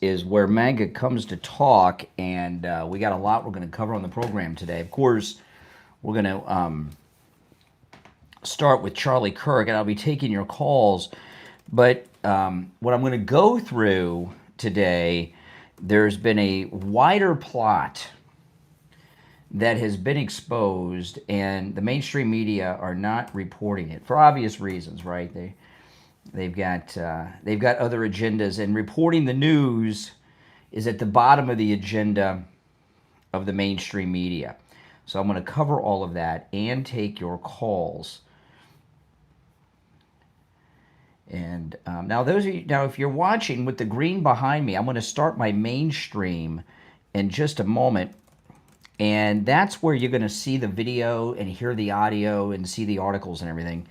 is where MAGA comes to talk, and we got a lot we're going to cover on the program today. Of course, we're going to start with Charlie Kirk, and I'll be taking your calls. But what I'm going to go through today, there's been a wider plot that has been exposed, and the mainstream media are not reporting it for obvious reasons, right? They've got other agendas, and reporting the news is at the bottom of the agenda of the mainstream media. So I'm going to cover all of that and take your calls. And now, if you're watching with the green behind me, I'm going to start my mainstream in just a moment. And that's where you're going to see the video and hear the audio and see the articles and everything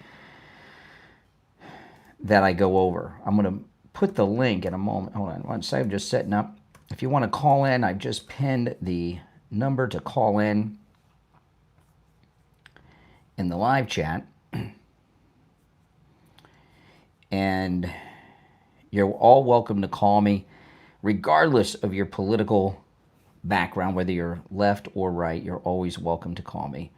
that I go over. I'm going to put the link in a moment. Hold on one second. I'm just setting up. If you want to call in, I've just pinned the number to call in the live chat. And you're all welcome to call me, regardless of your political background, whether you're left or right. You're always welcome to call me.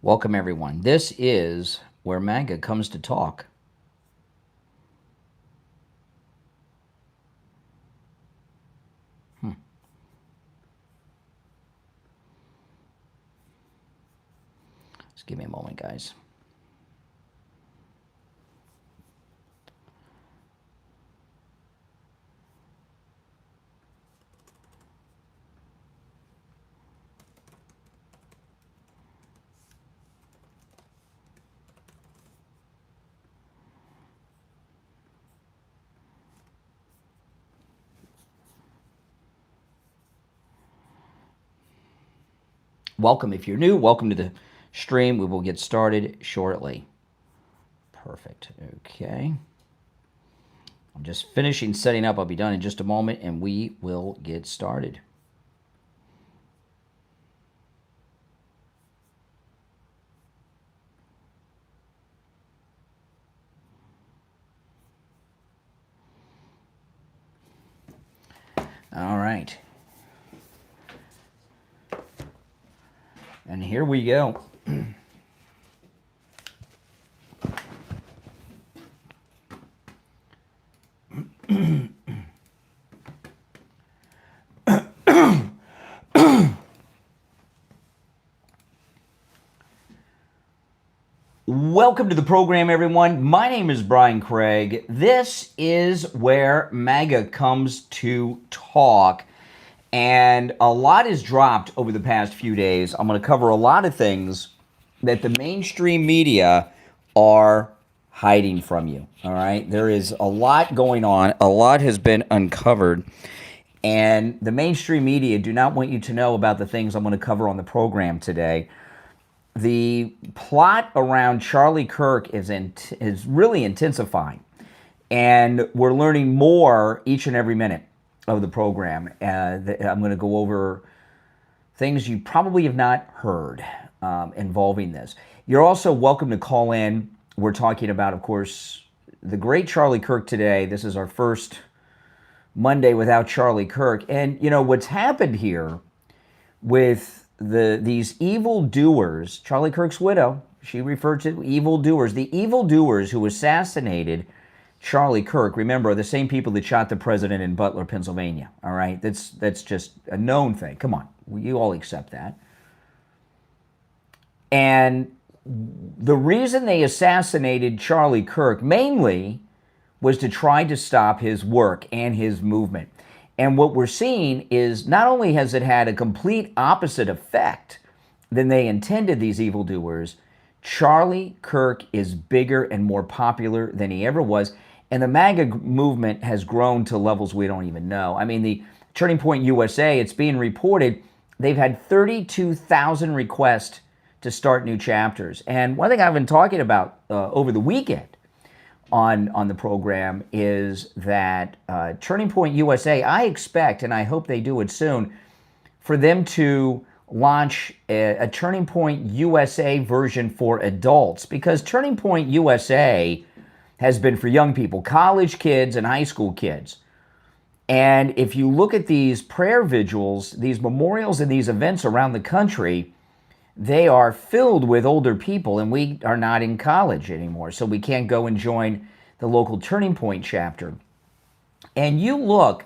Welcome, everyone. This is where MAGA comes to talk. Just give me a moment, guys. Welcome. If you're new, welcome to the stream. We will get started shortly. Perfect. Okay. I'm just finishing setting up. I'll be done in just a moment, and we will get started. All right. And here we go. Welcome to the program, everyone. My name is Brian Craig. This is where MAGA comes to talk. And a lot has dropped over the past few days. I'm going to cover a lot of things that the mainstream media are hiding from you. All right. There is a lot going on. A lot has been uncovered. And the mainstream media do not want you to know about the things I'm going to cover on the program today. The plot around Charlie Kirk is really intensifying. And we're learning more each and every minute of the program. I'm going to go over things you probably have not heard involving this. You're also welcome to call in. We're talking about, of course, the great Charlie Kirk today. This is our first Monday without Charlie Kirk. And, you know, what's happened here with these evil doers, Charlie Kirk's widow, she referred to evil doers, the evil doers who assassinated Charlie Kirk, remember, are the same people that shot the president in Butler, Pennsylvania. All right, that's just a known thing. Come on, you all accept that. And the reason they assassinated Charlie Kirk mainly was to try to stop his work and his movement. And what we're seeing is not only has it had a complete opposite effect than they intended, these evildoers, Charlie Kirk is bigger and more popular than he ever was. And the MAGA movement has grown to levels we don't even know. I mean, the Turning Point USA, it's being reported, they've had 32,000 requests to start new chapters. And one thing I've been talking about over the weekend on the program is that Turning Point USA, I expect, and I hope they do it soon, for them to launch a Turning Point USA version for adults, because Turning Point USA has been for young people, college kids and high school kids. And if you look at these prayer vigils, these memorials and these events around the country, they are filled with older people, and we are not in college anymore, so we can't go and join the local Turning Point chapter. And you look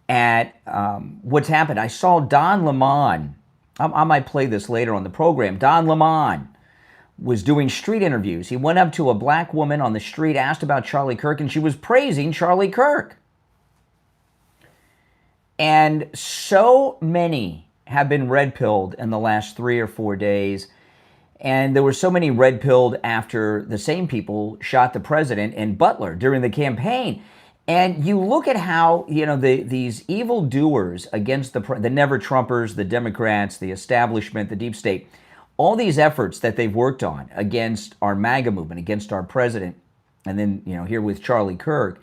at what's happened. I saw Don Lemon. I might play this later on the program. Don Lemon was doing street interviews. He went up to a black woman on the street, asked about Charlie Kirk, and she was praising Charlie Kirk. And so many have been red-pilled in the last 3 or 4 days. And there were so many red-pilled after the same people shot the president in Butler during the campaign. And you look at how, these evildoers against the never-Trumpers, the Democrats, the establishment, the deep state, all these efforts that they've worked on against our MAGA movement, against our president, and then, here with Charlie Kirk,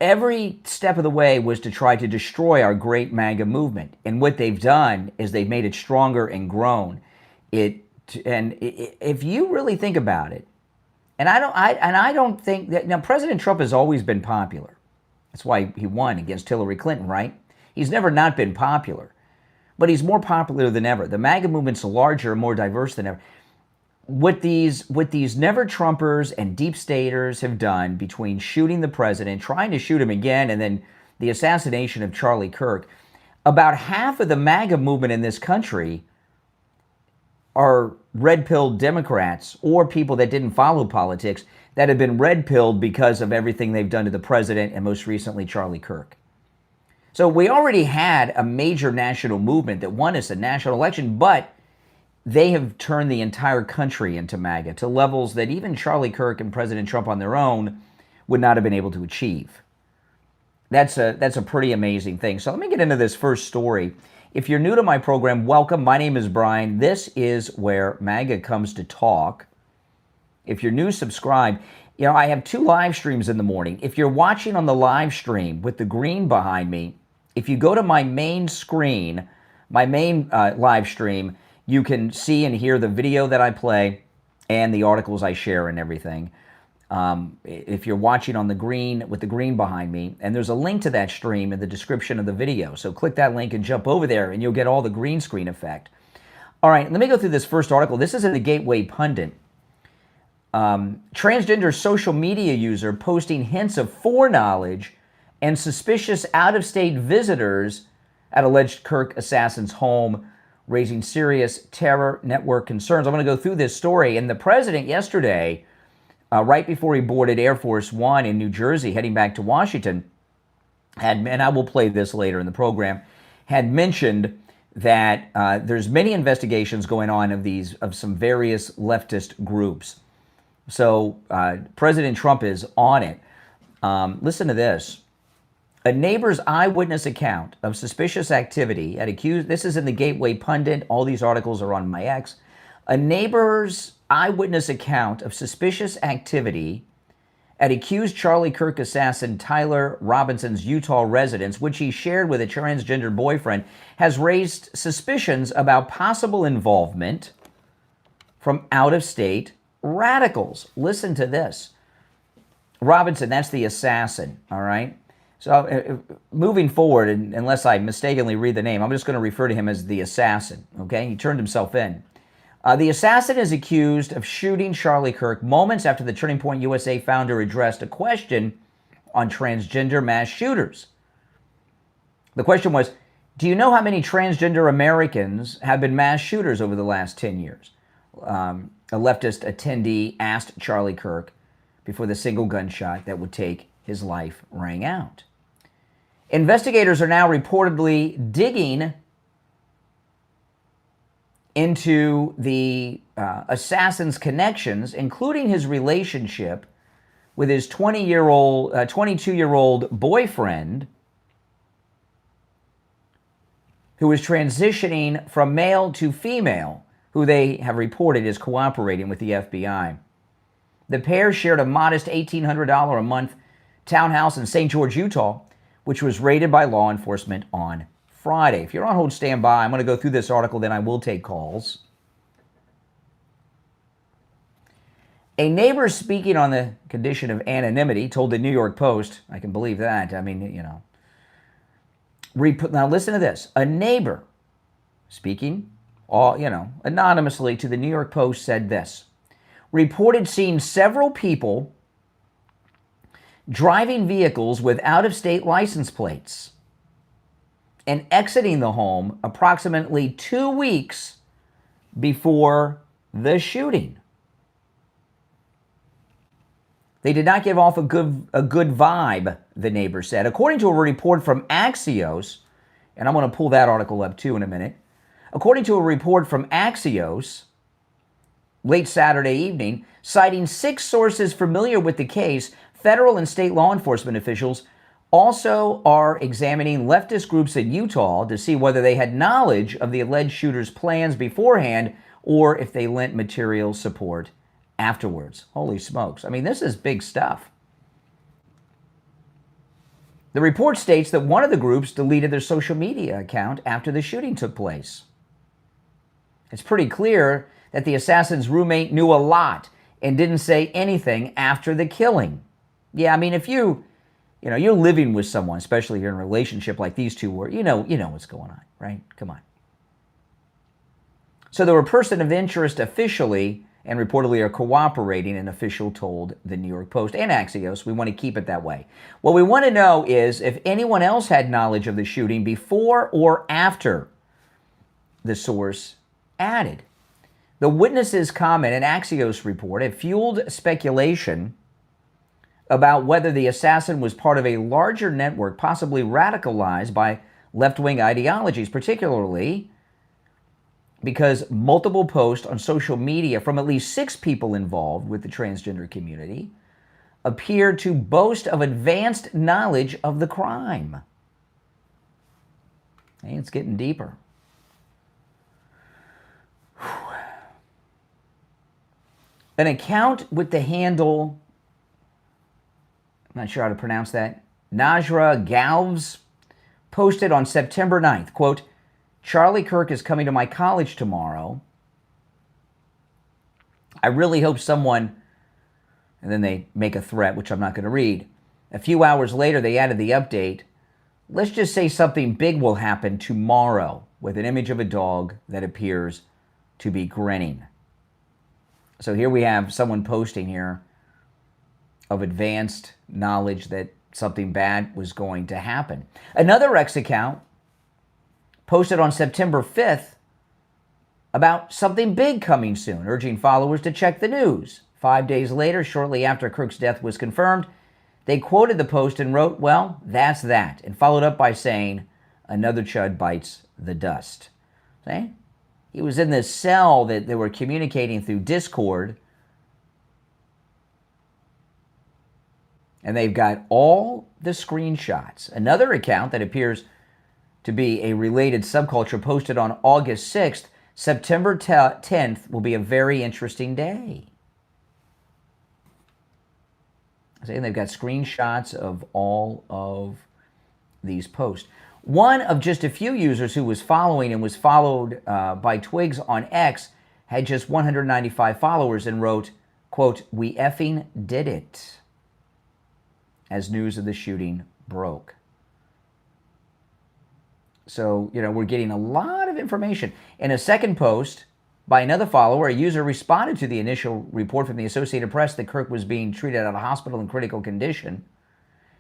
every step of the way was to try to destroy our great MAGA movement. And what they've done is they've made it stronger and grown. And if you really think about it, and I don't think that, now President Trump has always been popular. That's why he won against Hillary Clinton, right? He's never not been popular, but he's more popular than ever. The MAGA movement's larger and more diverse than ever. What these never-Trumpers and deep staters have done between shooting the president, trying to shoot him again, and then the assassination of Charlie Kirk, about half of the MAGA movement in this country are red-pilled Democrats or people that didn't follow politics that have been red-pilled because of everything they've done to the president and most recently Charlie Kirk. So we already had a major national movement that won us a national election, but they have turned the entire country into MAGA to levels that even Charlie Kirk and President Trump on their own would not have been able to achieve. That's a pretty amazing thing. So let me get into this first story. If you're new to my program, welcome. My name is Brian. This is where MAGA comes to talk. If you're new, subscribe. I have 2 live streams in the morning. If you're watching on the live stream with the green behind me, if you go to my main screen, my main live stream, you can see and hear the video that I play and the articles I share and everything. If you're watching on the green with the green behind me, and there's a link to that stream in the description of the video. So click that link and jump over there and you'll get all the green screen effect. All right, let me go through this first article. This is in the Gateway Pundit. Transgender social media user posting hints of foreknowledge and suspicious out-of-state visitors at alleged Kirk assassin's home, raising serious terror network concerns. I'm going to go through this story. And the president yesterday, right before he boarded Air Force One in New Jersey, heading back to Washington, and I will play this later in the program, had mentioned that there's many investigations going on of some various leftist groups. So President Trump is on it. Listen to this. A neighbor's eyewitness account of suspicious activity at accused, this is in the Gateway Pundit, all these articles are on my X. A neighbor's eyewitness account of suspicious activity at accused Charlie Kirk assassin Tyler Robinson's Utah residence, which he shared with a transgender boyfriend, has raised suspicions about possible involvement from out-of-state radicals. Listen to this. Robinson, that's the assassin, all right? So moving forward, unless I mistakenly read the name, I'm just going to refer to him as the assassin, okay? He turned himself in. The assassin is accused of shooting Charlie Kirk moments after the Turning Point USA founder addressed a question on transgender mass shooters. The question was, do you know how many transgender Americans have been mass shooters over the last 10 years? A leftist attendee asked Charlie Kirk before the single gunshot that would take his life rang out. Investigators are now reportedly digging into the assassin's connections, including his relationship with his 22-year-old boyfriend, who is transitioning from male to female, who they have reported is cooperating with the FBI. The pair shared a modest $1,800 a month townhouse in St. George, Utah, which was raided by law enforcement on Friday. If you're on hold, stand by. I'm going to go through this article, then I will take calls. A neighbor speaking on the condition of anonymity told the New York Post, I can believe that, I mean, you know. Now listen to this. A neighbor speaking, anonymously to the New York Post said this. Reported seeing several people driving vehicles with out-of-state license plates and exiting the home approximately 2 weeks before the shooting. They did not give off a good vibe, the neighbor said. According to a report from Axios, and I'm going to pull that article up too in a minute. According to a report from Axios, late Saturday evening, citing 6 sources familiar with the case, federal and state law enforcement officials also are examining leftist groups in Utah to see whether they had knowledge of the alleged shooter's plans beforehand or if they lent material support afterwards. Holy smokes. I mean, this is big stuff. The report states that one of the groups deleted their social media account after the shooting took place. It's pretty clear that the assassin's roommate knew a lot and didn't say anything after the killing. Yeah, I mean, if you're living with someone, especially if you're in a relationship like these two were, you know what's going on, right? Come on. So they were a person of interest officially and reportedly are cooperating, an official told the New York Post and Axios. We want to keep it that way. What we want to know is if anyone else had knowledge of the shooting before or after, the source added. The witness's comment and Axios report have fueled speculation about whether the assassin was part of a larger network, possibly radicalized by left-wing ideologies, particularly because multiple posts on social media from at least 6 people involved with the transgender community appear to boast of advanced knowledge of the crime. Hey, it's getting deeper. An account with the handle, I'm not sure how to pronounce that, Najra Galves, posted on September 9th, quote, Charlie Kirk is coming to my college tomorrow. I really hope someone, and then they make a threat, which I'm not going to read. A few hours later, they added the update. Let's just say something big will happen tomorrow with an image of a dog that appears to be grinning. So here we have someone posting here of advanced knowledge that something bad was going to happen. Another X account posted on September 5th about something big coming soon, urging followers to check the news. 5 days later, shortly after Kirk's death was confirmed, they quoted the post and wrote, well, that's that, and followed up by saying, another chud bites the dust. See? He was in this cell that they were communicating through Discord, and they've got all the screenshots. Another account that appears to be a related subculture posted on August 6th, September 10th will be a very interesting day. And they've got screenshots of all of these posts. One of just a few users who was following and was followed by Twigs on X had just 195 followers and wrote, quote, we effing did it, as news of the shooting broke. So, we're getting a lot of information. In a second post by another follower, a user responded to the initial report from the Associated Press that Kirk was being treated at a hospital in critical condition.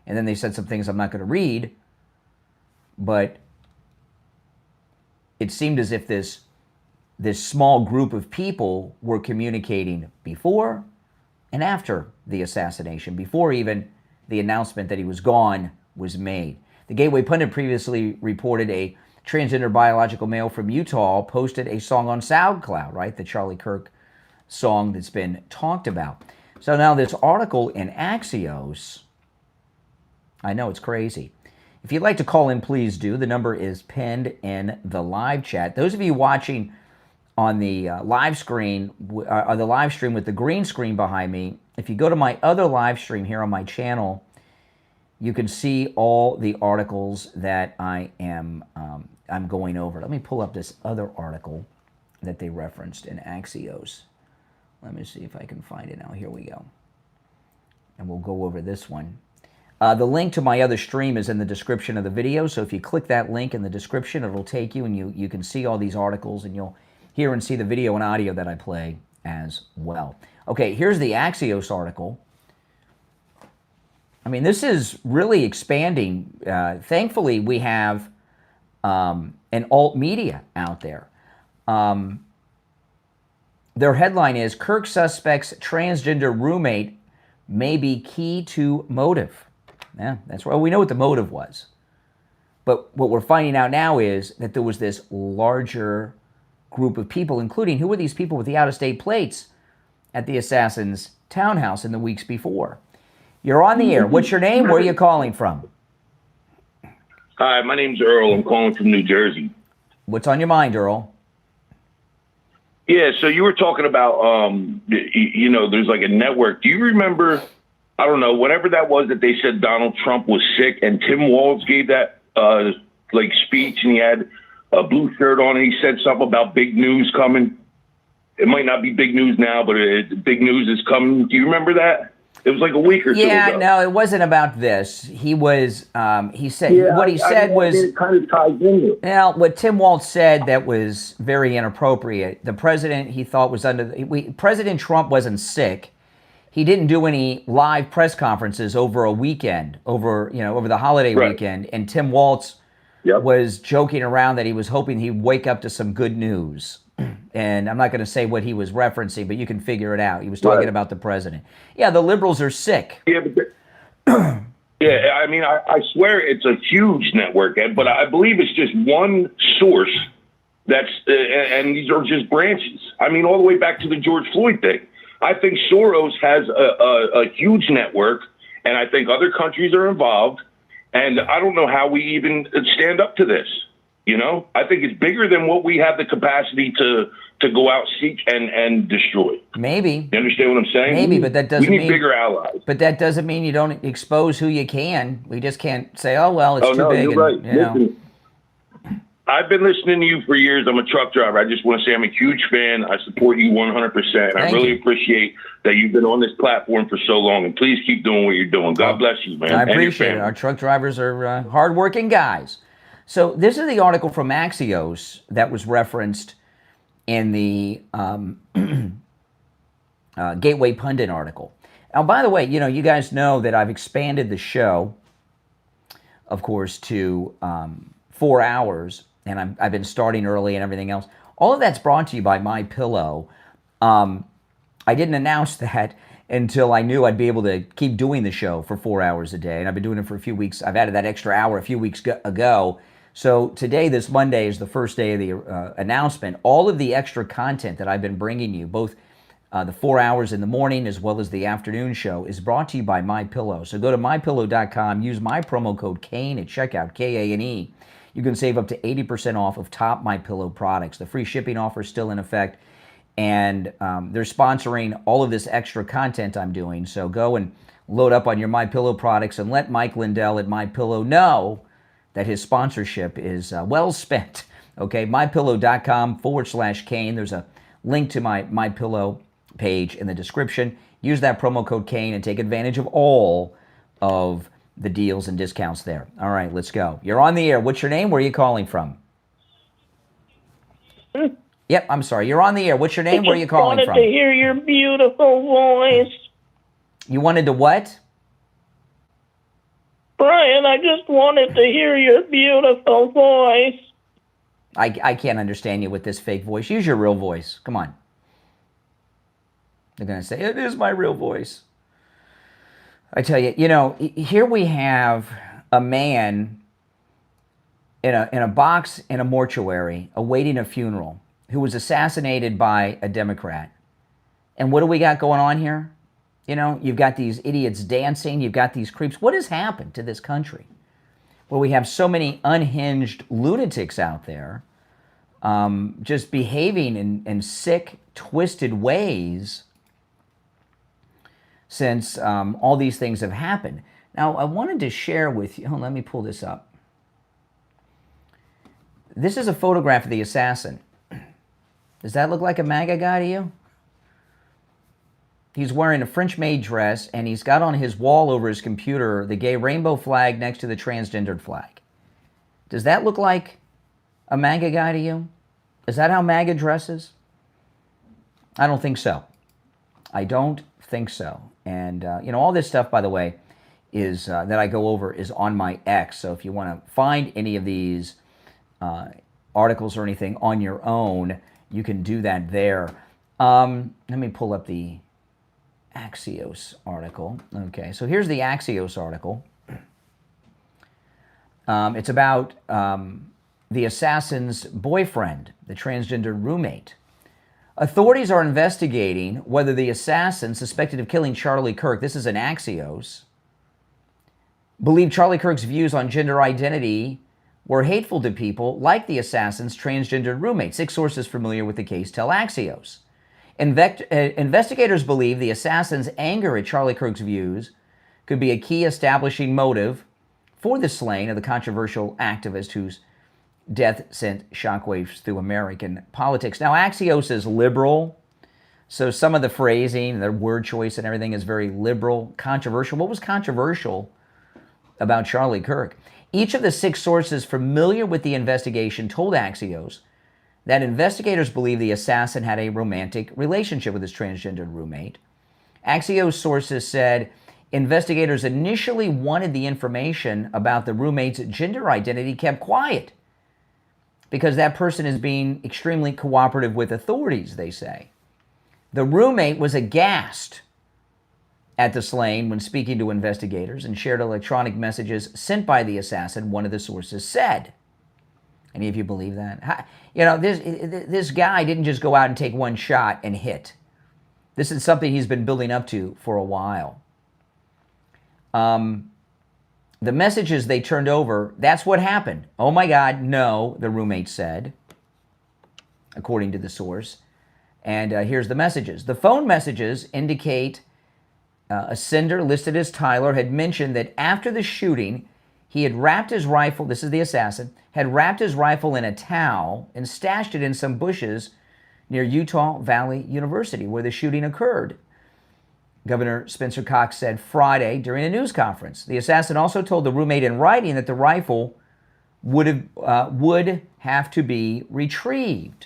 And then they said some things I'm not going to read. But it seemed as if this small group of people were communicating before and after the assassination, before even the announcement that he was gone was made. The Gateway Pundit previously reported a transgender biological male from Utah posted a song on SoundCloud, right? The Charlie Kirk song that's been talked about. So now this article in Axios, I know it's crazy. If you'd like to call in, please do. The number is pinned in the live chat. Those of you watching on the live screen, or the live stream with the green screen behind me, if you go to my other live stream here on my channel, you can see all the articles that I'm going over. Let me pull up this other article that they referenced in Axios. Let me see if I can find it now. Here we go. And we'll go over this one. The link to my other stream is in the description of the video, so if you click that link in the description, it'll take you, and you can see all these articles, and you'll hear and see the video and audio that I play as well. Okay, here's the Axios article. I mean, this is really expanding. Thankfully, we have an alt media out there. Their headline is, Kirk suspects transgender roommate may be key to motive. Yeah, that's right. We know what the motive was. But what we're finding out now is that there was this larger group of people, including, who were these people with the out-of-state plates at the assassin's townhouse in the weeks before? You're on the air. What's your name? Where are you calling from? Hi, my name's Earl. I'm calling from New Jersey. What's on your mind, Earl? Yeah, so you were talking about, there's like a network. Do you remember, I don't know, whatever that was that they said Donald Trump was sick, and Tim Walz gave that speech, and he had a blue shirt on, and he said something about big news coming. It might not be big news now, but big news is coming. Do you remember that? It was like a week or two ago. Yeah, no, it wasn't about this. He was, he said, what he said was, it kind of ties into it. Well, what Tim Walz said that was very inappropriate. The president, he thought, was President Trump wasn't sick. He didn't do any live press conferences over a weekend, over the holiday weekend. And Tim Walz was joking around that he was hoping he'd wake up to some good news. And I'm not going to say what he was referencing, but you can figure it out. He was talking about the president. Yeah, the liberals are sick. Yeah, yeah, I mean, I swear it's a huge network, Ed, but I believe it's just one source that's, and these are just branches. I mean, all the way back to the George Floyd thing. I think Soros has a huge network, and I think other countries are involved, and I don't know how we even stand up to this. I think it's bigger than what we have the capacity to go out, seek, and destroy. Maybe. You understand what I'm saying? Maybe, but that doesn't mean... We need bigger allies. But that doesn't mean you don't expose who you can. We just can't say, oh, well, it's too big. You're right. Listen, I've been listening to you for years. I'm a truck driver. I just want to say I'm a huge fan. I support you 100%. I really appreciate that you've been on this platform for so long. And please keep doing what you're doing. God bless you, man. I appreciate it. Our truck drivers are hardworking guys. So this is the article from Axios that was referenced in the Gateway Pundit article. Now, by the way, you guys know that I've expanded the show, of course, to 4 hours, and I've been starting early and everything else. All of that's brought to you by MyPillow. I didn't announce that until I knew I'd be able to keep doing the show for 4 hours a day, and I've been doing it for a few weeks. I've added that extra hour a few weeks ago. So today, this Monday, is the first day of the announcement. All of the extra content that I've been bringing you, both the 4 hours in the morning as well as the afternoon show, is brought to you by MyPillow. So go to MyPillow.com, use my promo code KANE at checkout, K-A-N-E. You can save up to 80% off of top MyPillow products. The free shipping offer is still in effect, and they're sponsoring all of this extra content I'm doing. So go and load up on your MyPillow products and let Mike Lindell at MyPillow know that his sponsorship is well spent. Okay, mypillow.com/Kane. There's a link to my MyPillow page in the description. Use that promo code Kane and take advantage of all of the deals and discounts there. All right, let's go. You're on the air. What's your name? Where are you calling from? Yep, I'm sorry. You're on the air. What's your name? Where are you calling from? I wanted to hear your beautiful voice. You wanted to what? Brian, I just wanted to hear your beautiful voice. I can't understand you with this fake voice. Use your real voice. Come on. They're going to say, it is my real voice. I tell you, here we have a man in a box in a mortuary awaiting a funeral who was assassinated by a Democrat. And what do we got going on here? You know, you've got these idiots dancing, you've got these creeps. What has happened to this country where we have so many unhinged lunatics out there just behaving in sick, twisted ways since all these things have happened? Now, I wanted to share with you, let me pull this up. This is a photograph of the assassin. Does that look like a MAGA guy to you? He's wearing a French-made dress, and he's got on his wall over his computer the gay rainbow flag next to the transgendered flag. Does that look like a MAGA guy to you? Is that how MAGA dresses? I don't think so. I don't think so. And, you know, all this stuff, by the way, is that I go over is on my X. So if you want to find any of these articles or anything on your own, you can do that there. Let me pull up the Axios article. Okay, so here's the Axios article. It's about the assassin's boyfriend, the transgender roommate. Authorities are investigating whether the assassin suspected of killing Charlie Kirk, this is an Axios, believed Charlie Kirk's views on gender identity were hateful to people like the assassin's transgendered roommate. 6 sources familiar with the case tell Axios. Investigators believe the assassin's anger at Charlie Kirk's views could be a key establishing motive for the slaying of the controversial activist whose death sent shockwaves through American politics. Now, Axios is liberal, so some of the phrasing, their word choice and everything is very liberal, controversial. What was controversial about Charlie Kirk? Each of the 6 sources familiar with the investigation told Axios that investigators believe the assassin had a romantic relationship with his transgendered roommate. Axios sources said investigators initially wanted the information about the roommate's gender identity kept quiet because that person is being extremely cooperative with authorities, they say. The roommate was aghast at the slaying when speaking to investigators and shared electronic messages sent by the assassin, one of the sources said. Any of you believe that? You know, this guy didn't just go out and take one shot and hit. This is something he's been building up to for a while. The messages they turned over, that's what happened. Oh my God, no, the roommate said, according to the source. And here's the messages. The phone messages indicate a sender listed as Tyler had mentioned that after the shooting, he had wrapped his rifle, this is the assassin, had wrapped his rifle in a towel and stashed it in some bushes near Utah Valley University, where the shooting occurred. Governor Spencer Cox said Friday during a news conference. The assassin also told the roommate in writing that the rifle would have to be retrieved.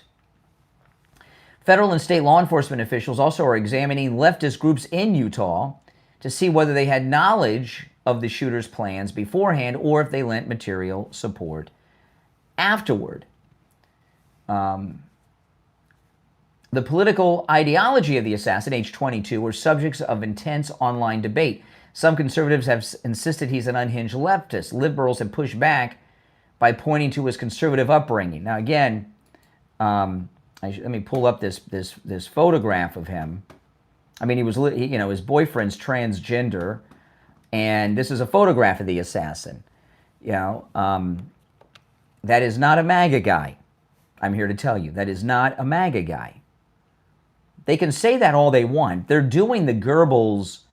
Federal and state law enforcement officials also are examining leftist groups in Utah to see whether they had knowledge of the shooter's plans beforehand or if they lent material support afterward. The political ideology of the assassin, age 22, were subjects of intense online debate. Some conservatives have insisted he's an unhinged leftist. Liberals have pushed back by pointing to his conservative upbringing. Now, again, let me pull up this photograph of him. I mean, his boyfriend's transgender, and this is a photograph of the assassin. That is not a MAGA guy. I'm here to tell you, that is not a MAGA guy. They can say that all they want. They're doing the Goebbels,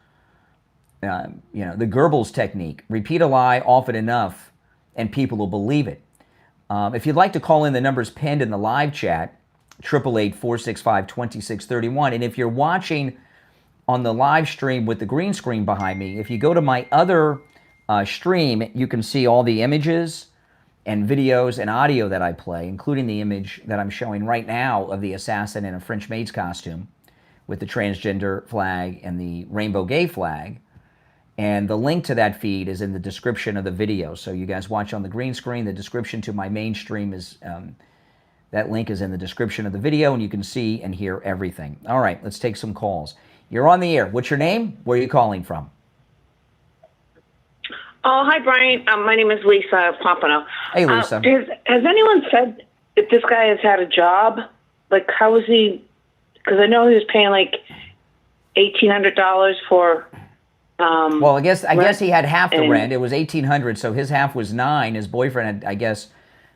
the Goebbels technique. Repeat a lie often enough, and people will believe it. If you'd like to call in, the number's pinned in the live chat, 888-465-2631. And if you're watching on the live stream with the green screen behind me, if you go to my other stream, you can see all the images and videos and audio that I play, including the image that I'm showing right now of the assassin in a French maid's costume with the transgender flag and the rainbow gay flag. And the link to that feed is in the description of the video. So you guys watch on the green screen. The description to my main stream is, that link is in the description of the video, and you can see and hear everything. All right, let's take some calls. You're on the air. What's your name? Where are you calling from? Oh, hi, Brian. My name is Lisa Pompano. Hey, Lisa. Has anyone said if this guy has had a job? Like, how is he? Because I know he was paying like $1,800 for. Well, I guess he had half the and- rent. It was $1,800, so his half was $9. His boyfriend had, I guess,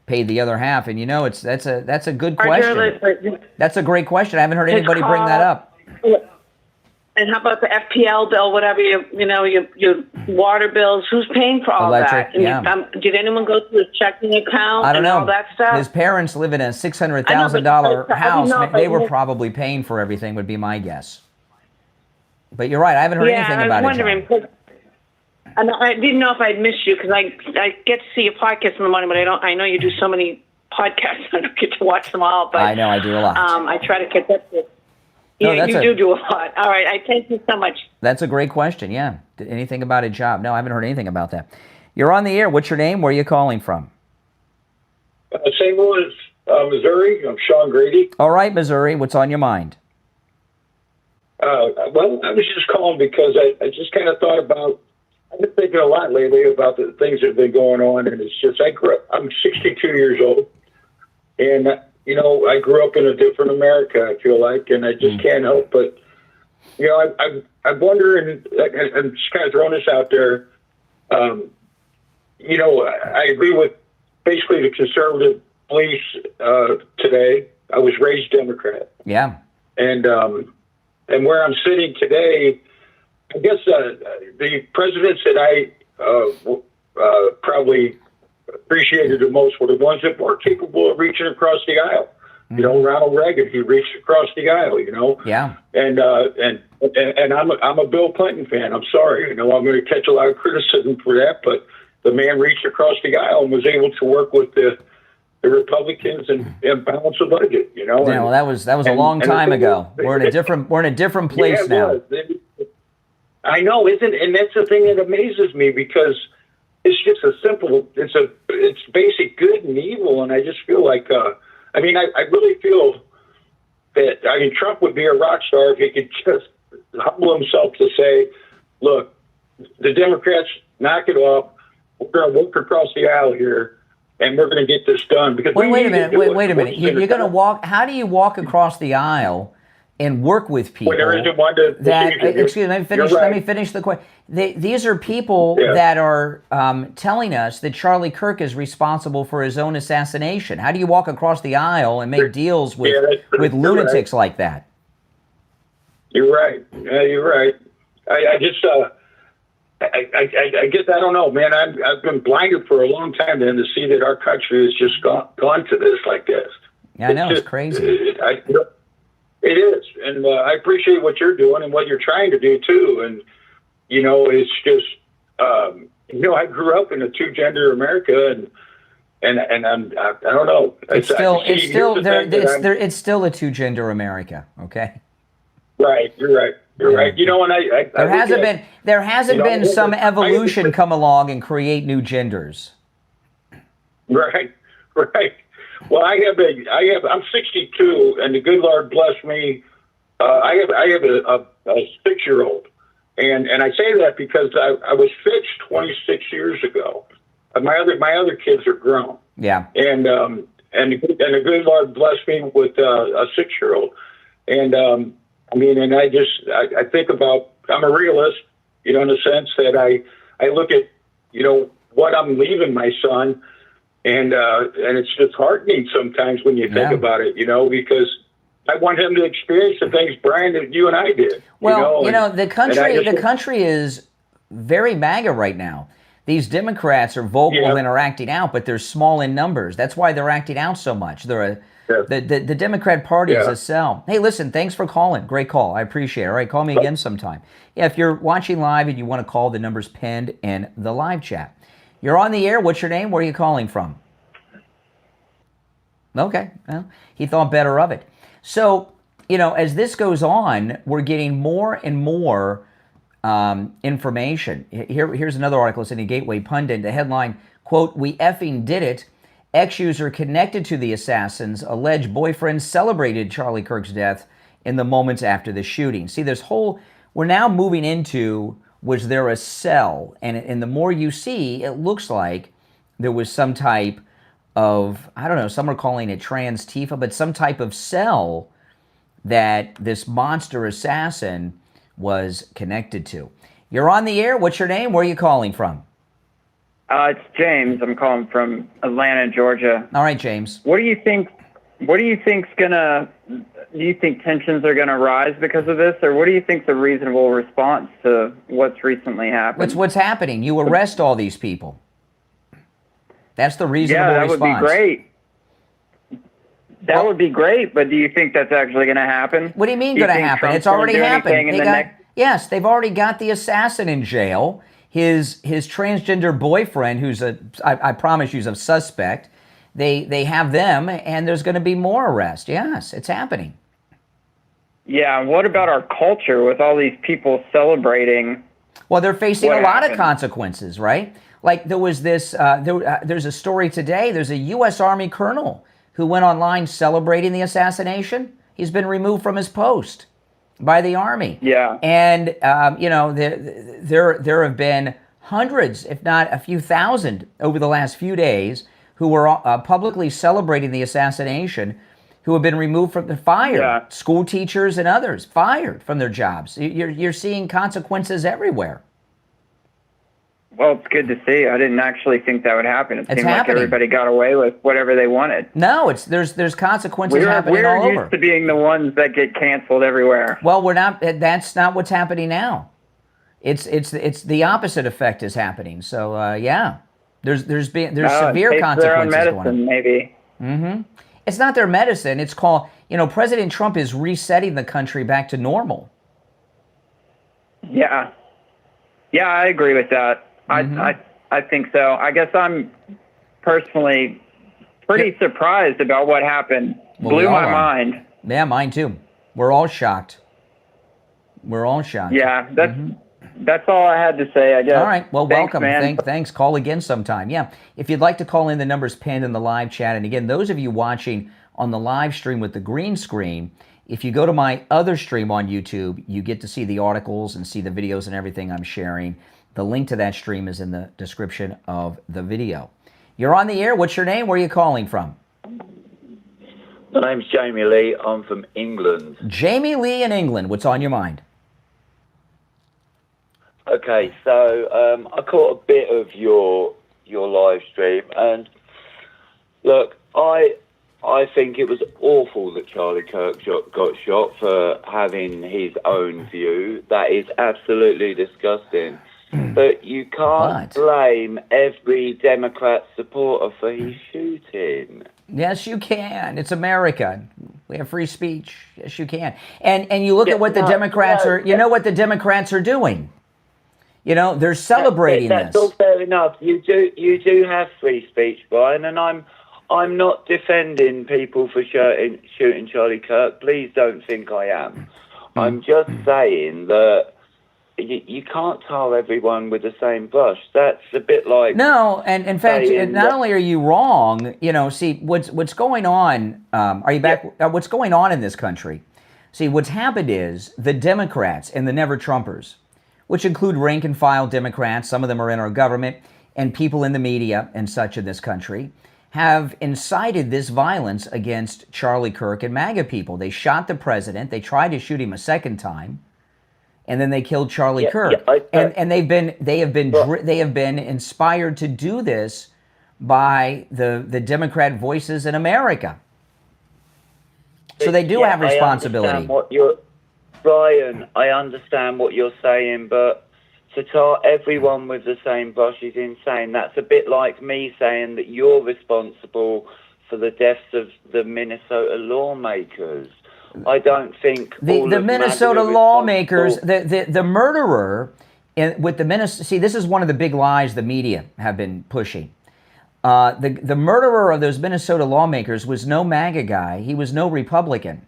paid the other half. And that's a good question. That's a great question. I haven't heard anybody bring that up. And how about the FPL bill, whatever your water bills? Who's paying for all Electric, that? And yeah. Did anyone go through a checking account I don't and know. all that stuff? His parents live in a $600,000 I didn't house. know if They I were missed- probably paying for everything, would be my guess. But you're right. I haven't heard anything about it. I was wondering. I didn't know if I'd missed you because I get to see your podcast in the morning, but I know you do so many podcasts. I don't get to watch them all. But I know I do a lot. I try to catch up with. No, Yeah, you do a lot. All right. I thank you so much. That's a great question, yeah. Anything about a job? No, I haven't heard anything about that. You're on the air. What's your name? Where are you calling from? St. Louis, Missouri. I'm Sean Grady. All right, Missouri. What's on your mind? Well, I was just calling because I just kind of thought about, I've been thinking a lot lately about the things that have been going on, and it's just, I'm 62 years old, and, I grew up in a different America, I feel like, and I just can't help but, I wonder, and I'm just kind of throwing this out there, I agree with basically the conservative beliefs today. I was raised Democrat. Yeah. And where I'm sitting today, I guess the presidents that I probably appreciated the most were the ones that were capable of reaching across the aisle. Ronald Reagan, he reached across the aisle. Yeah. And I'm a Bill Clinton fan. I'm sorry, I'm going to catch a lot of criticism for that, but the man reached across the aisle and was able to work with the Republicans and balance the budget. Yeah, well, that was a long time ago. We're in a different place now. I know, and that's the thing that amazes me because it's just it's basic good and evil, and I just feel like I really feel that Trump would be a rock star if he could just humble himself to say, look, the Democrats, knock it off. We're going to work across the aisle here. And we're going to get this done because wait a minute. You're going to walk. How do you walk across the aisle and work with people? When there isn't one to excuse me. Let me finish. Let me finish the question. These are people that are telling us that Charlie Kirk is responsible for his own assassination. How do you walk across the aisle and make deals with lunatics like that? You're right. You're right. I just. I guess I don't know, man. I've been blinded for a long time then to see that our country has just gone to this like this. Yeah, I know, it's crazy. It is, and I appreciate what you're doing and what you're trying to do too. And it's just I grew up in a two-gender America, and I don't know. It's still a two-gender America. Okay. Right. You're right. You're right. And there hasn't been some evolution come along and create new genders. Right. Well, I'm 62, and the good Lord bless me. I have a 6-year-old, and I say that because I was fixed 26 years ago. My other kids are grown. Yeah. And the good Lord bless me with a 6-year-old, and I think about, I'm a realist, in the sense that I look at, what I'm leaving my son, and it's disheartening sometimes when you think about it, because I want him to experience the things, Brian, that you and I did. Well, the country is very MAGA right now. These Democrats are vocal and are acting out, but they're small in numbers. That's why they're acting out so much. The Democrat Party is a cell. Hey, listen, thanks for calling. Great call. I appreciate it. All right, call me again sometime. Yeah, if you're watching live and you want to call, the number's pinned in the live chat. You're on the air. What's your name? Where are you calling from? Okay. Well, he thought better of it. So, as this goes on, we're getting more and more information. Here's another article. It's in the Gateway Pundit. The headline, quote, "We effing did it. Ex-user connected to the assassins' alleged boyfriend celebrated Charlie Kirk's death in the moments after the shooting." See, we're now moving into was there a cell? And the more you see, it looks like there was some type of, I don't know, some are calling it trans Tifa, but some type of cell that this monster assassin was connected to. You're on the air. What's your name? Where are you calling from? It's James. I'm calling from Atlanta, Georgia. All right, James. What do you think? What do you think's gonna? Do you think tensions are gonna rise because of this, or what do you think's a reasonable response to what's recently happened? What's happening? You arrest all these people. That's the reasonable response. Yeah, that would be great. That would be great, but do you think that's actually going to happen? What do you mean going to happen? It's already happened. Yes, they've already got the assassin in jail. His transgender boyfriend, who's I promise you, is a suspect. They have them, and there's going to be more arrests. Yes, it's happening. Yeah, what about our culture with all these people celebrating? Well, they're facing a lot of consequences, right? Like there was this, there's a story today, there's a U.S. Army colonel who went online celebrating the assassination. He's been removed from his post by the Army. Yeah. And, you know, there have been hundreds, if not a few thousand over the last few days who were publicly celebrating the assassination who have been removed from the fire. Yeah. School teachers and others fired from their jobs. You're seeing consequences everywhere. Well, it's good to see. I didn't actually think that would happen. It seemed happening. like everybody got away with whatever they wanted. No, there's consequences happening all over. We're used to being the ones that get canceled everywhere. Well, we're not. That's not what's happening now. It's the opposite effect is happening. So yeah, there's severe consequences their own medicine, going on. maybe. Mm-hmm. It's not their medicine. It's called, you know, President Trump is resetting the country back to normal. Yeah, I agree with that. I think so. I guess I'm personally pretty surprised about what happened. Well, Blew my mind. Yeah, mine too. We're all shocked. Yeah, that's all I had to say, I guess. All right. Well, thanks, welcome. Man. Thanks. Call again sometime. Yeah. If you'd like to call in, the number's pinned in the live chat. And again, those of you watching on the live stream with the green screen, if you go to my other stream on YouTube, you get to see the articles and see the videos and everything I'm sharing. The link to that stream is in the description of the video. You're on the air. What's your name? Where are you calling from? My name's Jamie Lee. I'm from England. Jamie Lee in England. What's on your mind? Okay, so I caught a bit of your live stream, and look, I think it was awful that Charlie Kirk got shot for having his own view. That is absolutely disgusting. But you can't blame every Democrat supporter for his shooting. Yes, you can. It's America. We have free speech. Yes, you can. And you look at what the Democrats are. You know what the Democrats are doing. You know, they're celebrating that's this. All fair enough. You do have free speech, Brian, and I'm not defending people for shooting Charlie Kirk. Please don't think I am. I'm just saying that you can't tar everyone with the same brush. That's a bit like... No, and in fact, not only are you wrong, you know, see, what's going on, are you back? Yeah. What's going on in this country? See, what's happened is the Democrats and the never-Trumpers, which include rank-and-file Democrats, some of them are in our government, and people in the media and such in this country, have incited this violence against Charlie Kirk and MAGA people. They shot the president. They tried to shoot him a second time. And then they killed Charlie Kirk, and they have been inspired to do this by the Democrat voices in America. So they do have responsibility. Brian, I understand what you're saying, but to tar everyone with the same brush is insane. That's a bit like me saying that you're responsible for the deaths of the Minnesota lawmakers. I don't think the Minnesota lawmakers, the murderer with the Minnesota. See, this is one of the big lies the media have been pushing. The murderer of those Minnesota lawmakers was no MAGA guy. He was no Republican.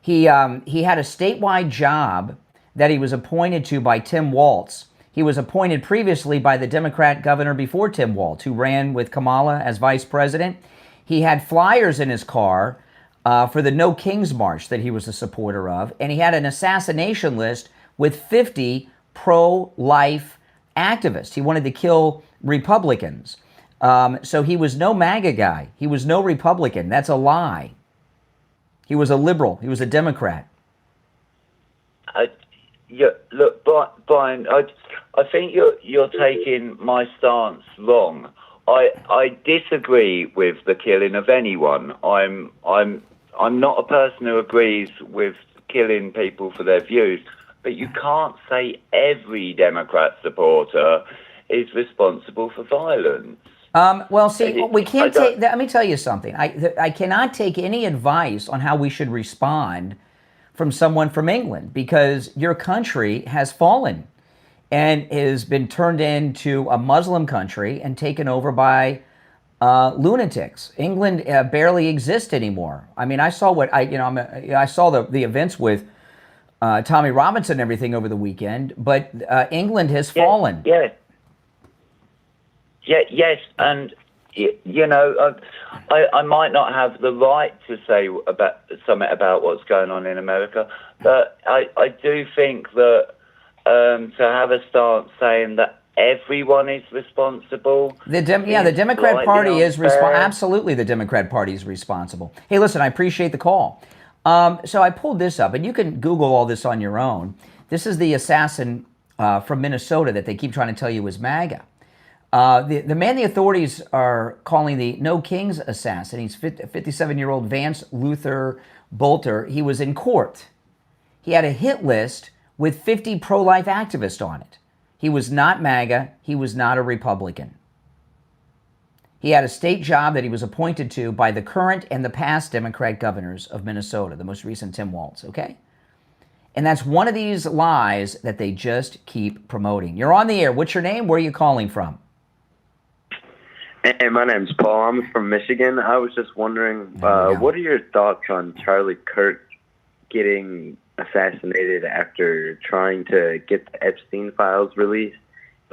He had a statewide job that he was appointed to by Tim Walz. He was appointed previously by the Democrat governor before Tim Walz, who ran with Kamala as vice president. He had flyers in his car for the No Kings March that he was a supporter of, and he had an assassination list with 50 pro-life activist. He wanted to kill Republicans. So he was no MAGA guy. He was no Republican. That's a lie. He was a liberal. He was a Democrat. Yeah, look, Brian, I think you're taking my stance wrong. I disagree with the killing of anyone. I'm not a person who agrees with killing people for their views, but you can't say every Democrat supporter is responsible for violence. Well, see, we can't take. Let me tell you something. I cannot take any advice on how we should respond from someone from England, because your country has fallen and has been turned into a Muslim country and taken over by lunatics. England barely exists anymore. I mean, I saw what I saw the events with Tommy Robinson and everything over the weekend, but England has fallen. Yes, and I might not have the right to say something about what's going on in America, but I do think that to have a stance saying that everyone is responsible. The Democrat Party is responsible. Absolutely, the Democrat Party is responsible. Hey, listen, I appreciate the call. So I pulled this up, and you can Google all this on your own. This is the assassin from Minnesota that they keep trying to tell you is MAGA. The man the authorities are calling the No Kings assassin, he's 57-year-old Vance Luther Bolter. He was in court. He had a hit list with 50 pro-life activists on it. He was not MAGA. He was not a Republican. He had a state job that he was appointed to by the current and the past Democrat governors of Minnesota, the most recent Tim Walz, okay? And that's one of these lies that they just keep promoting. You're on the air. What's your name? Where are you calling from? Hey, my name's Paul. I'm from Michigan. I was just wondering, what are your thoughts on Charlie Kirk getting assassinated after trying to get the Epstein files released?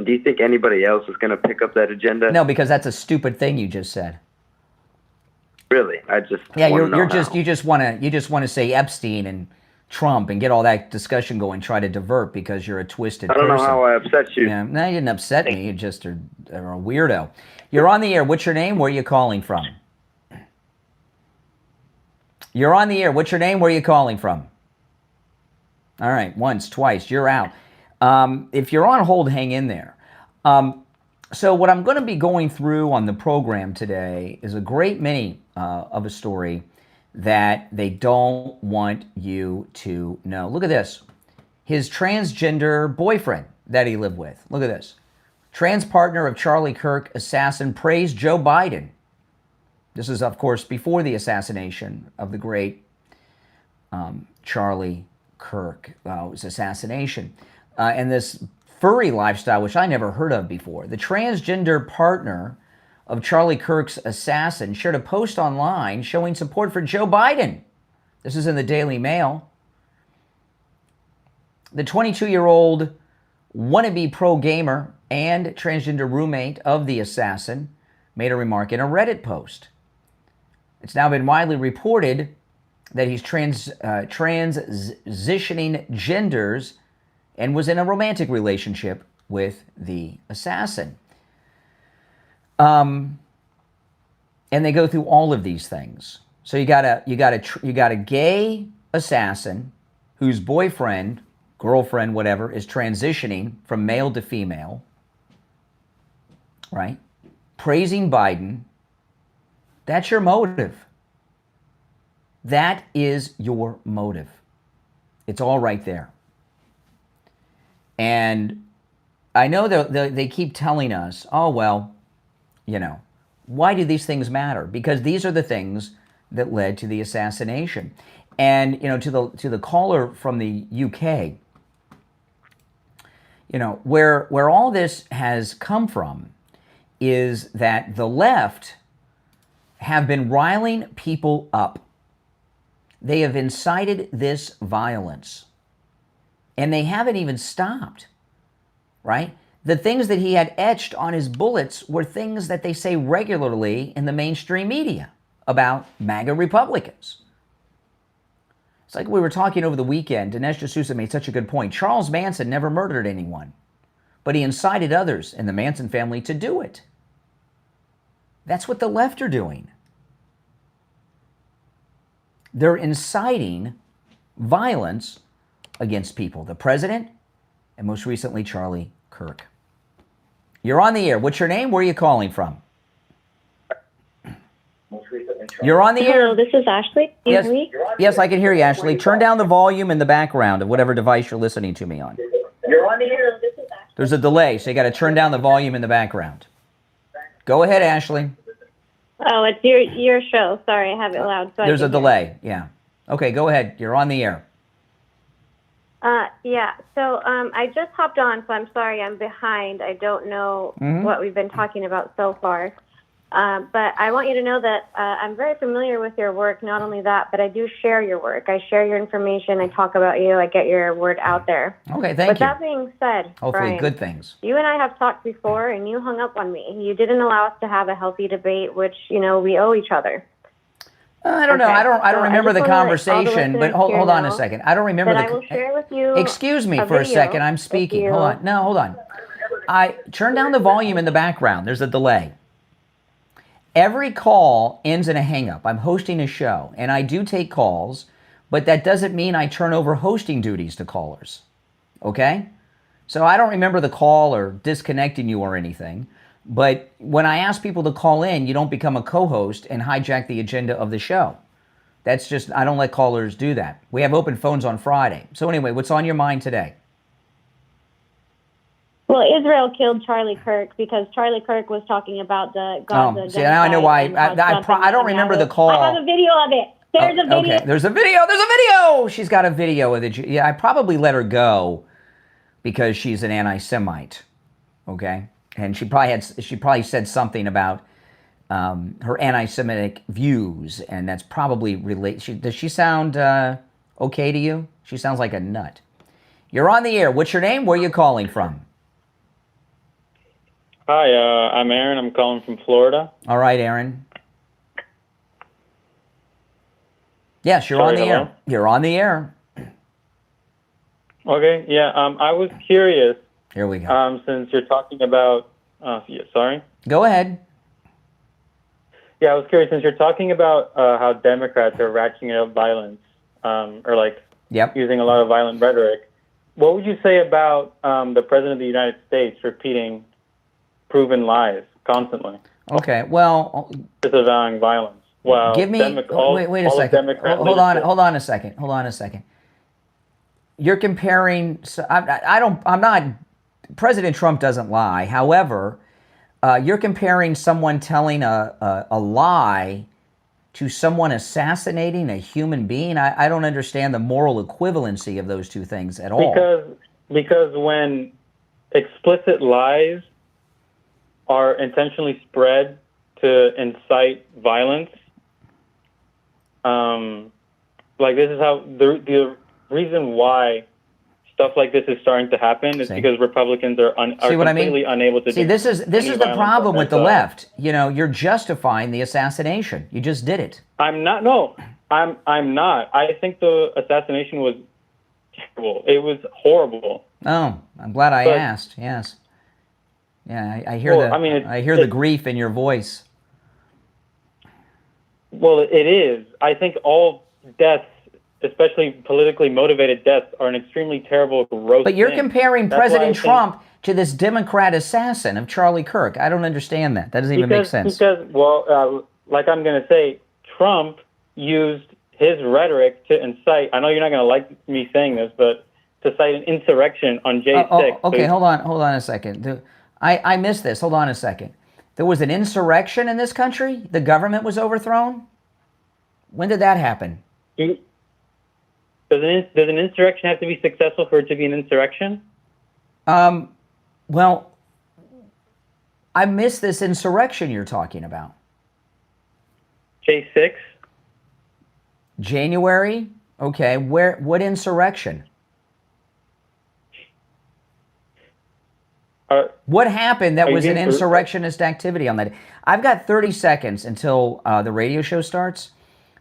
Do you think anybody else is going to pick up that agenda? No, because that's a stupid thing you just said. Really? I just you just want to say Epstein and Trump and get all that discussion going, try to divert because you're a twisted person. I don't know how I upset you. Yeah, no, you didn't upset me. You just are a weirdo. You're on the air. What's your name? Where are you calling from? You're on the air. What's your name? Where are you calling from? All right, once, twice, you're out. If you're on hold, hang in there. So what I'm going to be going through on the program today is a great many of a story that they don't want you to know. Look at this. His transgender boyfriend that he lived with. Look at this. Trans partner of Charlie Kirk assassin praised Joe Biden. This is, of course, before the assassination of the great Charlie Kirk. His assassination. And this furry lifestyle, which I never heard of before. The transgender partner of Charlie Kirk's assassin shared a post online showing support for Joe Biden. This is in the Daily Mail. The 22-year-old wannabe pro-gamer and transgender roommate of the assassin made a remark in a Reddit post. It's now been widely reported that he's transitioning genders and was in a romantic relationship with the assassin. And they go through all of these things. So you got a gay assassin whose boyfriend, girlfriend, whatever, is transitioning from male to female, right? Praising Biden. That's your motive. That is your motive. It's all right there. And I know they keep telling us, oh, well, why do these things matter? Because these are the things that led to the assassination. And, to the caller from the UK, where all this has come from is that the left have been riling people up. They have incited this violence. And they haven't even stopped, right? The things that he had etched on his bullets were things that they say regularly in the mainstream media about MAGA Republicans. It's like we were talking over the weekend. Dinesh D'Souza made such a good point. Charles Manson never murdered anyone, but he incited others in the Manson family to do it. That's what the left are doing. They're inciting violence against people. The president, and most recently, Charlie Kirk. You're on the air. What's your name? Where are you calling from? You're on the air. Hello, this is Ashley. Yes, yes, I can hear you, Ashley. Turn down the volume in the background of whatever device you're listening to me on. You're on the air. This is Ashley. There's a delay, so you got to turn down the volume in the background. Go ahead, Ashley. Oh, it's your show. Sorry, I have it loud. So There's a delay, yeah. Okay, go ahead. You're on the air. Yeah, so I just hopped on, so I'm sorry I'm behind. I don't know what we've been talking about so far. But I want you to know that I'm very familiar with your work. Not only that, but I do share your work. I share your information. I talk about you. I get your word out there. Okay, thank you. With that being said, hopefully Brian, good things. You and I have talked before, and you hung up on me. You didn't allow us to have a healthy debate, which, we owe each other. I don't know. I don't remember the conversation, but hold on a second. I don't remember I will share with you. Excuse me for a second. I'm speaking. Hold on. No, hold on. I turn down the volume in the background. There's a delay. Every call ends in a hang-up. I'm hosting a show, and I do take calls, but that doesn't mean I turn over hosting duties to callers. Okay? So I don't remember the call or disconnecting you or anything. But when I ask people to call in, you don't become a co-host and hijack the agenda of the show. That's just, I don't let callers do that. We have open phones on Friday. So anyway, what's on your mind today? Well, Israel killed Charlie Kirk because Charlie Kirk was talking about the Gaza. See, now I know why. I don't remember the call. I have a video of it. There's a video. Okay, there's a video. There's a video. She's got a video of it. Yeah, I probably let her go because she's an anti-Semite. Okay, and she probably said something about her anti-Semitic views, and that's probably does she sound okay to you? She sounds like a nut. You're on the air. What's your name? Where are you calling from? Hi, I'm Aaron. I'm calling from Florida. All right, Aaron. Yes, you're on the air. You're on the air. Okay, yeah. I was curious. Here we go. Since you're talking about, sorry. Go ahead. Yeah, I was curious since you're talking about how Democrats are ratcheting up violence, using a lot of violent rhetoric. What would you say about the President of the United States repeating proven lies constantly? Okay, well, disavowing violence. Well, give me wait a second. Hold on a second. You're comparing. I'm not. President Trump doesn't lie. However, you're comparing someone telling a lie to someone assassinating a human being. I don't understand the moral equivalency of those two things at all. Because when explicit lies are intentionally spread to incite violence, this is how the reason why stuff like this is starting to happen is because Republicans are completely unable to. See, this is the problem with the left. You're justifying the assassination. You just did it. I'm not. No, I'm not. I think the assassination was terrible. It was horrible. Oh, I'm glad I asked. Yes. Yeah, I hear I hear the grief in your voice. Well, it is. I think all deaths, especially politically motivated deaths, are an extremely terrible, gross But you're thing. comparing President Trump to this Democrat assassin of Charlie Kirk. I don't understand that. That doesn't even make sense. Like I'm going to say, Trump used his rhetoric to incite, I know you're not going to like me saying this, but to cite an insurrection on J6. Okay, hold on a second. I missed this. Hold on a second. There was an insurrection in this country? The government was overthrown? When did that happen? Does an insurrection have to be successful for it to be an insurrection? Well, I missed this insurrection you're talking about. J6? January? Okay, what insurrection? What happened that was an insurrectionist activity on that? I've got 30 seconds until the radio show starts.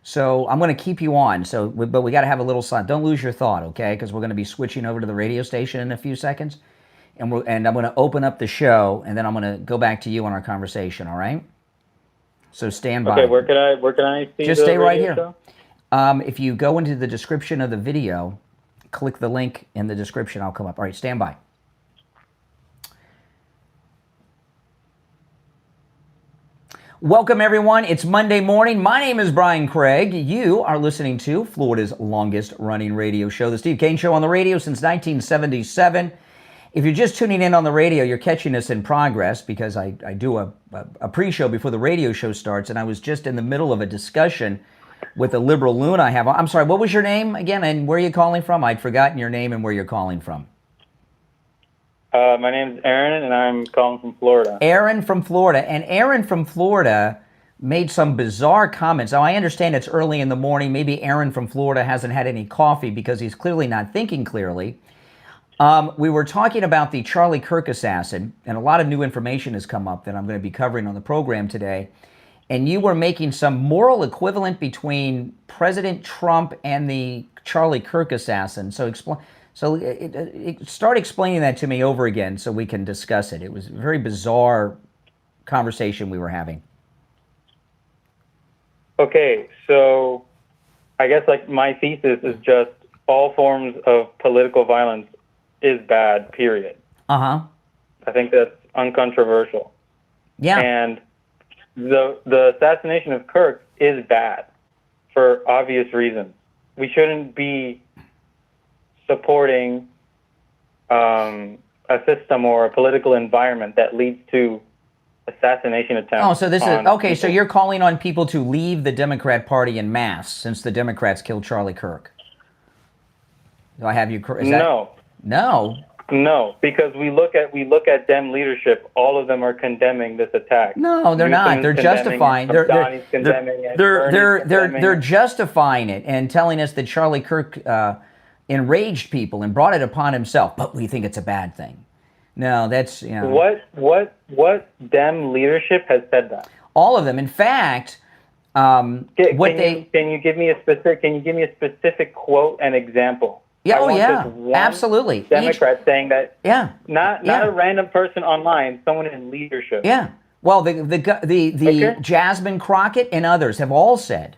So I'm going to keep you on. But we got to have a little silence. Don't lose your thought, okay? Because we're going to be switching over to the radio station in a few seconds, and I'm going to open up the show, and then I'm going to go back to you on our conversation. All right? So stand by. Okay, where can I see? Just stay right here. Show? If you go into the description of the video, click the link in the description. I'll come up. All right, stand by. Welcome, everyone. It's Monday morning. My name is Brian Craig. You are listening to Florida's longest-running radio show, the Steve Kane Show, on the radio since 1977. If you're just tuning in on the radio, you're catching us in progress because I do a pre-show before the radio show starts, and I was just in the middle of a discussion with a liberal loon I have. I'm sorry, what was your name again, and where are you calling from? I'd forgotten your name and where you're calling from. My name's Aaron, and I'm calling from Florida. Aaron from Florida. And Aaron from Florida made some bizarre comments. Now, I understand it's early in the morning. Maybe Aaron from Florida hasn't had any coffee because he's clearly not thinking clearly. We were talking about the Charlie Kirk assassin, and a lot of new information has come up that I'm going to be covering on the program today. And you were making some moral equivalent between President Trump and the Charlie Kirk assassin. So start explaining that to me over again so we can discuss it. It was a very bizarre conversation we were having. Okay, so I guess like my thesis is just all forms of political violence is bad, period. Uh-huh. I think that's uncontroversial. Yeah. And the assassination of Kirk is bad for obvious reasons. We shouldn't be supporting a system or a political environment that leads to assassination attempts. Oh, so this is okay. So you're calling on people to leave the Democrat Party en masse since the Democrats killed Charlie Kirk. Do I have you? No, because we look at Dem leadership. All of them are condemning this attack. No, they're not. They're justifying. They're justifying it and telling us that Charlie Kirk enraged people and brought it upon himself. But we think it's a bad thing. No, that's What Dem leadership has said that? All of them. In fact, can you give me a specific quote and example? Yeah, absolutely. Democrat saying that. Yeah. Not a random person online, someone in leadership. Yeah. Well, the Jasmine Crockett and others have all said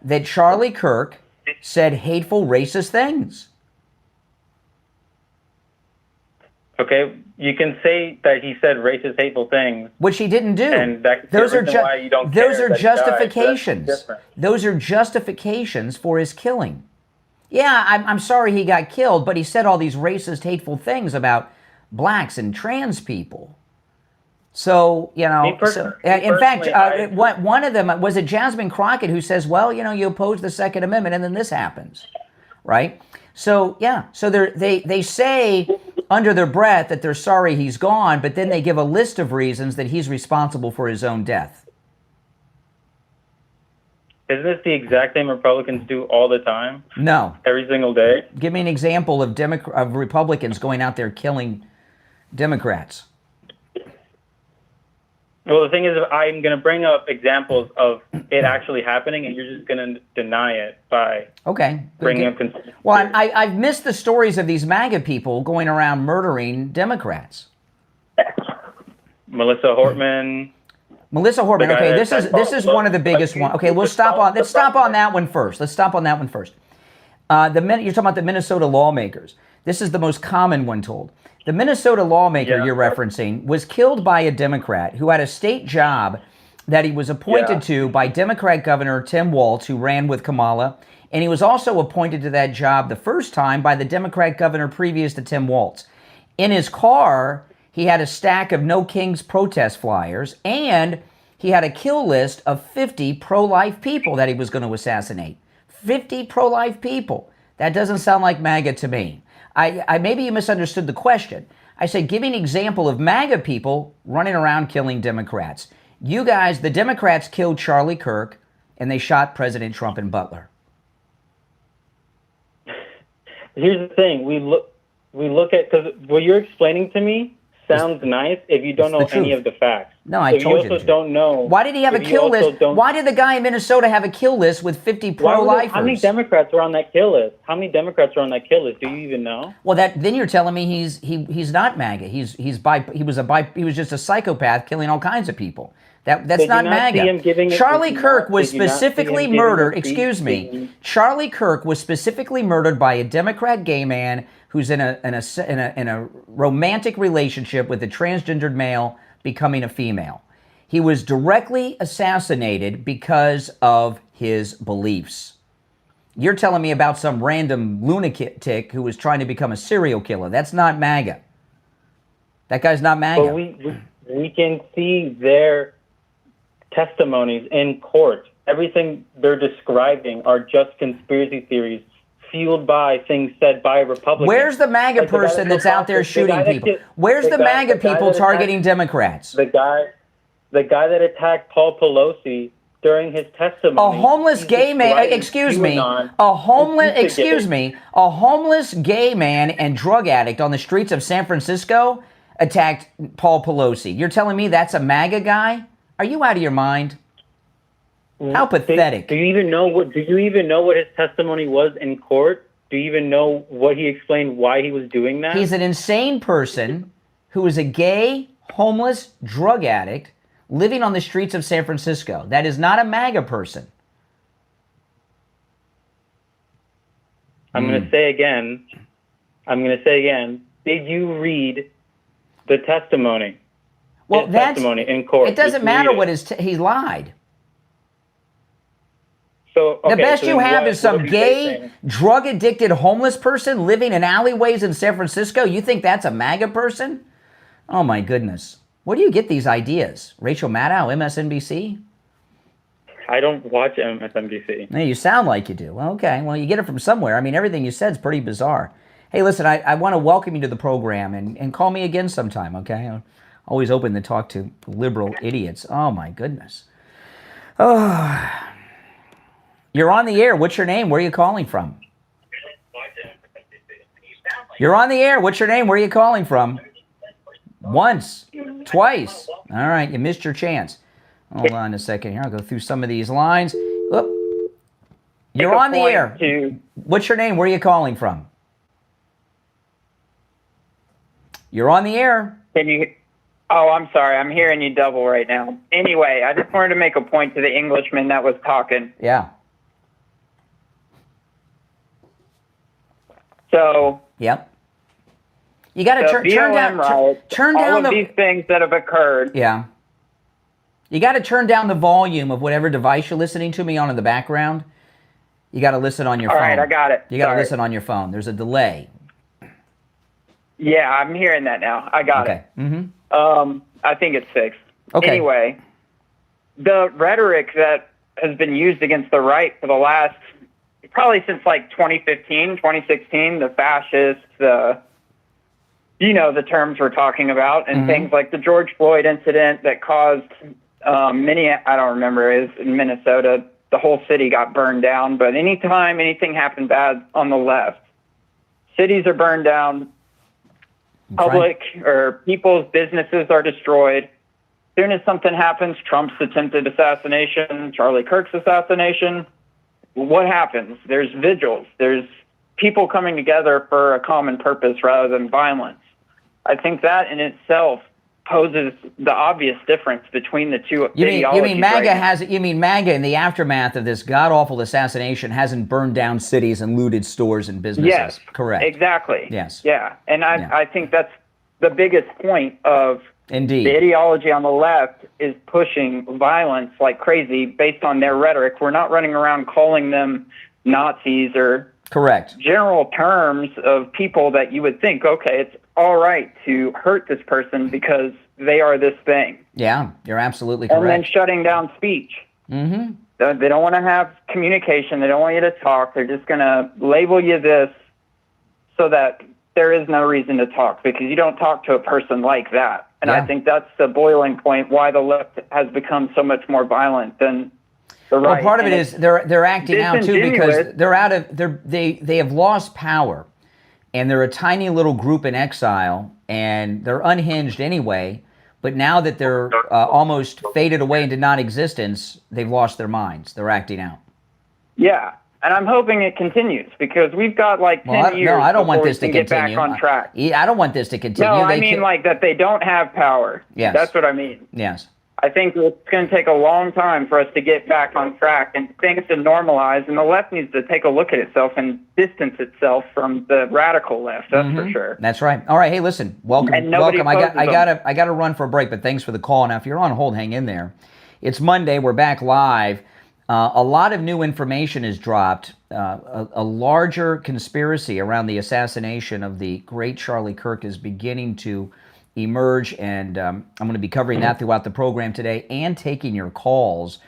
that Charlie Kirk said hateful, racist things. Okay, you can say that he said racist, hateful things, which he didn't do. And those are justifications. Those are justifications for his killing. Yeah, I'm sorry he got killed, but he said all these racist, hateful things about blacks and trans people. So, in fact, one of them, was it Jasmine Crockett who says, well, you oppose the Second Amendment and then this happens, right? So, yeah, so they say under their breath that they're sorry he's gone, but then they give a list of reasons that he's responsible for his own death. Isn't this the exact thing Republicans do all the time? No. Every single day? Give me an example of Republicans going out there killing Democrats. Well, the thing is, I'm going to bring up examples of it actually happening, and you're just going to deny it by bringing up... Well, I've missed the stories of these MAGA people going around murdering Democrats. Melissa Hortman... Okay, this is one of the biggest ones. Okay, let's stop on that one first. You're talking about the Minnesota lawmakers. This is the most common one told. The Minnesota lawmaker you're referencing was killed by a Democrat who had a state job that he was appointed to by Democrat Governor Tim Walz, who ran with Kamala, and he was also appointed to that job the first time by the Democrat governor previous to Tim Walz. In his car, he had a stack of No Kings protest flyers, and he had a kill list of 50 pro-life people that he was going to assassinate. 50 pro-life people. That doesn't sound like MAGA to me. I maybe you misunderstood the question. I said, give me an example of MAGA people running around killing Democrats. You guys, the Democrats killed Charlie Kirk, and they shot President Trump in Butler. Here's the thing. We look at, because what you're explaining to me sounds nice if you don't know any of the facts. No, I told you. You also don't know. Why did he have a kill list? Why did the guy in Minnesota have a kill list with 50 pro-lifers? How many Democrats were on that kill list? How many Democrats were on that kill list? Do you even know? Well, then you're telling me he's not MAGA. He was just a psychopath killing all kinds of people. That's not MAGA. Charlie Kirk was specifically murdered. Excuse me. Charlie Kirk was specifically murdered by a Democrat gay man who's in a romantic relationship with a transgendered male becoming a female. He was directly assassinated because of his beliefs. You're telling me about some random lunatic who was trying to become a serial killer. That's not MAGA. That guy's not MAGA. But we can see their testimonies in court. Everything they're describing are just conspiracy theories fueled by things said by Republicans. Where's the MAGA person that's out there shooting people? Where's the MAGA people targeting Democrats? The guy that attacked Paul Pelosi during his testimony. A homeless gay man, excuse me, a homeless gay man and drug addict on the streets of San Francisco attacked Paul Pelosi. You're telling me that's a MAGA guy? Are you out of your mind? How pathetic. Do you even know what his testimony was in court? Do you even know what he explained why he was doing that? He's an insane person who is a gay, homeless, drug addict living on the streets of San Francisco. That is not a MAGA person. I'm going to say again, did you read the testimony? Well, testimony in court. It doesn't matter what he lied. So the best you have is some gay, drug-addicted homeless person living in alleyways in San Francisco? You think that's a MAGA person? Oh, my goodness. Where do you get these ideas? Rachel Maddow, MSNBC? I don't watch MSNBC. No, you sound like you do. Well, okay. Well, you get it from somewhere. I mean, everything you said is pretty bizarre. Hey, listen, I want to welcome you to the program and call me again sometime, okay? I'm always open to talk to liberal idiots. Oh, my goodness. Oh... You're on the air. What's your name? Where are you calling from? You're on the air. What's your name? Where are you calling from? Once. Twice. All right. You missed your chance. Hold on a second here. I'll go through some of these lines. Oop. You're on the air. What's your name? Where are you calling from? You're on the air. Can you... Oh, I'm sorry. I'm hearing you double right now. Anyway, I just wanted to make a point to the Englishman that was talking. Yeah. So, yep. You got to turn down these things that have occurred. Yeah. You got to turn down the volume of whatever device you're listening to me on in the background. You got to listen on your phone. All right, I got it. You got to listen on your phone. There's a delay. Yeah, I'm hearing that now. I got it. Mm-hmm. I think it's fixed. Okay. Anyway, the rhetoric that has been used against the right for the last, probably since like 2015, 2016, the fascists, the terms we're talking about, and things like the George Floyd incident that caused I don't remember, it was in Minnesota, the whole city got burned down. But anytime anything happened bad on the left, cities are burned down, public or people's businesses are destroyed. As soon as something happens, Trump's attempted assassination, Charlie Kirk's assassination, what happens? There's vigils. There's people coming together for a common purpose rather than violence. I think that in itself poses the obvious difference between the two ideologies. You mean MAGA in the aftermath of this god-awful assassination hasn't burned down cities and looted stores and businesses? Yes, correct. Exactly. Yes. Yeah, and I think that's the biggest point of Indeed. The ideology on the left is pushing violence like crazy based on their rhetoric. We're not running around calling them Nazis or correct general terms of people that you would think, okay, it's all right to hurt this person because they are this thing. Yeah, you're absolutely correct. And then shutting down speech. Mm-hmm. They don't want to have communication. They don't want you to talk. They're just going to label you this so that there is no reason to talk because you don't talk to a person like that. And I think that's the boiling point why the left has become so much more violent than the right. Well, part of it is they're acting out too because they have lost power. and they're a tiny little group in exile, and they're unhinged anyway, but now that they're almost faded away into non-existence, they've lost their minds. They're acting out. Yeah. And I'm hoping it continues because we've got like 10 years. No, I don't want this to get continue. Back on track. I don't want this to continue. No, I mean like that they don't have power. Yes. That's what I mean. Yes. I think it's going to take a long time for us to get back on track and things to normalize. And the left needs to take a look at itself and distance itself from the radical left. That's for sure. That's right. All right. Hey, listen. Welcome. And nobody welcome. I got to run for a break, but thanks for the call. Now, if you're on hold, hang in there. It's Monday. We're back live. A lot of new information is dropped. A larger conspiracy around the assassination of the great Charlie Kirk is beginning to emerge, and I'm going to be covering that throughout the program today and taking your calls.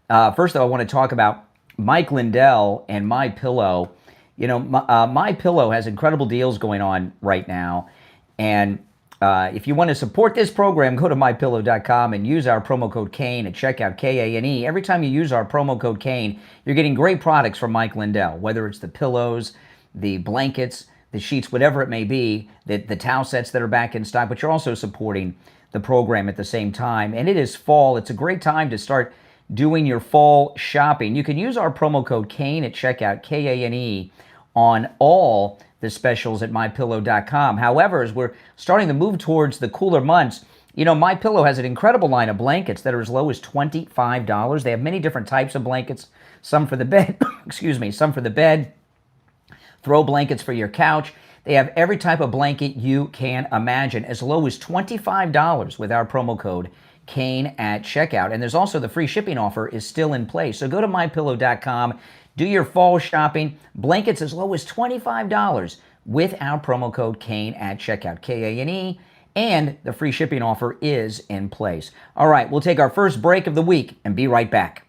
First, though, I want to talk about Mike Lindell and MyPillow. You know, MyPillow has incredible deals going on right now, and if you want to support this program, go to mypillow.com and use our promo code Kane at checkout, Kane. Every time you use our promo code Kane, you're getting great products from Mike Lindell, whether it's the pillows, the blankets, the sheets, whatever it may be, the towel sets that are back in stock, but you're also supporting the program at the same time. And it is fall. It's a great time to start doing your fall shopping. You can use our promo code Kane at checkout, Kane, on all the specials at mypillow.com. However, as we're starting to move towards the cooler months, you know, MyPillow has an incredible line of blankets that are as low as $25. They have many different types of blankets, some for the bed, some for the bed, throw blankets for your couch. They have every type of blanket you can imagine, as low as $25 with our promo code Kane at checkout. And there's also the free shipping offer is still in place. So go to mypillow.com. Do your fall shopping. Blankets as low as $25 with our promo code Kane at checkout, Kane, and the free shipping offer is in place. All right, we'll take our first break of the week and be right back.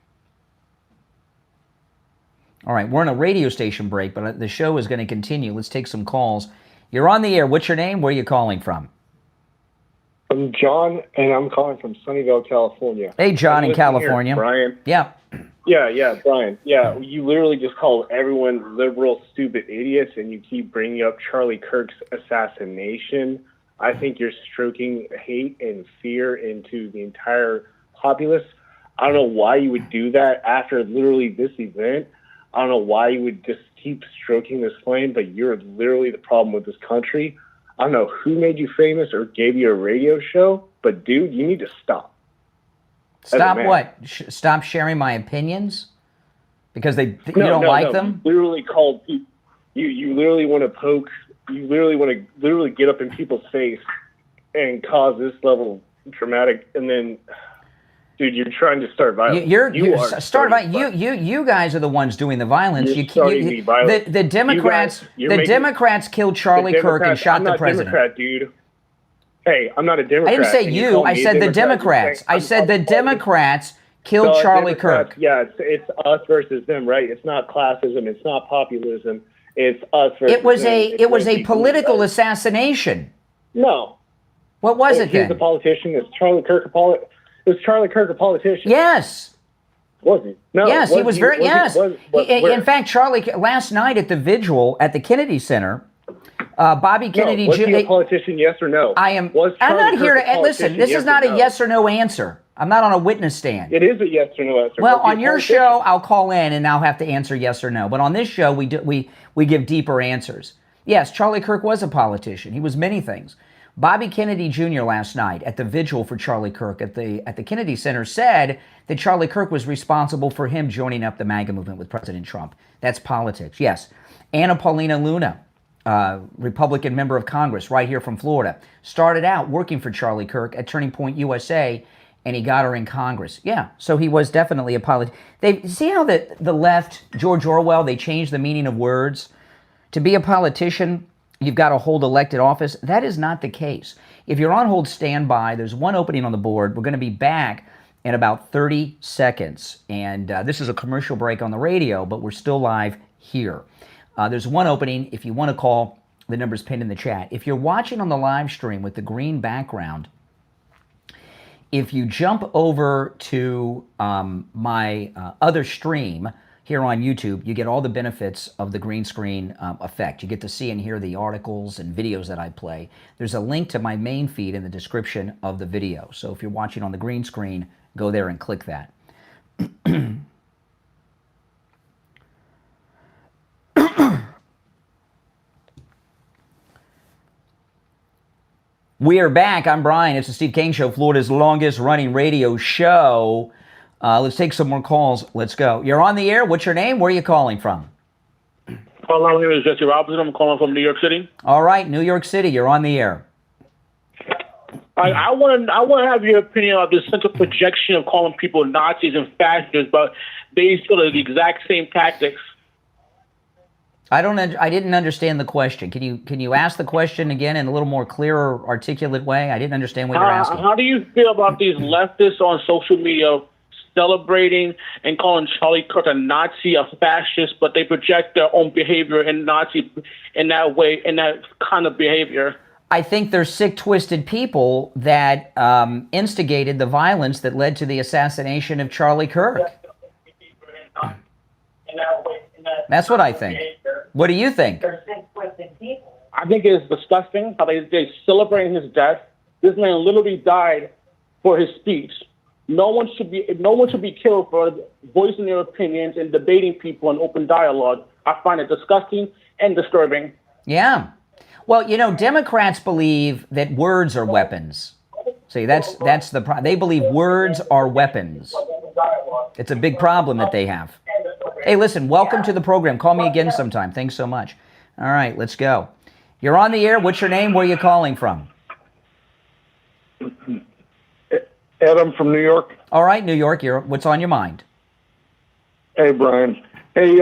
All right, we're on a radio station break, but the show is going to continue. Let's take some calls. You're on the air. What's your name? Where are you calling from? I'm John, and I'm calling from Sunnyvale, California. Hey, John in California. Here, Brian. Yeah. Yeah, Brian. Yeah, you literally just called everyone liberal, stupid idiots, and you keep bringing up Charlie Kirk's assassination. I think you're stroking hate and fear into the entire populace. I don't know why you would do that after literally this event. I don't know why you would just keep stroking this flame, but you're literally the problem with this country. I don't know who made you famous or gave you a radio show, but dude, you need to stop. Stop what? Stop sharing my opinions? Because you don't like them? You literally called. You literally want to poke. You literally want to literally get up in people's face and cause this level of dramatic. And then, dude, you're trying to start violence. You guys are the ones doing the violence. You're starting the violence. The Democrats. Democrats killed Charlie Kirk and shot the president. I'm not a Democrat, dude. Hey, I'm not a Democrat. I didn't say you. I said the Democrats. I said the Democrats killed Charlie Kirk. Yeah, it's us versus them, right? It's not classism. It's not populism. It's us versus them. It was a political assassination. No. What was it then? He's a politician. Is Charlie Kirk a politician? Yes. Was he? No. Yes, he was very. Yes. In fact, Charlie, last night at the Vigil at the Kennedy Center, Bobby Kennedy Jr. Was he a politician, yes or no? I'm not here to listen. This is not a yes or no answer. I'm not on a witness stand. It is a yes or no answer. Well, on your show, I'll call in and I'll have to answer yes or no. But on this show, we give deeper answers. Yes, Charlie Kirk was a politician. He was many things. Bobby Kennedy Jr. last night at the vigil for Charlie Kirk at the Kennedy Center said that Charlie Kirk was responsible for him joining up the MAGA movement with President Trump. That's politics. Yes. Anna Paulina Luna, Republican member of Congress right here from Florida, started out working for Charlie Kirk at Turning Point USA, and he got her in Congress. Yeah, so he was definitely a politician. See how the left, George Orwell, they changed the meaning of words? To be a politician, you've got to hold elected office. That is not the case. If you're on hold, stand by. There's one opening on the board. We're going to be back in about 30 seconds. And this is a commercial break on the radio, but we're still live here. There's one opening. If you want to call, the number's pinned in the chat. If you're watching on the live stream with the green background, if you jump over to my other stream, here on YouTube, you get all the benefits of the green screen effect. You get to see and hear the articles and videos that I play. There's a link to my main feed in the description of the video. So if you're watching on the green screen, go there and click that. We are back. I'm Brian. It's the Steve Kane Show, Florida's longest running radio show. Let's take some more calls. Let's go. You're on the air. What's your name? Where are you calling from? Hello, my name is Jesse Robinson. I'm calling from New York City. All right, New York City. You're on the air. I want to have your opinion on this central projection of calling people Nazis and fascists, but they still are the exact same tactics. I didn't understand the question. Can you ask the question again in a little more clearer, articulate way? I didn't understand what you're asking. How do you feel about these leftists on social media celebrating and calling Charlie Kirk a Nazi, a fascist, but they project their own behavior in Nazi in that way, in that kind of behavior? I think they're sick, twisted people that instigated the violence that led to the assassination of Charlie Kirk. That's what I think. What do you think? I think it's disgusting how they're celebrating his death. This man literally died for his speech. No one should be killed for voicing their opinions and debating people in open dialogue. I find it disgusting and disturbing. Yeah. Well, you know, Democrats believe that words are weapons. See, that's the problem. They believe words are weapons. It's a big problem that they have. Hey, listen, welcome to the program. Call me again sometime. Thanks so much. All right, let's go. You're on the air. What's your name? Where are you calling from? Adam from New York. All right, New York. What's on your mind? Hey, Brian. Hey,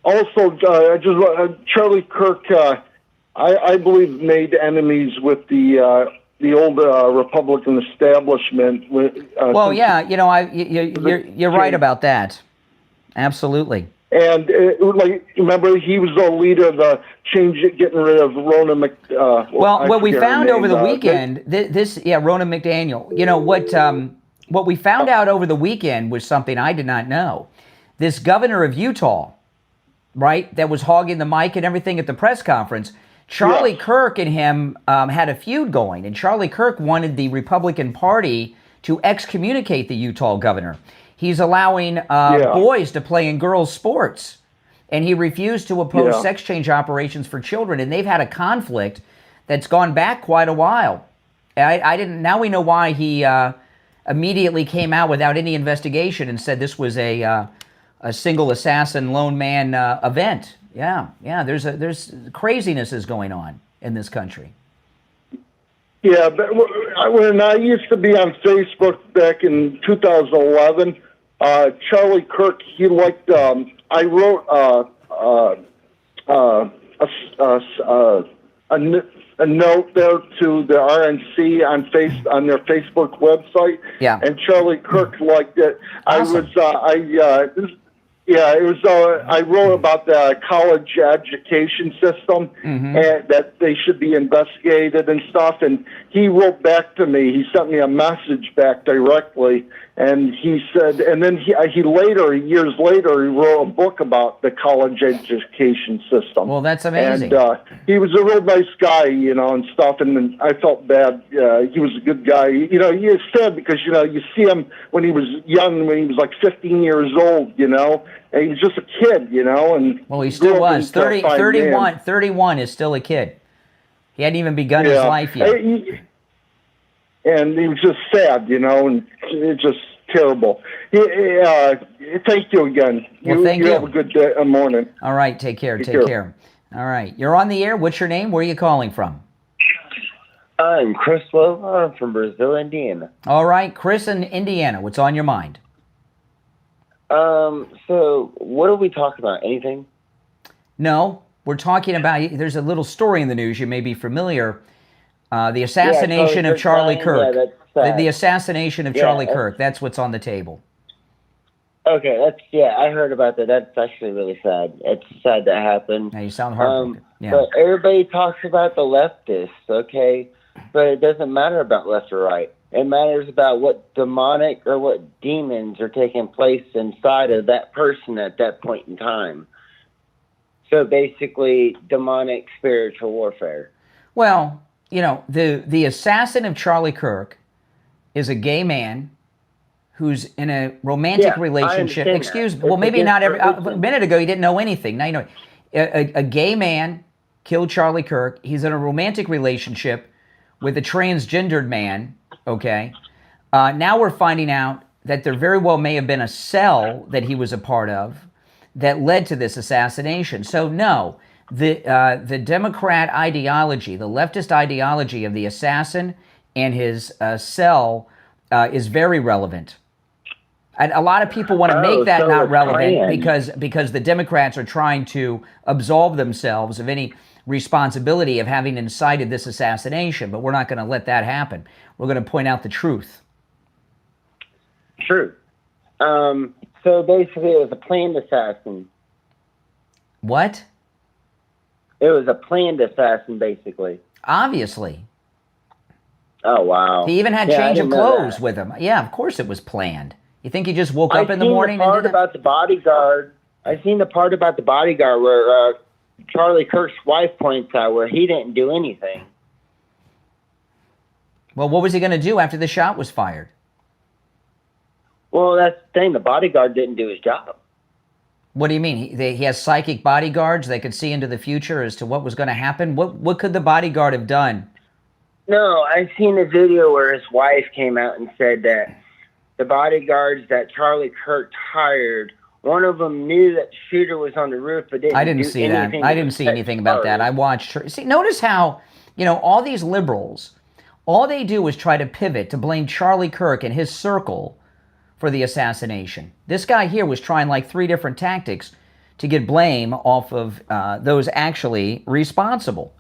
also, Charlie Kirk, I believe, made enemies with the old Republican establishment. Well, yeah, you know, you're right about that. Absolutely. And remember, he was the leader of the getting rid of Ronna what we found over the weekend, Ronna McDaniel. You know what we found out over the weekend was something I did not know. This governor of Utah, right, that was hogging the mic and everything at the press conference. Charlie Kirk and him had a feud going, and Charlie Kirk wanted the Republican Party to excommunicate the Utah governor. He's allowing boys to play in girls' sports, and he refused to oppose sex change operations for children. And they've had a conflict that's gone back quite a while. I didn't. Now we know why he immediately came out without any investigation and said this was a single assassin lone man event. Yeah. There's craziness is going on in this country. Yeah, but when I used to be on Facebook back in 2011, Charlie Kirk, he liked. I wrote a note there to the RNC on their Facebook website. Yeah, and Charlie Kirk liked it. Awesome. I wrote about the college education system and that they should be investigated and stuff. And he wrote back to me. He sent me a message back directly, and he said. And then he years later, he wrote a book about the college education system. Well, that's amazing. And he was a real nice guy, you know, and stuff. And I felt bad. He was a good guy. You know, he is sad because you see him when he was young, when he was like 15 years old, you know. And he was just a kid, you know. And well, he still was. 31 is still a kid. He hadn't even begun his life yet. And he was just sad, you know, and it's just terrible. Thank you again. Well, thank you. Have a good day, morning. All right, take care. Take care. All right. You're on the air. What's your name? Where are you calling from? I'm Chris Lowe. I'm from Brazil, Indiana. All right, Chris in Indiana. What's on your mind? So what are we talking about? Anything? No, we're talking about, there's a little story in the news, you may be familiar, the assassination of Charlie Kirk. The assassination of Charlie Kirk, that's what's on the table. Okay, I heard about that. That's actually really sad. It's sad that happened. Now you sound heartbroken. But everybody talks about the leftists, okay? But it doesn't matter about left or right. It matters about what demonic or what demons are taking place inside of that person at that point in time. So basically, demonic spiritual warfare. Well, you know, the assassin of Charlie Kirk is a gay man who's in a romantic relationship. Excuse me. Well, maybe not every. A minute ago, you didn't know anything. Now you know. A gay man killed Charlie Kirk. He's in a romantic relationship with a transgendered man. Okay. Now we're finding out that there very well may have been a cell that he was a part of that led to this assassination. So no, the Democrat ideology, the leftist ideology of the assassin and his cell is very relevant. And a lot of people want to make that not relevant because the Democrats are trying to absolve themselves of any responsibility of having incited this assassination. But we're not going to let that happen. We're going to point out the truth. True. So basically, it was a planned assassin. What? It was a planned assassin, basically. Obviously. Oh, wow. He even had change of clothes with him. Yeah, of course it was planned. You think he just woke up in the morning and did that? About the bodyguard. I seen the part about the bodyguard where Charlie Kirk's wife points out where he didn't do anything. Well, what was he going to do after the shot was fired? Well, that's the thing. The bodyguard didn't do his job. What do you mean? He has psychic bodyguards? They could see into the future as to what was going to happen? What could the bodyguard have done? No, I seen a video where his wife came out and said that the bodyguards that Charlie Kirk hired, one of them knew that the shooter was on the roof, but didn't. I didn't see that. I didn't see anything about that. I watched her. See, notice how, you know, all these liberals, all they do is try to pivot to blame Charlie Kirk and his circle for the assassination. This guy here was trying like 3 different tactics to get blame off of those actually responsible.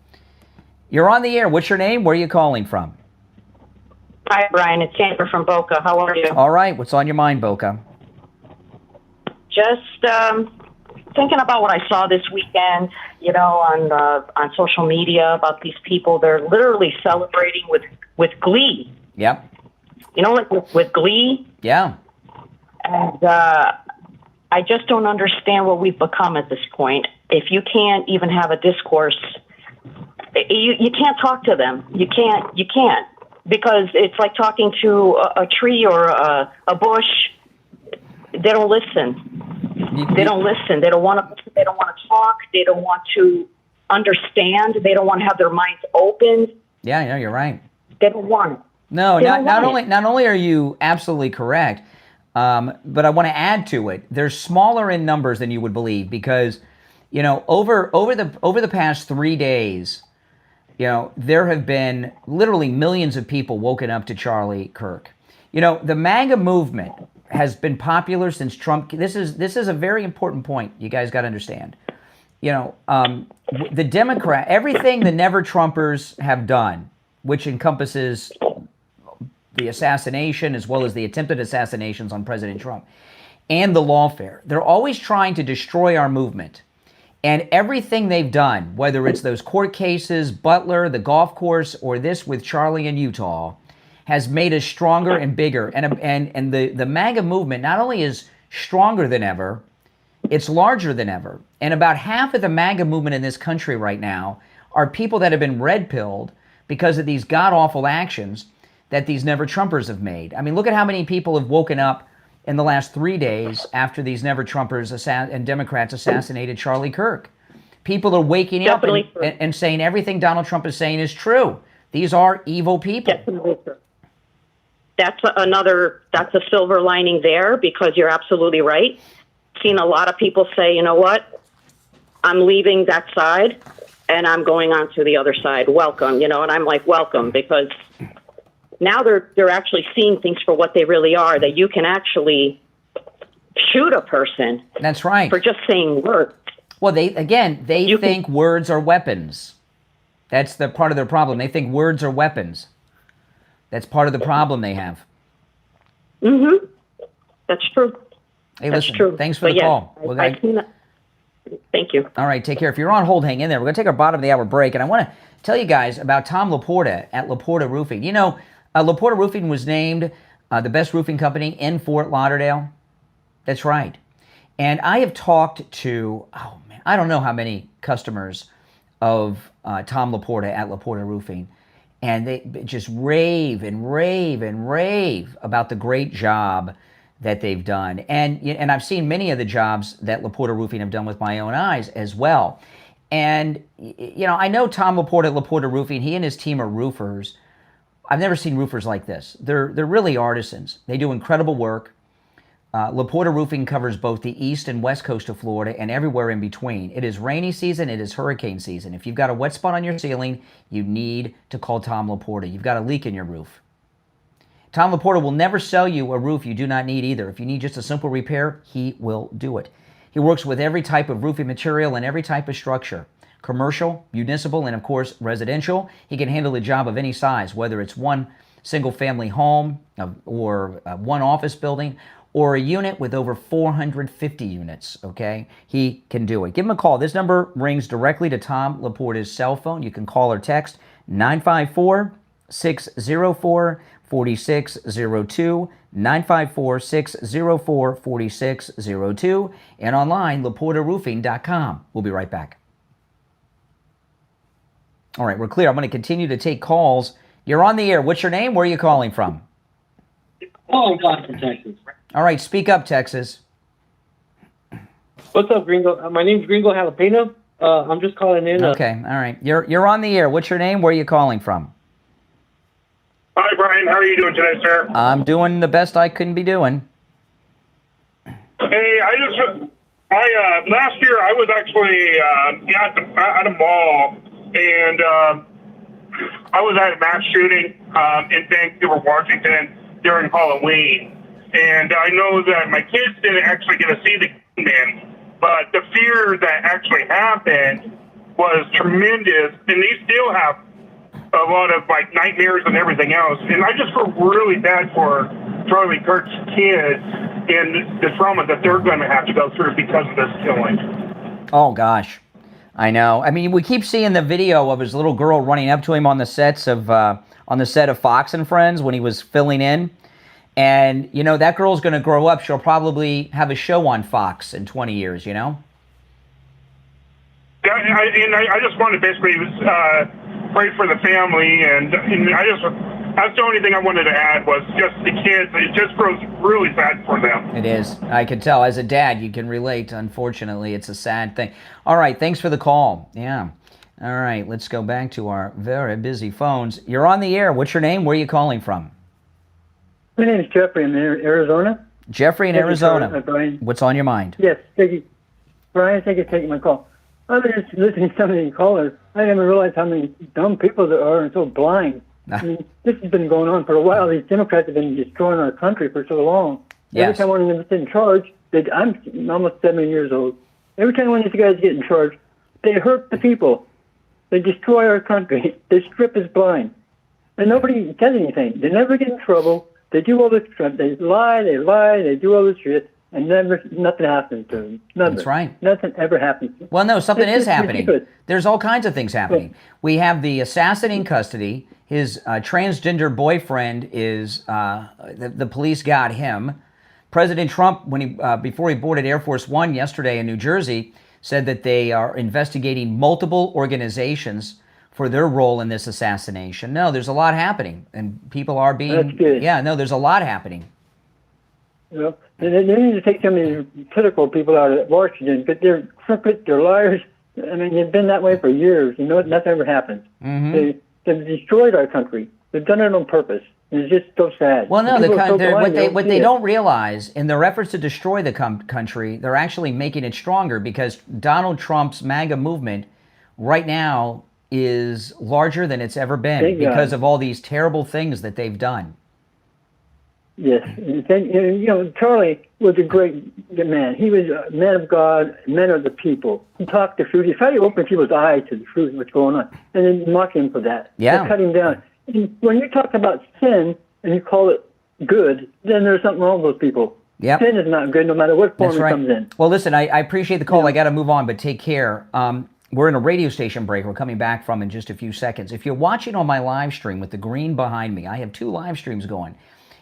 You're on the air. What's your name? Where are you calling from? Hi, Brian. It's Jennifer from Boca. How are you? All right. What's on your mind, Boca? Just thinking about what I saw this weekend, you know, on social media about these people. They're literally celebrating with glee. Yep. You know, like with glee. Yeah. And I just don't understand what we've become at this point. If you can't even have a discourse, you can't talk to them. You can't. Because it's like talking to a tree or a bush. They don't listen. They don't listen. They don't want to. They don't want to talk. They don't want to understand. They don't want to have their minds open. Yeah, no, you're right. They don't want it. No, not only are you absolutely correct, but I want to add to it. They're smaller in numbers than you would believe because, you know, over the past 3 days. You know, there have been literally millions of people woken up to Charlie Kirk. You know, the MAGA movement has been popular since Trump. This is a very important point. You guys got to understand. You know, the Democrat, everything the Never Trumpers have done, which encompasses the assassination as well as the attempted assassinations on President Trump and the lawfare, they're always trying to destroy our movement. And everything they've done, whether it's those court cases, Butler, the golf course, or this with Charlie in Utah, has made us stronger and bigger. And the MAGA movement not only is stronger than ever, it's larger than ever. And about half of the MAGA movement in this country right now are people that have been red-pilled because of these god-awful actions that these Never-Trumpers have made. I mean, look at how many people have woken up in the last 3 days after these Never-Trumpers and Democrats assassinated Charlie Kirk. People are waking up and saying everything Donald Trump is saying is true. These are evil people. Definitely true. That's a silver lining there because you're absolutely right. Seen a lot of people say, you know what, I'm leaving that side and I'm going on to the other side. Welcome, you know, and I'm like, welcome, because now they're actually seeing things for what they really are, that you can actually shoot a person. That's right. For just saying words. Well, they think words are weapons. That's the part of their problem. They think words are weapons. That's part of the problem they have. Mm-hmm. That's true. Hey, listen, thanks for the call. Thank you. All right, take care. If you're on hold, hang in there. We're going to take our bottom of the hour break, and I want to tell you guys about Tom Laporta at Laporta Roofing. You know, LaPorta Roofing was named the best roofing company in Fort Lauderdale. That's right. And I have talked to, I don't know how many customers of Tom LaPorta at LaPorta Roofing, and they just rave and rave and rave about the great job that they've done. And I've seen many of the jobs that LaPorta Roofing have done with my own eyes as well. And, I know Tom LaPorta at LaPorta Roofing, he and his team are roofers. I've never seen roofers like this. They're really artisans. They do incredible work. LaPorta Roofing covers both the east and west coast of Florida and everywhere in between. It is rainy season. It is hurricane season. If you've got a wet spot on your ceiling, you need to call Tom LaPorta. You've got a leak in your roof. Tom LaPorta will never sell you a roof you do not need either. If you need just a simple repair, he will do it. He works with every type of roofing material and every type of structure. Commercial, municipal, and of course residential. He can handle a job of any size, whether it's one single-family home or one office building or a unit with over 450 units, okay? He can do it. Give him a call. This number rings directly to Tom LaPorta's cell phone. You can call or text 954-604-4602, 954-604-4602, and online, laportaroofing.com. We'll be right back. All right, we're clear. I'm going to continue to take calls. You're on the air. What's your name? Where are you calling from? Oh, I'm calling from Texas. All right, speak up, Texas. What's up, Gringo? My name's Gringo Jalapeno. I'm just calling in. Okay, all right. You're on the air. What's your name? Where are you calling from? Hi, Brian. How are you doing today, sir? I'm doing the best I can be doing. Hey, last year I was actually at a mall, and I was at a mass shooting in Vancouver, Washington during Halloween. And I know that my kids didn't actually get to see the gunman, but the fear that actually happened was tremendous, and they still have a lot of nightmares and everything else. And I just feel really bad for Charlie Kirk's kids and the trauma that they're going to have to go through because of this killing. Oh gosh, I know. I mean, we keep seeing the video of his little girl running up to him on the set of Fox and Friends when he was filling in. And, that girl's going to grow up. She'll probably have a show on Fox in 20 years, Yeah, and I just want to basically pray for the family. And that's the only thing I wanted to add was just the kids. It just feels really bad for them. It is. I can tell. As a dad, you can relate. Unfortunately, it's a sad thing. All right. Thanks for the call. Yeah. All right. Let's go back to our very busy phones. You're on the air. What's your name? Where are you calling from? My name is Jeffrey. I'm in Arizona. Jeffrey in Arizona. Brian. What's on your mind? Yes, thank you. Brian, thank you for taking my call. I was just listening to some of these callers. I never realized how many dumb people there are and so blind. I mean, this has been going on for a while. These Democrats have been destroying our country for so long. Yes. Every time one of them is in charge, I'm almost 70 years old. Every time one of these guys get in charge, they hurt the people. They destroy our country. They strip us blind. And nobody does anything. They never get in trouble. They do all this crap. They lie, they do all this shit, and nothing happens to them. Never. That's right. Nothing ever happens. Well, no, something is happening. Ridiculous. There's all kinds of things happening. We have the assassin in custody. His transgender boyfriend is, the police got him. President Trump, before he boarded Air Force One yesterday in New Jersey, said that they are investigating multiple organizations for their role in this assassination. No, there's a lot happening, and people are being... That's good. Yeah, no, there's a lot happening. They need to take some of these political people out of Washington, but they're crooked, they're liars. I mean, they've been that way for years. Nothing ever happens. Mm-hmm. They've destroyed our country. They've done it on purpose. It's just so sad. Well, no, what they don't realize, in their efforts to destroy the country, they're actually making it stronger, because Donald Trump's MAGA movement right now is larger than it's ever been because of all these terrible things that they've done. Yes. Charlie was a great man. He was a man of God, man of the people. He talked the truth. He tried to open people's eyes to the truth of what's going on, and then mock him for that. Yeah. They cut him down. And when you talk about sin and you call it good, then there's something wrong with those people. Yep. Sin is not good no matter what form it comes in. Well, listen, I appreciate the call. I got to move on, but take care. We're in a radio station break we're coming back from in just a few seconds. If you're watching on my live stream with the green behind me, I have 2 live streams going.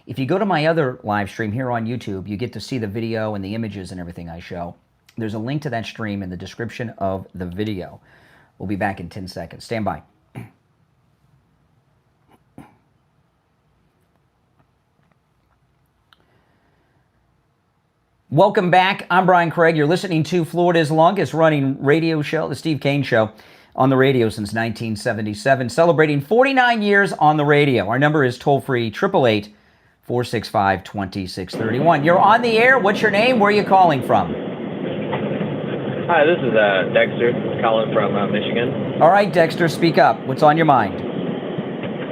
If you go to my other live stream here on YouTube, you get to see the video and the images and everything I show. There's a link to that stream in the description of the video. We'll be back in 10 seconds. Stand by. Welcome back. I'm Brian Craig. You're listening to Florida's longest running radio show, The Steve Kane Show, on the radio since 1977, celebrating 49 years on the radio. Our number is toll-free, 888-465-2631. You're on the air. What's your name? Where are you calling from? Hi, this is Dexter calling from Michigan. All right, Dexter, speak up. What's on your mind?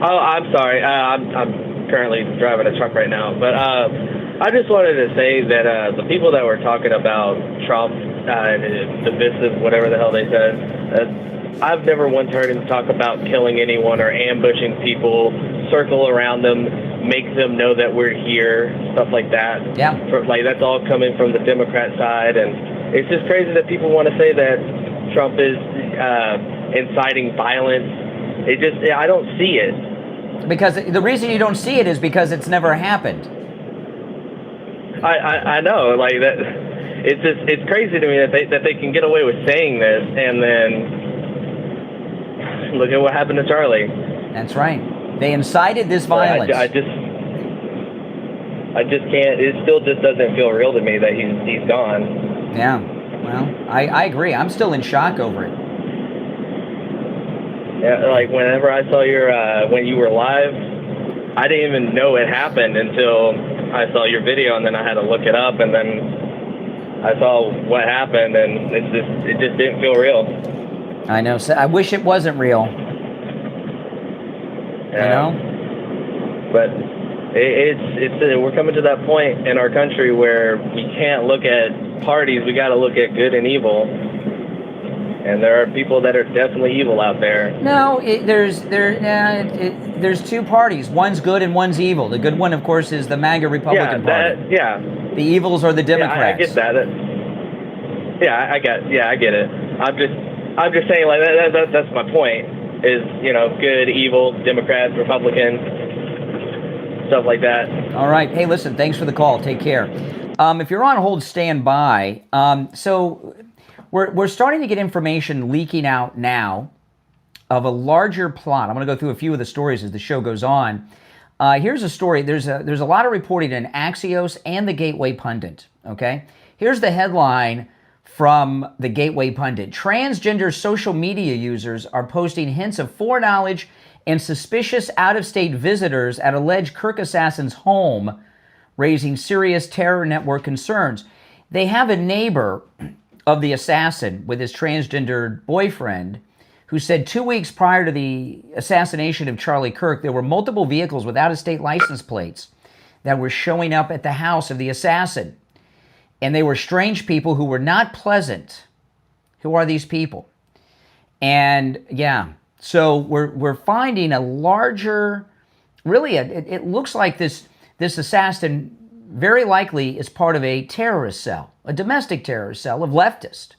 Oh, I'm sorry. I'm currently driving a truck right now, but I just wanted to say that the people that were talking about Trump, divisive, whatever the hell they said, I've never once heard him talk about killing anyone or ambushing people, circle around them, make them know that we're here, stuff like that. Yeah. Like, that's all coming from the Democrat side, and it's just crazy that people want to say that Trump is inciting violence. I don't see it. Because the reason you don't see it is because it's never happened. I know, like that. It's crazy to me that they can get away with saying this, and then look at what happened to Charlie. That's right. They incited this violence. I just can't. It still just doesn't feel real to me that he's gone. Yeah. Well, I agree. I'm still in shock over it. Yeah, like whenever I saw your when you were live, I didn't even know it happened until I saw your video, and then I had to look it up, and then I saw what happened, and it just didn't feel real. I know. So I wish it wasn't real. Yeah. You know? But we're coming to that point in our country where we can't look at parties. We got to look at good and evil. And there are people that are definitely evil out there. No, there's 2 parties. One's good and one's evil. The good one, of course, is the MAGA Republican Party. Yeah. The evils are the Democrats. Yeah, I get that. I get it. I'm just saying, like that's my point. Is good, evil, Democrats, Republicans, stuff like that. All right. Hey, listen. Thanks for the call. Take care. If you're on hold, stand by. So. We're starting to get information leaking out now of a larger plot. I'm going to go through a few of the stories as the show goes on. Here's a story. There's a lot of reporting in Axios and the Gateway Pundit. Okay, here's the headline from the Gateway Pundit: Transgender social media users are posting hints of foreknowledge and suspicious out-of-state visitors at alleged Kirk assassin's home, raising serious terror network concerns. They have a neighbor of the assassin with his transgendered boyfriend who said 2 weeks prior to the assassination of Charlie Kirk, there were multiple vehicles with out-of-state license plates that were showing up at the house of the assassin. And they were strange people who were not pleasant. Who are these people? And yeah, so we're finding a larger, really, it looks like this assassin very likely is part of a terrorist cell, a domestic terrorist cell of leftists,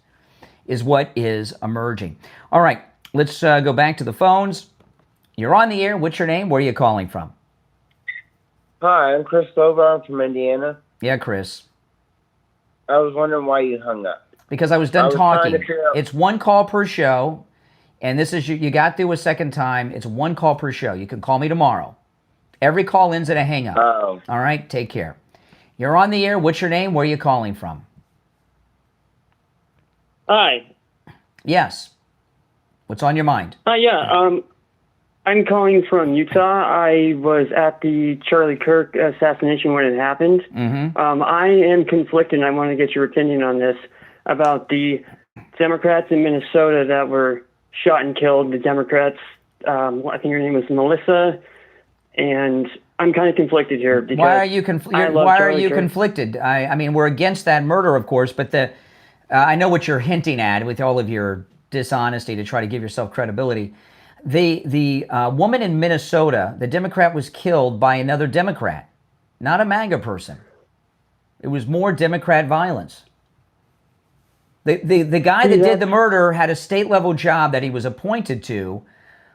is what is emerging. All right, let's go back to the phones. You're on the air. What's your name? Where are you calling from? Hi, I'm Chris Silver. I'm from Indiana. Yeah, Chris. I was wondering why you hung up. Because I was done talking. It's 1 call per show, and this is you got through a second time. It's 1 call per show. You can call me tomorrow. Every call ends in a hang up. Oh. All right, take care. You're on the air. What's your name? Where are you calling from? Hi. Yes. What's on your mind? I'm calling from Utah. I was at the Charlie Kirk assassination when it happened. Mm-hmm. I am conflicted, and I want to get your opinion on this, about the Democrats in Minnesota that were shot and killed. The Democrats, I think her name was Melissa, and I'm kind of conflicted here. Because why are you conflicted? I mean, we're against that murder, of course, but I know what you're hinting at with all of your dishonesty to try to give yourself credibility. The woman in Minnesota, the Democrat, was killed by another Democrat, not a MAGA person. It was more Democrat violence. The guy that did the murder had a state-level job that he was appointed to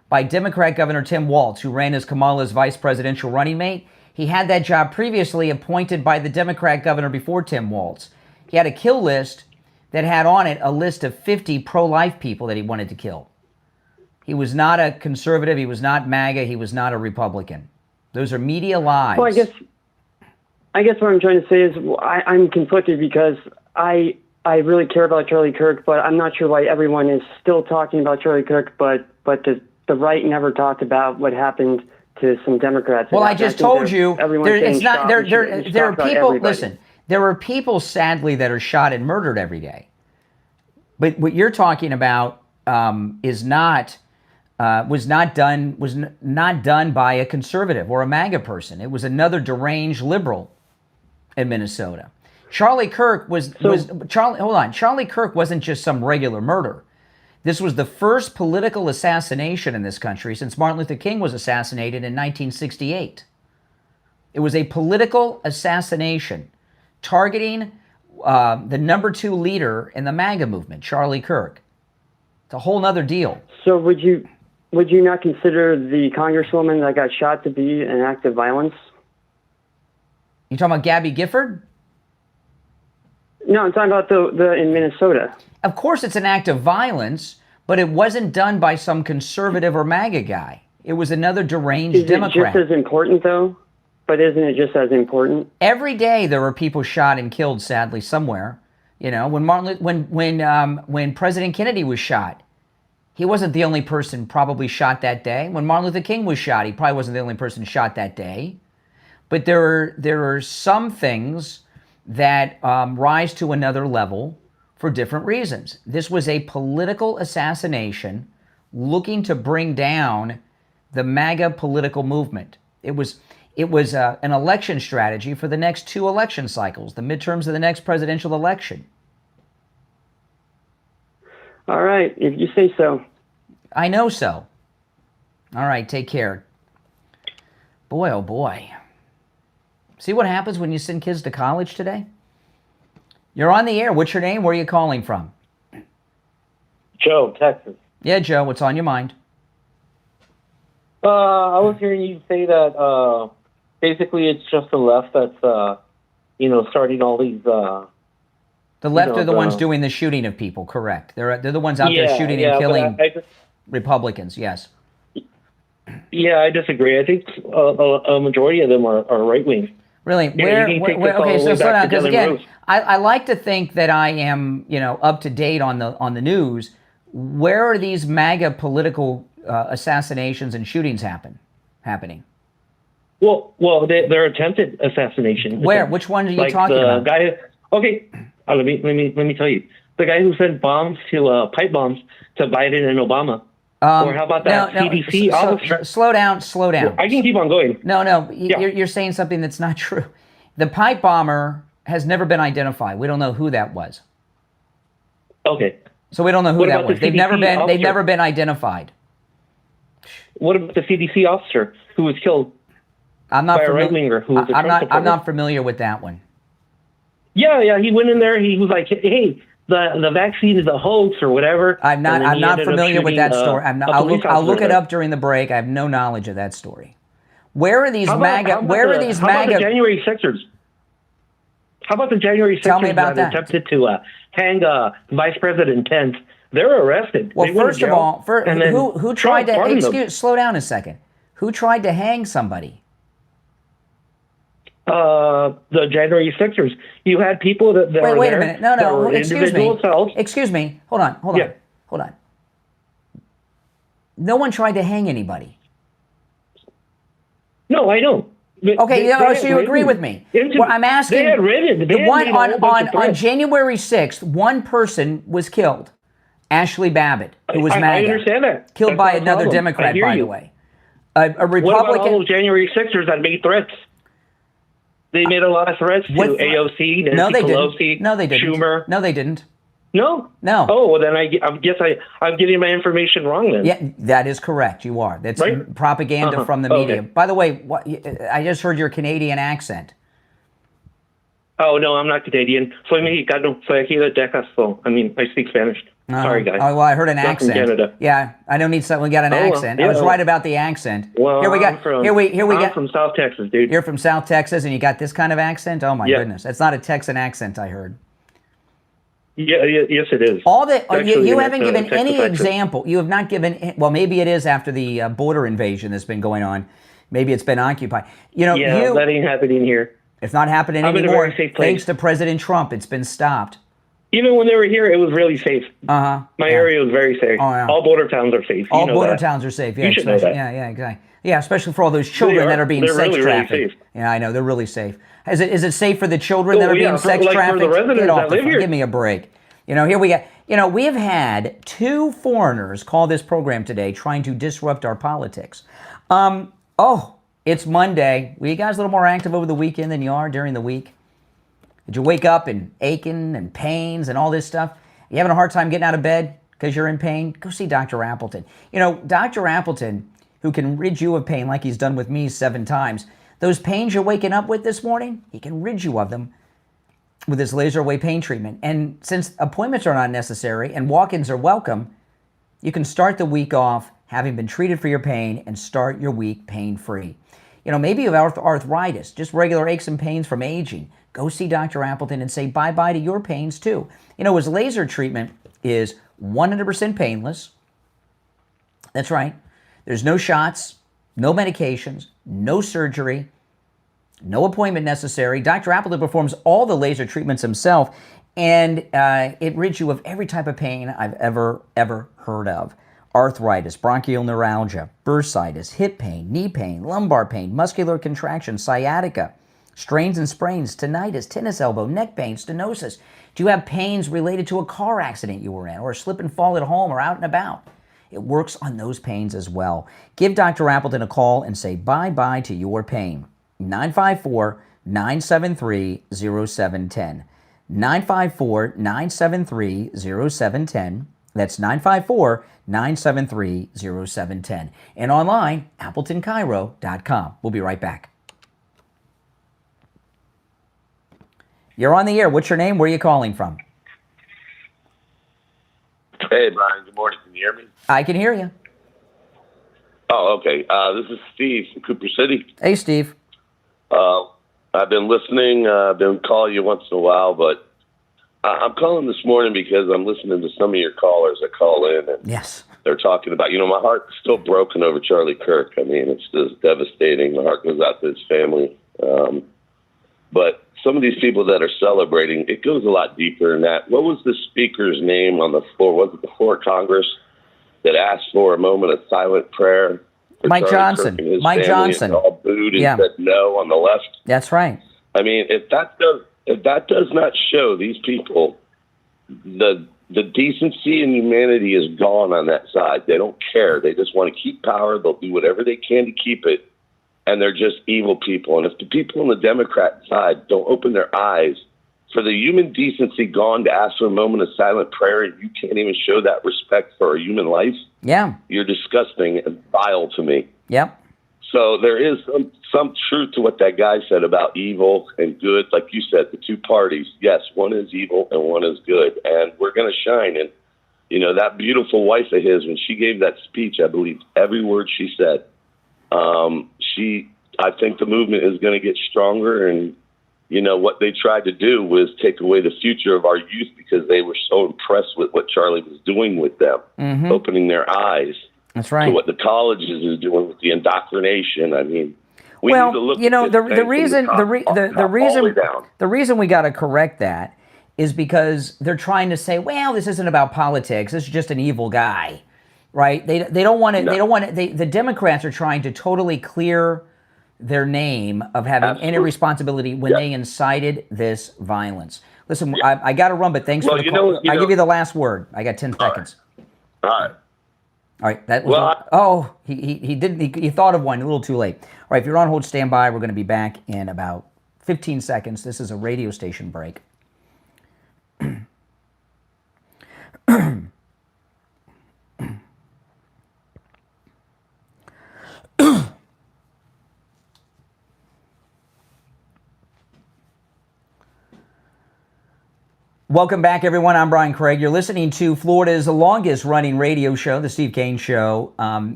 by Democrat Governor Tim Walz, who ran as Kamala's vice presidential running mate. He had that job previously appointed by the Democrat governor before Tim Walz. He had a kill list that had on it a list of 50 pro-life people that he wanted to kill. He was not a conservative. He was not MAGA. He was not a Republican. Those are media lies. Well, I guess what I'm trying to say is I'm conflicted because I really care about Charlie Kirk, but I'm not sure why everyone is still talking about Charlie Kirk, but the right never talked about what happened to some Democrats. Well, I just told you, it's not. There are people. Listen, there are people, sadly, that are shot and murdered every day. But what you're talking about was not done by a conservative or a MAGA person. It was another deranged liberal in Minnesota. Charlie Kirk Charlie Kirk wasn't just some regular murder. This was the first political assassination in this country since Martin Luther King was assassinated in 1968. It was a political assassination targeting the number 2 leader in the MAGA movement, Charlie Kirk. It's a whole nother deal. So would you not consider the congresswoman that got shot to be an act of violence? You talking about Gabby Gifford? No, I'm talking about the in Minnesota. Of course it's an act of violence, but it wasn't done by some conservative or MAGA guy. It was another deranged Democrat. Is it just as important, though? But isn't it just as important? Every day there were people shot and killed, sadly, somewhere. You know, when President Kennedy was shot, he wasn't the only person probably shot that day. When Martin Luther King was shot, he probably wasn't the only person shot that day. But there are some things that rise to another level for different reasons. This was a political assassination looking to bring down the MAGA political movement. It was an election strategy for the next 2 election cycles, the midterms of the next presidential election. All right, if you say so. I know so. All right, take care. Boy, oh boy. See what happens when you send kids to college today? You're on the air. What's your name? Where are you calling from? Joe, Texas. Yeah, Joe, what's on your mind? I was hearing you say that basically it's just the left that's, starting all these... The left are the ones doing the shooting of people, correct. They're the ones out there shooting and killing Republicans, yes. Yeah, I disagree. I think a majority of them are right-wing. Really? Okay, so slow down, because again, I like to think that I am, up to date on the news. Where are these MAGA political assassinations and shootings happening? Well, they're attempted assassinations. Where? Which one are you talking about? Okay, let me tell you. The guy who sent bombs to pipe bombs to Biden and Obama. Or how about that CDC officer? Slow down. Well, I can keep on going. No. You're saying something that's not true. The pipe bomber has never been identified. We don't know who that was. Okay. So we don't know who that was. They've never been identified. What about the CDC officer who was killed by a right-winger who was a Trump supporter? I'm not familiar with that one. Yeah. He went in there. He was like, hey, the vaccine is a hoax or whatever. I'm not familiar with that story. I'll look it up during the break. I have no knowledge of that story. Where are these MAGA? How about the January 6ers? How about the January 6ers? Tell me about that. Attempted to hang Vice President Pence. They're arrested. Well, first of all, who tried to? Slow down a second. Who tried to hang somebody? The January 6ers. You had people that wait a minute. No. Excuse me. Hold on. No one tried to hang anybody. No, I know. Okay, so you agree with me. Well, I'm asking. They had written. On January 6th, one person was killed. Ashley Babbitt, who was MAGA. I understand that. Killed by another Democrat, by the way. A Republican. What about all those January 6ers that made threats? They made a lot of threats to AOC, Nancy Pelosi, Schumer. No, they didn't. No? No. Oh, well, then I guess I'm getting my information wrong then. Yeah, that is correct. You are. That's propaganda from the media. Okay. By the way, I just heard your Canadian accent. Oh, no, I'm not Canadian. Soy mexicano. Soy aquí de Texas. So, I mean, I speak Spanish. Sorry, guys. Oh, well, I heard an Not accent. From Canada. Yeah, I don't need something. We got an accent. Yeah, I was right about the accent. Well, here we got. I'm from South Texas, dude. You're from South Texas, and you got this kind of accent. Oh my goodness, that's not a Texan accent. I heard. Yeah, yes, it is. All that you haven't given Texas any accent. example. You have not given. Well, maybe it is after the border invasion that's been going on. Maybe it's been occupied. You know, that ain't happening here. It's not happening I'm in a anymore. very safe place. Thanks to President Trump, it's been stopped. Even when they were here, it was really safe. My area was very safe. Oh, yeah. All border towns are safe. All you know border that. towns are safe. Yeah, You should know that. Yeah, exactly. Yeah, especially for all those children that are being They're sex really, trafficked. really safe. Yeah, I know they're really safe. Is it safe for the children that are being sex for the trafficked? residents Get off that the live phone. here. Give me a break. You know, here we got. You know, we have had 2 foreigners call this program today trying to disrupt our politics. It's Monday. Were you guys a little more active over the weekend than you are during the week? Did you wake up in aching and pains and all this stuff? You having a hard time getting out of bed because you're in pain? Go see Dr. Appleton. You know, Dr. Appleton, who can rid you of pain like he's done with me 7 times, those pains you're waking up with this morning, he can rid you of them with his laser away pain treatment. And since appointments are not necessary and walk-ins are welcome, you can start the week off having been treated for your pain and start your week pain-free. You know, maybe you have arthritis, just regular aches and pains from aging. Go see Dr. Appleton and say bye-bye to your pains too. You know, his laser treatment is 100% painless. That's right. There's no shots, no medications, no surgery, no appointment necessary. Dr. Appleton performs all the laser treatments himself, and it rids you of every type of pain I've ever heard of. Arthritis, bronchial neuralgia, bursitis, hip pain, knee pain, lumbar pain, muscular contraction, sciatica, strains and sprains, tinnitus, tennis elbow, neck pain, stenosis. Do you have pains related to a car accident you were in or a slip and fall at home or out and about? It works on those pains as well. Give Dr. Appleton a call and say bye-bye to your pain. 954-973-0710. 954-973-0710. That's 954-973-0710. And online, AppletonCairo.com. We'll be right back. You're on the air. What's your name? Where are you calling from? Hey, Brian. Good morning. Can you hear me? I can hear you. Oh, okay. This is Steve from Cooper City. Hey, Steve. I've been listening. I've been calling you once in a while, but I'm calling this morning because I'm listening to some of your callers that call in. And yes. They're talking about, you know, my heart's still broken over Charlie Kirk. I mean, it's just devastating. My heart goes out to his family. But some of these people that are celebrating, it goes a lot deeper than that. What was the speaker's name on the floor? Was it the floor of Congress that asked for a moment of silent prayer? Mike Johnson. Mike Johnson. And all booed and said no on the left. That's right. I mean, if that does not show these people the decency and humanity is gone on that side. They don't care. They just want to keep power. They'll do whatever they can to keep it. And they're just evil people. And if the people on the Democrat side don't open their eyes for the human decency gone to ask for a moment of silent prayer, and you can't even show that respect for a human life, you're disgusting and vile to me. Yep. So there is some truth to what that guy said about evil and good. Like you said, the two parties, yes, one is evil and one is good. And we're going to shine. And, you know, that beautiful wife of his, when she gave that speech, I believe every word she said. I think the movement is going to get stronger. And, you know, what they tried to do was take away the future of our youth because they were so impressed with what Charlie was doing with them, opening their eyes. That's right. To what the colleges is doing with the indoctrination. I mean, we well, need to look you know, at the reason we got to correct that is because they're trying to say, well, this isn't about politics. This is just an evil guy, right? They don't want to. They don't want to. The Democrats are trying to totally clear their name of having any responsibility when they incited this violence. Listen, I got to run, but thanks for the call. I give you the last word. I got 10 seconds. All right. All right, that was he didn't. He thought of one a little too late. All right, if you're on hold, stand by. We're going to be back in about 15 seconds. This is a radio station break. Welcome back, everyone. I'm Brian Craig. You're listening to Florida's longest-running radio show, The Steve Kane Show.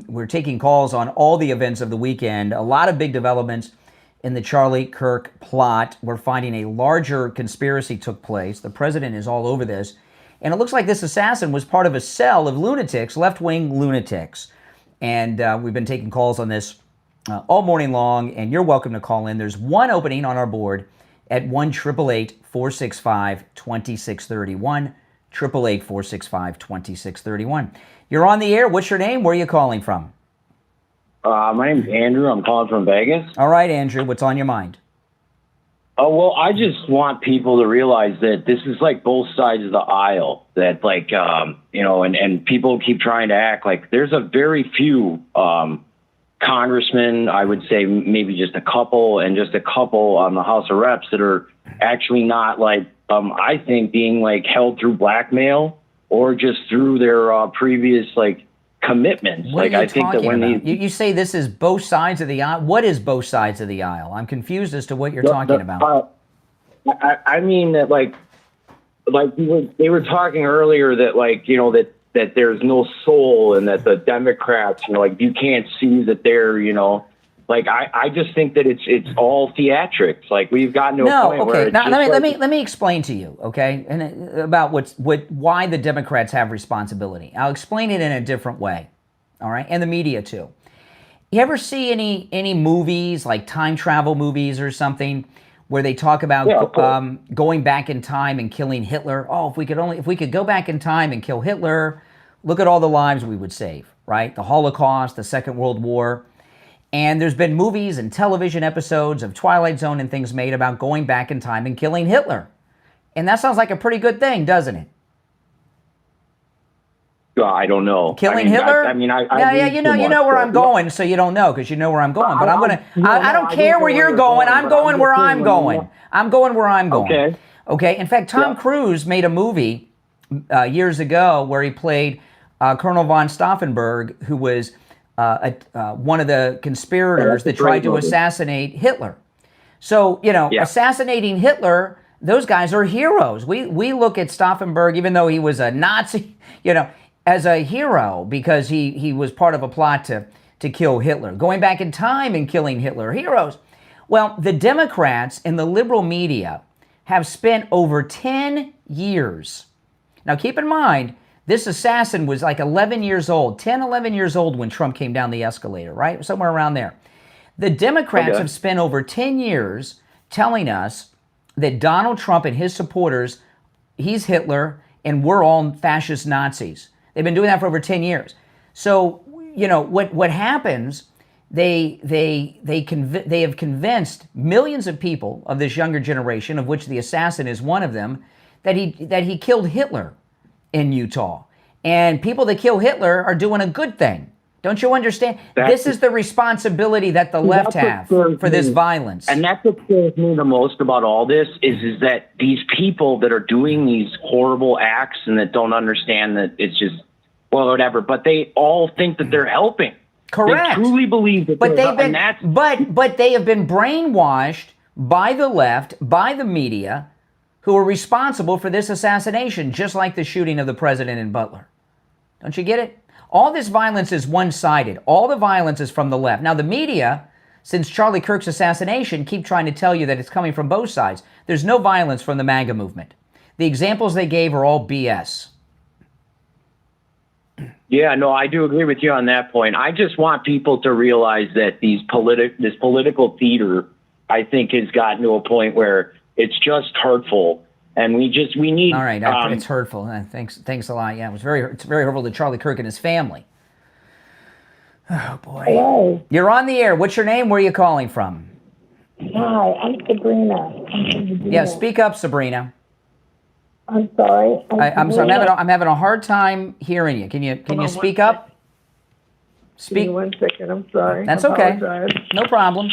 We're taking calls on all the events of the weekend. A lot of big developments in the Charlie Kirk plot. We're finding a larger conspiracy took place. The president is all over this. And it looks like this assassin was part of a cell of lunatics, left-wing lunatics. And we've been taking calls on this all morning long, and you're welcome to call in. There's one opening on our board at 1-888-465-2631, 888-465-2631. You're on the air. What's your name? Where are you calling from? My name's Andrew. I'm calling from Vegas. All right, Andrew. What's on your mind? Oh, well, I just want people to realize that this is like both sides of the aisle. That like, and people keep trying to act like there's a very few congressmen, I would say maybe just a couple, and just a couple on the House of Reps that are actually not like, I think, being like held through blackmail or just through their previous like commitments. What like are you I think that when about? You say this is both sides of the aisle. What is both sides of the aisle? I'm confused as to what you're talking about. I mean that like they were talking earlier that like that there's no soul, and that the Democrats, like you can't see that they're, like I just think that it's all theatrics. Like we've gotten to a point where it's now let me explain to you, okay, and about why the Democrats have responsibility. I'll explain it in a different way, all right, and the media too. You ever see any movies like time travel movies or something where they talk about going back in time and killing Hitler? Oh, if we could go back in time and kill Hitler, look at all the lives we would save, right? The Holocaust, the Second World War. And there's been movies and television episodes of Twilight Zone and things made about going back in time and killing Hitler. And that sounds like a pretty good thing, doesn't it? I don't know. Killing Hitler? You know where I'm going, so you don't know because you know where I'm going. But I don't care where you're going. I'm going where I'm going. I'm going where I'm going. Okay. In fact, Tom Cruise made a movie years ago where he played Colonel von Stauffenberg, who was one of the conspirators that tried to assassinate Hitler. So, assassinating Hitler, those guys are heroes. We look at Stauffenberg, even though he was a Nazi, as a hero because he was part of a plot to kill Hitler. Going back in time and killing Hitler, heroes. Well, the Democrats and the liberal media have spent over 10 years. Now, keep in mind, this assassin was like 11 years old, 10, 11 years old when Trump came down the escalator, right? Somewhere around there. The Democrats have spent over 10 years telling us that Donald Trump and his supporters, he's Hitler, and we're all fascist Nazis. They've been doing that for over 10 years. So, what happens, they have convinced millions of people of this younger generation, of which the assassin is one of them, that he killed Hitler in Utah. And people that kill Hitler are doing a good thing. Don't you understand? This is the responsibility that the left have for this violence. And that's what scares me the most about all this is that these people that are doing these horrible acts and that don't understand that it's just, well, whatever, but they all think that they're helping. Correct. They truly believe that but they have been brainwashed by the left, by the media, who are responsible for this assassination, just like the shooting of the president in Butler. Don't you get it? All this violence is one-sided. All the violence is from the left. Now, the media, since Charlie Kirk's assassination, keep trying to tell you that it's coming from both sides. There's no violence from the MAGA movement. The examples they gave are all BS. Yeah, no, I do agree with you on that point. I just want people to realize that this political theater, I think, has gotten to a point where it's just hurtful. And we need. All right, it's hurtful. Thanks a lot. Yeah, it's very hurtful to Charlie Kirk and his family. Oh boy. Hello. You're on the air. What's your name? Where are you calling from? Hi, I'm Sabrina. Yeah, speak up, Sabrina. I'm sorry. I'm sorry. I'm having a hard time hearing you. Can you speak up? Give me 1 second. I'm sorry. That's okay. No problem.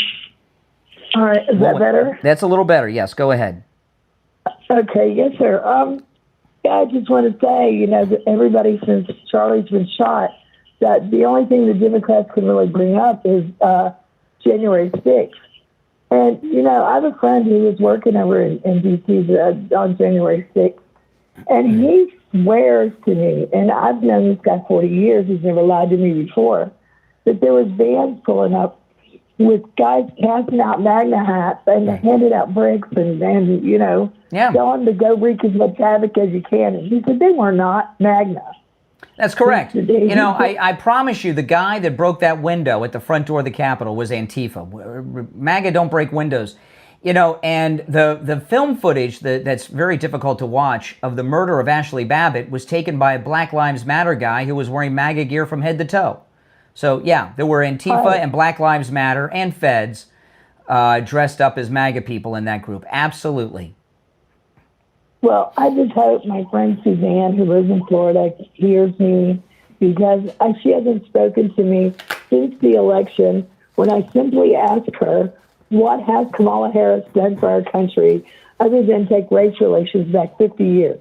All right. Is that better? That's a little better. Yes. Go ahead. Okay, yes, sir. I just want to say, that everybody since Charlie's been shot, that the only thing the Democrats can really bring up is January 6th. And, I have a friend who was working over in D.C. On January 6th, And he swears to me, and I've known this guy 40 years, he's never lied to me before, that there was vans pulling up with guys passing out MAGA hats and handing out bricks and telling them to go wreak as much havoc as you can. And he said they were not MAGA. That's correct. I promise you, the guy that broke that window at the front door of the Capitol was Antifa. MAGA don't break windows. And the film footage that's very difficult to watch of the murder of Ashley Babbitt was taken by a Black Lives Matter guy who was wearing MAGA gear from head to toe. So, yeah, there were Antifa and Black Lives Matter and feds dressed up as MAGA people in that group. Absolutely. Well, I just hope my friend Suzanne, who lives in Florida, hears me, because she hasn't spoken to me since the election, when I simply asked her, what has Kamala Harris done for our country other than take race relations back 50 years?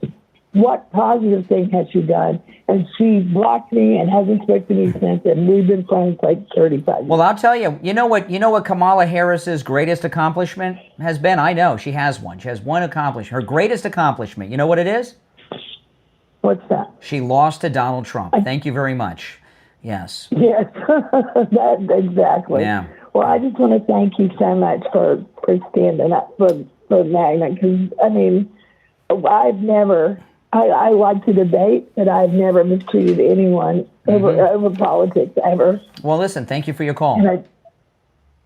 What positive thing has she done? And she blocked me and hasn't spoken to me since, and we've been friends like 35 years. Well, I'll tell you, you know what Kamala Harris's greatest accomplishment has been? I know, she has one. She has one accomplishment. Her greatest accomplishment, you know what it is? What's that? She lost to Donald Trump. Thank you very much. Yes. Yes, exactly. Yeah. Well, I just want to thank you so much for standing up for MAGA, because, I like to debate, but I've never mistreated anyone over politics, ever. Well, listen, thank you for your call.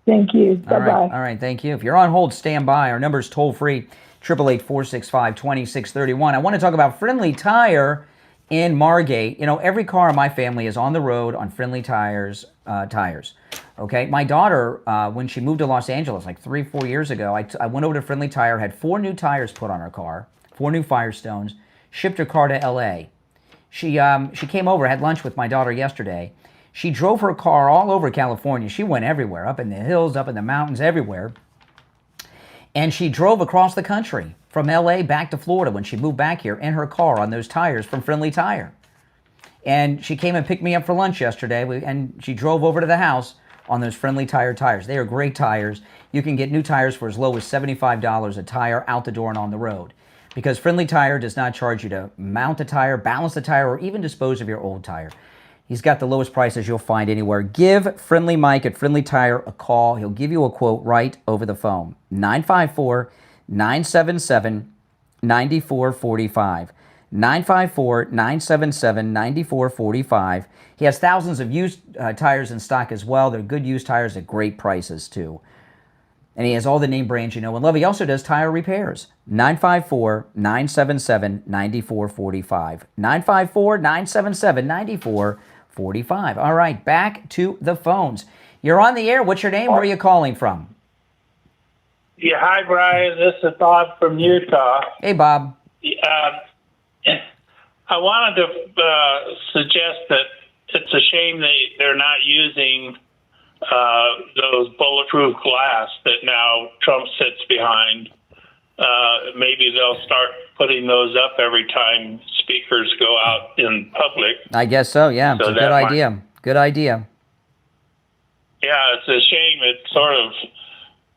Thank you. Bye-bye. All right, thank you. If you're on hold, stand by. Our number is toll-free, 888-465-2631. I want to talk about Friendly Tire in Margate. Every car in my family is on the road on Friendly Tires. Okay, my daughter, when she moved to Los Angeles like 3-4 years ago, I went over to Friendly Tire, had 4 new tires put on her car, 4 new Firestones, shipped her car to L.A. She came over, had lunch with my daughter yesterday. She drove her car all over California. She went everywhere, up in the hills, up in the mountains, everywhere. And she drove across the country from L.A. back to Florida when she moved back here in her car on those tires from Friendly Tire. And she came and picked me up for lunch yesterday, and she drove over to the house on those Friendly Tire tires. They are great tires. You can get new tires for as low as $75 a tire out the door and on the road, because Friendly Tire does not charge you to mount a tire, balance the tire, or even dispose of your old tire. He's got the lowest prices you'll find anywhere. Give Friendly Mike at Friendly Tire a call. He'll give you a quote right over the phone. 954-977-9445. 954-977-9445. He has thousands of used tires in stock as well. They're good used tires at great prices, too. And he has all the name brands you know and love. He also does tire repairs. 954-977-9445. 954-977-9445. All right, back to the phones. You're on the air. What's your name? Where are you calling from? Yeah, hi, Brian. This is Bob from Utah. Hey, Bob. I wanted to suggest that it's a shame they're not using those bulletproof glass that now Trump sits behind. Maybe they'll start putting those up every time speakers go out in public. I guess so, yeah. It's a good idea. Good idea. Yeah, it's a shame it's sort of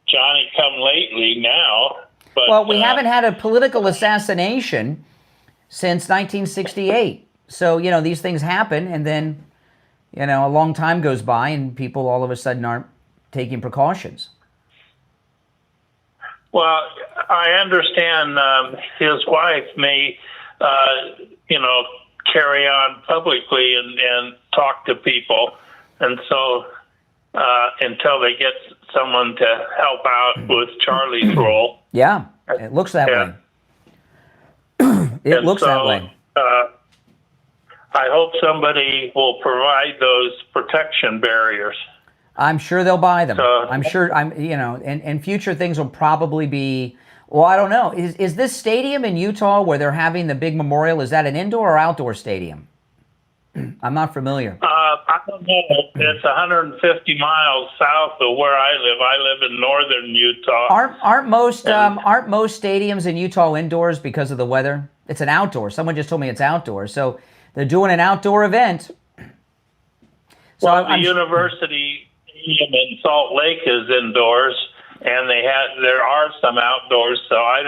Johnny come lately now. But, well, we haven't had a political assassination since 1968. So, these things happen, and then, a long time goes by, and people all of a sudden aren't taking precautions. Well, I understand his wife may, carry on publicly and talk to people. And so until they get someone to help out with Charlie's role. Yeah, it looks that way. It looks that way. I hope somebody will provide those protection barriers. I'm sure they'll buy them. I'm sure, and future things will probably be, well, I don't know. Is this stadium in Utah where they're having the big memorial, is that an indoor or outdoor stadium? I'm not familiar. I don't know. It's 150 miles south of where I live. I live in northern Utah. Aren't most stadiums in Utah indoors because of the weather? It's an outdoor. Someone just told me it's outdoor. So they're doing an outdoor event. So well, the university in Salt Lake is indoors, and there are some outdoors. So I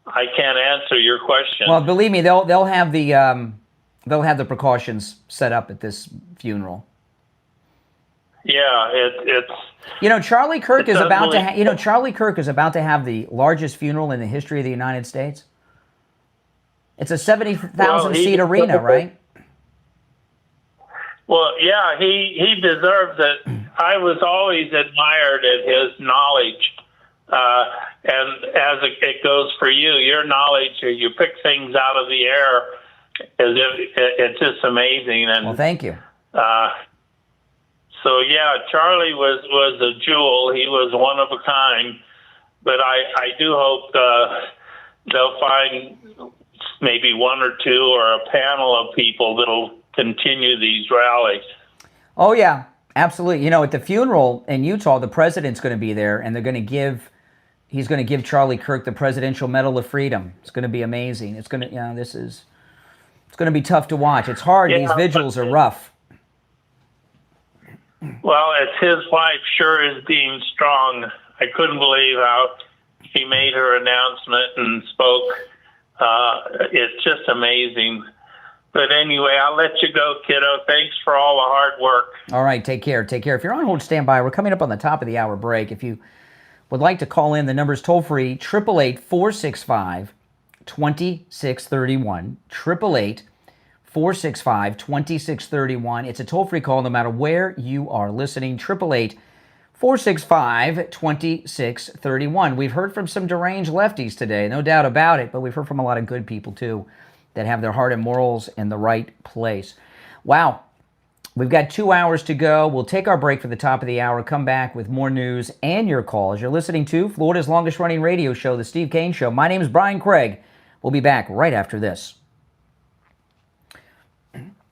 I can't answer your question. Well, believe me, they'll have the precautions set up at this funeral. Yeah, it's. Charlie Kirk is about to. Charlie Kirk is about to have the largest funeral in the history of the United States. It's a 70,000 seat arena, right? Well, yeah, he deserves it. I was always admired at his knowledge, and as it goes for you, your knowledge, you pick things out of the air, it's just amazing. And well, thank you. So yeah, Charlie was a jewel. He was one of a kind. But I do hope they'll find maybe one or two or a panel of people that'll continue these rallies. Oh yeah, absolutely. At the funeral in Utah, the president's going to be there, and he's going to give Charlie Kirk the Presidential Medal of Freedom. It's going to be amazing. It's going to, it's going to be tough to watch. It's hard. Yeah, these vigils are rough. Well, it's his wife sure is being strong. I couldn't believe how she made her announcement and spoke. It's just amazing. But anyway, I'll let you go, kiddo. Thanks for all the hard work. All right, take care. Take care. If you're on hold, stand by. We're coming up on the top of the hour break. If you would like to call in, the number's toll-free, 888-465-2631. 888-465-2631. It's a toll-free call no matter where you are listening. 888-465-2631. We've heard from some deranged lefties today, no doubt about it, but we've heard from a lot of good people, too, that have their heart and morals in the right place. Wow. We've got 2 hours to go. We'll take our break for the top of the hour, come back with more news and your calls. You're listening to Florida's longest-running radio show, The Steve Kane Show. My name is Brian Craig. We'll be back right after this.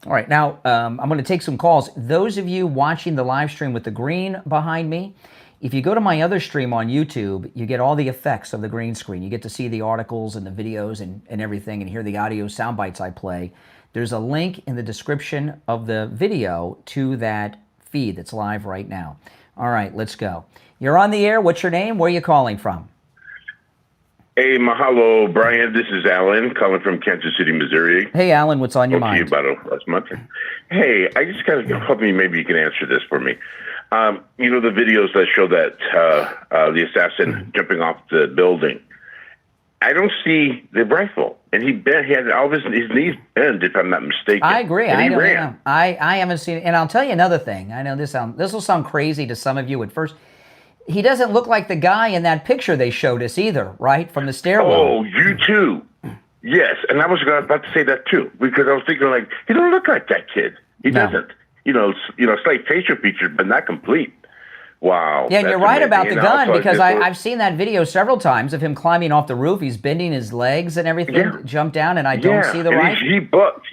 All right, now I'm going to take some calls. Those of you watching the live stream with the green behind me, if you go to my other stream on YouTube, you get all the effects of the green screen. You get to see the articles and the videos and everything and hear the audio sound bites I play. There's a link in the description of the video to that feed that's live right now. All right, let's go. You're on the air. What's your name? Where are you calling from? Hey, mahalo, Brian. This is Alan calling from Kansas City, Missouri. Hey, Alan, what's on your mind? About last month. Hey, I just got to help me. Maybe you can answer this for me. The videos that show that the assassin jumping off the building. I don't see the rifle, and he had all his knees bent, if I'm not mistaken. I agree. And I he ran. I haven't seen it, and I'll tell you another thing. I know this will sound crazy to some of you at first. He doesn't look like the guy in that picture they showed us either, right? From the stairwell. Oh, you too. Yes, and I was about to say that too, because I was thinking he don't look like that kid. He doesn't. Slight facial features, but not complete. Wow. Yeah, and you're right about the gun, because I've seen that video several times of him climbing off the roof. He's bending his legs and everything to jump down, and I don't see the rifle. He bucked.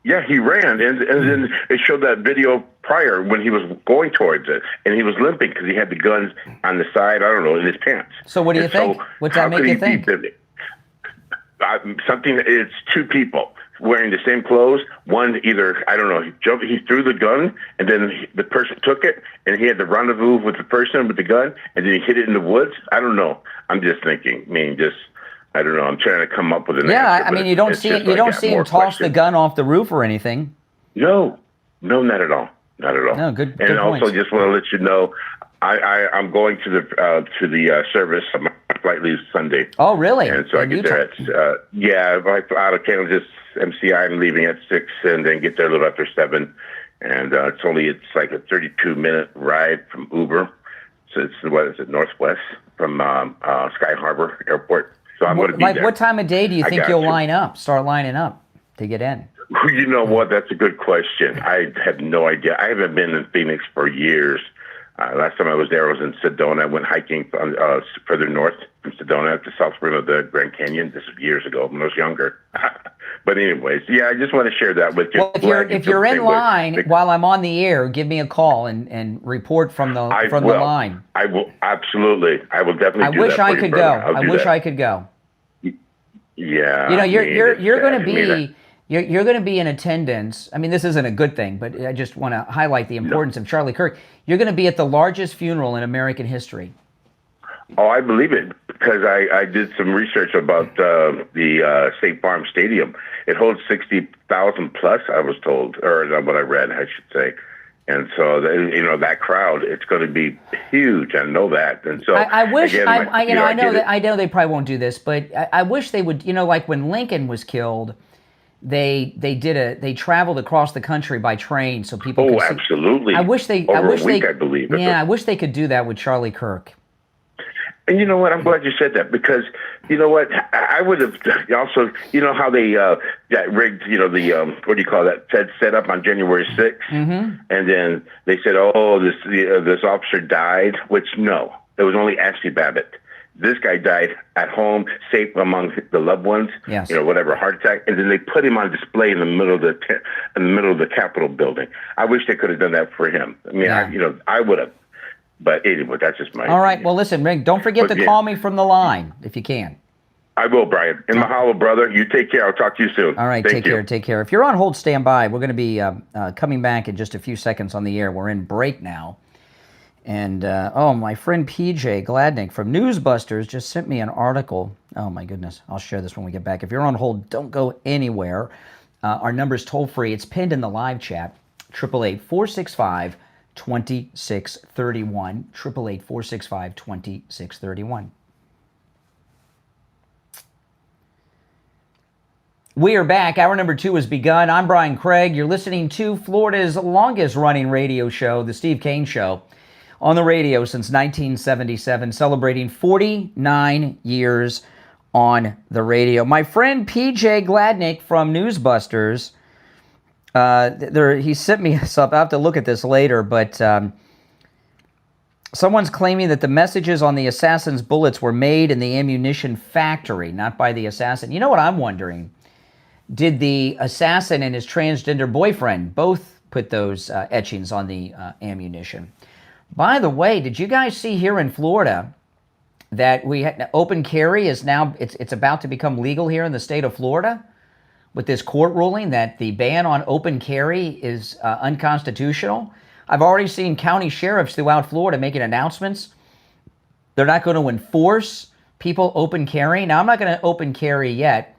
Yeah, he ran, and then it showed that video prior when he was going towards it, and he was limping because he had the guns on the side, I don't know, in his pants. So what do you think? What's that make you think? It's two people wearing the same clothes. One either, I don't know, he threw the gun, and then the person took it, and he had the rendezvous with the person with the gun, and then he hid it in the woods. I don't know. I'm just thinking. I don't know. I'm trying to come up with an answer. You don't see him toss the gun off the roof or anything. No, not at all. Not at all. No, good. And also, just want to let you know, I'm going to the service. My flight leaves Sunday. Oh, really? And so I get there at out of Kansas MCI. I'm leaving at 6, and then get there a little after 7. And it's like a 32-minute ride from Uber. So it's Northwest from Sky Harbor Airport. So I'm going to be there. What time of day do you think you'll start lining up to get in? You know what? That's a good question. I have no idea. I haven't been in Phoenix for years. Last time I was there, I was in Sedona. I went hiking further north from Sedona at the south rim of the Grand Canyon. This was years ago when I was younger. But anyways, I just want to share that with you. Well, if you're in line while I'm on the air, give me a call and report from the line. I will, absolutely. I will definitely do that. I wish I could go. Yeah. You're going to be... You're going to be in attendance. I mean, this isn't a good thing, but I just want to highlight the importance of Charlie Kirk. You're going to be at the largest funeral in American history. Oh, I believe it because I did some research about the State Farm Stadium. It holds 60,000 plus, I was told, or what I read, I should say. And so, that crowd, it's going to be huge. I know that. And so, I wish, again, I know they probably won't do this, but I wish they would. Like when Lincoln was killed, they traveled across the country by train so people. Oh, could see. Absolutely. I wish they. Over a week, I believe. Yeah, I wish they could do that with Charlie Kirk. And you know what? I'm glad you said that because you know what? I would have also, how they got rigged, the, what do you call that? Fed set up on January 6th. Mm-hmm. And then they said, this officer died, which no, it was only Ashley Babbitt. This guy died at home, safe among the loved ones, yes. Whatever, heart attack. And then they put him on display in the middle of the Capitol building. I wish they could have done that for him. I mean, Yeah. I would have. But anyway, that's just my All right. opinion. Well, listen, Rick, don't forget to call me from the line if you can. I will, Brian. And mahalo, brother. You take care. I'll talk to you soon. All right. Take care. Take care. If you're on hold, stand by. We're going to be coming back in just a few seconds on the air. We're in break now. And, my friend PJ Gladnick from Newsbusters just sent me an article. Oh, my goodness. I'll share this when we get back. If you're on hold, don't go anywhere. Our number's toll-free. It's pinned in the live chat, 888-465-2631, 888-465-2631. We are back. Hour number 2 has begun. I'm Brian Craig. You're listening to Florida's longest-running radio show, The Steve Kane Show, on the radio since 1977, celebrating 49 years on the radio. My friend PJ Gladnick from Newsbusters, he sent me something. I have to look at this later, but someone's claiming that the messages on the assassin's bullets were made in the ammunition factory, not by the assassin. You know what I'm wondering? Did the assassin and his transgender boyfriend both put those etchings on the ammunition? By the way, did you guys see here in Florida that open carry is now, it's about to become legal here in the state of Florida with this court ruling that the ban on open carry is unconstitutional? I've already seen county sheriffs throughout Florida making announcements. They're not going to enforce people open carry. Now, I'm not going to open carry yet.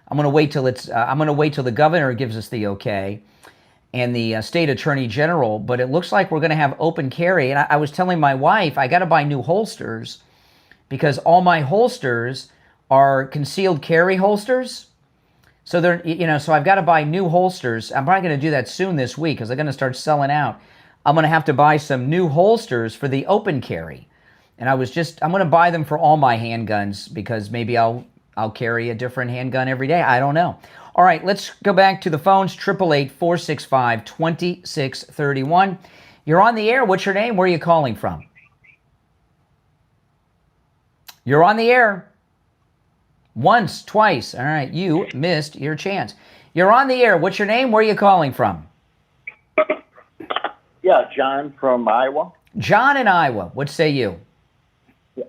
I'm going to wait till the governor gives us the okay and the state attorney general, but it looks like we're going to have open carry. And I was telling my wife, I got to buy new holsters because all my holsters are concealed carry holsters. So so I've got to buy new holsters. I'm probably going to do that soon this week because they're going to start selling out. I'm going to have to buy some new holsters for the open carry. And I'm going to buy them for all my handguns because maybe I'll carry a different handgun every day. I don't know. All right, let's go back to the phones, 888-465-2631. You're on the air. What's your name? Where are you calling from? You're on the air. Once, twice. All right, you missed your chance. You're on the air. What's your name? Where are you calling from? Yeah, John from Iowa. John in Iowa. What say you? Yeah.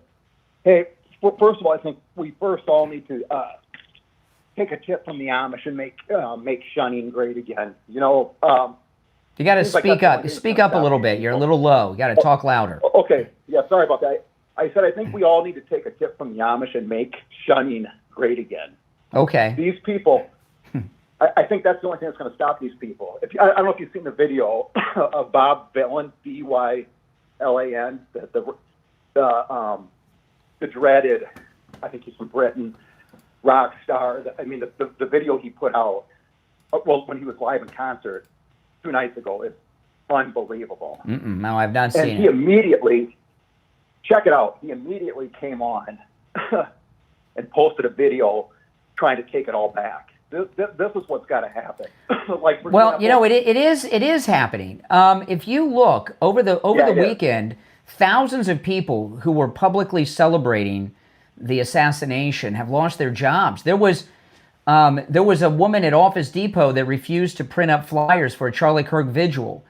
Hey, first of all, I think we first all need to take a tip from the Amish and make shunning great again. You got to speak up. Speak up a little bit. You're a little low. You got to talk louder. Okay. Yeah, sorry about that. I said I think we all need to take a tip from the Amish and make shunning great again. Okay. These people, I think that's the only thing that's going to stop these people. I don't know if you've seen the video of Bob Dylan, Dylan, the dreaded, I think he's from Britain, rock star. I mean, the video he put out, when he was live in concert 2 nights ago, is unbelievable. No, I've not seen it. And he immediately, check it out, he immediately came on and posted a video trying to take it all back. This is what's got to happen. It is happening. If you look over the weekend, thousands of people who were publicly celebrating the assassination have lost their jobs. There was a woman at Office Depot that refused to print up flyers for a Charlie Kirk vigil.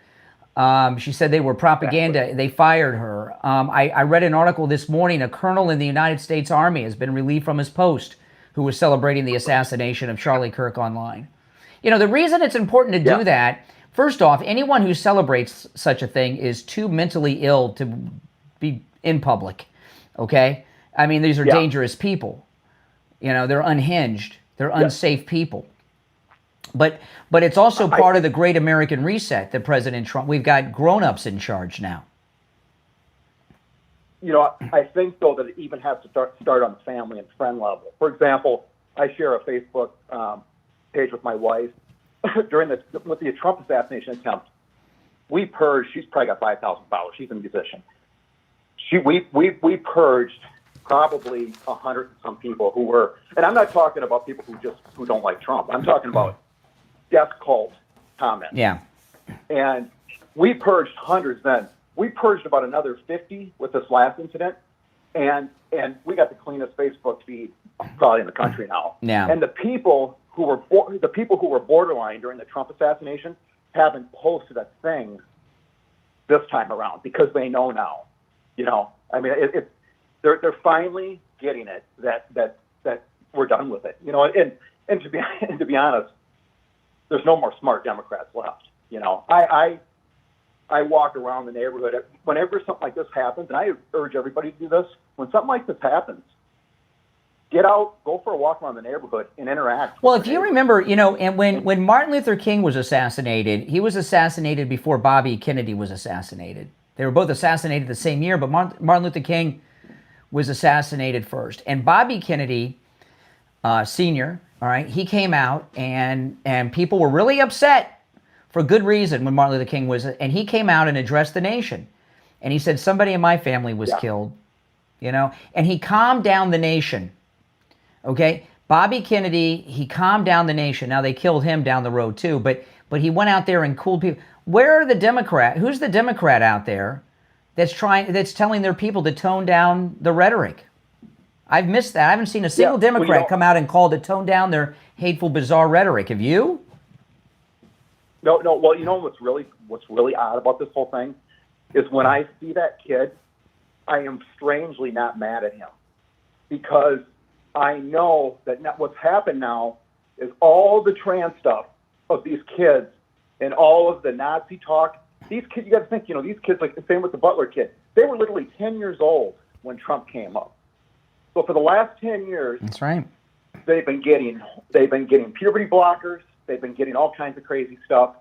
She said they were propaganda. Exactly. They fired her. I read an article this morning. A colonel in the United States Army has been relieved from his post who was celebrating the assassination of Charlie Kirk online. The reason it's important to do that, first off, anyone who celebrates such a thing is too mentally ill to be in public. Okay? I mean, these are dangerous people. You know, they're unhinged. They're unsafe people. But it's also part of the great American reset that President Trump, we've got grown-ups in charge now. You know, I think, though, that it even has to start on the family and friend level. For example, I share a Facebook page with my wife. With the Trump assassination attempt, we purged, she's probably got 5,000 followers. She's a musician. We purged probably 100 and some people who were, and I'm not talking about people who don't like Trump. I'm talking about death cult comments. Yeah. And we purged hundreds then. We purged about another 50 with this last incident, and we got the cleanest Facebook feed probably in the country now. Yeah. And the people who were borderline during the Trump assassination haven't posted a thing this time around because they know now. You know, I mean, they're finally getting it that we're done with it. You know, and to be honest, there's no more smart Democrats left. You know, I walk around the neighborhood whenever something like this happens, and I urge everybody to do this. When something like this happens, get out, go for a walk around the neighborhood, and interact. Well, if you remember, you know, and when Martin Luther King was assassinated, he was assassinated before Bobby Kennedy was assassinated. They were both assassinated the same year, but Martin Luther King was assassinated first. And Bobby Kennedy, Sr., all right, he came out, and people were really upset for good reason when Martin Luther King was, and he came out and addressed the nation. And he said, somebody in my family was killed, you know, and he calmed down the nation. Okay, Bobby Kennedy, he calmed down the nation. Now they killed him down the road too, but he went out there and cooled people. Where are the Democrat? Who's the Democrat out there that's telling their people to tone down the rhetoric? I've missed that. I haven't seen a single Democrat come out and call to tone down their hateful, bizarre rhetoric. Have you? No. Well, you know what's really odd about this whole thing is when I see that kid, I am strangely not mad at him because I know that what's happened now is all the trans stuff of these kids and all of the Nazi talk. These kids, you got to think, you know, these kids, like the same with the Butler kid, they were literally 10 years old when Trump came up. So for the last 10 years, that's right, they've been getting puberty blockers. They've been getting all kinds of crazy stuff.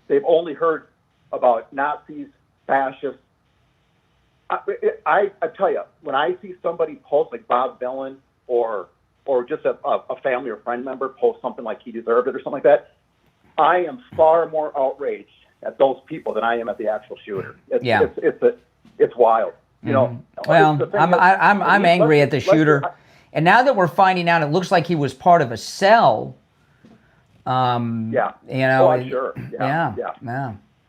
They've only heard about Nazis, fascists. I tell you, when I see somebody post like Bob Dylan or just a family or friend member post something like he deserved it or something like that, I am far more outraged at those people than I am at the actual shooter. It's wild. You know. Well, I'm angry at the shooter, and now that we're finding out, it looks like he was part of a cell. You know. Oh, I'm sure. Yeah.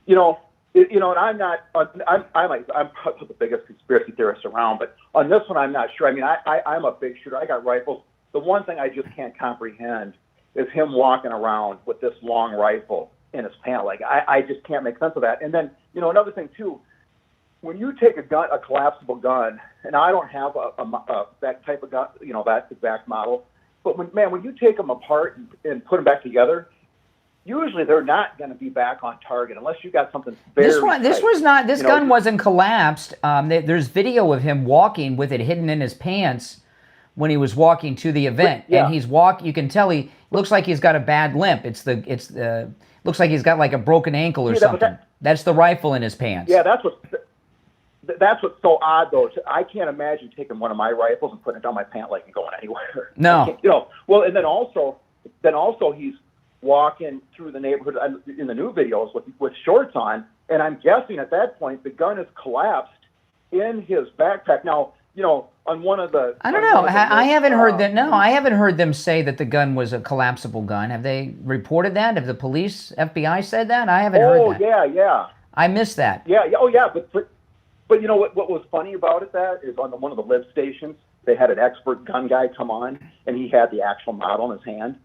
You know, and I'm not. I'm probably the biggest conspiracy theorist around, but on this one, I'm not sure. I mean, I'm a big shooter. I got rifles. The one thing I just can't comprehend is him walking around with this long rifle in his pant leg. I just can't make sense of that. And then, you know, another thing too, when you take a collapsible gun, and I don't have that type of gun, you know, that exact model, but when you take them apart and put them back together, usually they're not going to be back on target unless you got something very This gun wasn't collapsed. There's video of him walking with it hidden in his pants when he was walking to the event, and he's you can tell he looks like he's got a bad limp. Looks like he's got like a broken ankle or something. That's the rifle in his pants. Yeah, that's what's so odd though. I can't imagine taking one of my rifles and putting it down my pant leg and going anywhere. No. You know. Well, and then also he's walking through the neighborhood in the new videos with shorts on, and I'm guessing at that point the gun is collapsed in his backpack. Now, you know, on one of the... I don't know. I haven't heard that. No, I haven't heard them say that the gun was a collapsible gun. Have they reported that? Have the police, FBI said that? I haven't heard that. Oh, yeah. I missed that. Yeah. Oh, yeah. But you know what was funny about it? That is on one of the live stations, they had an expert gun guy come on, and he had the actual model in his hand.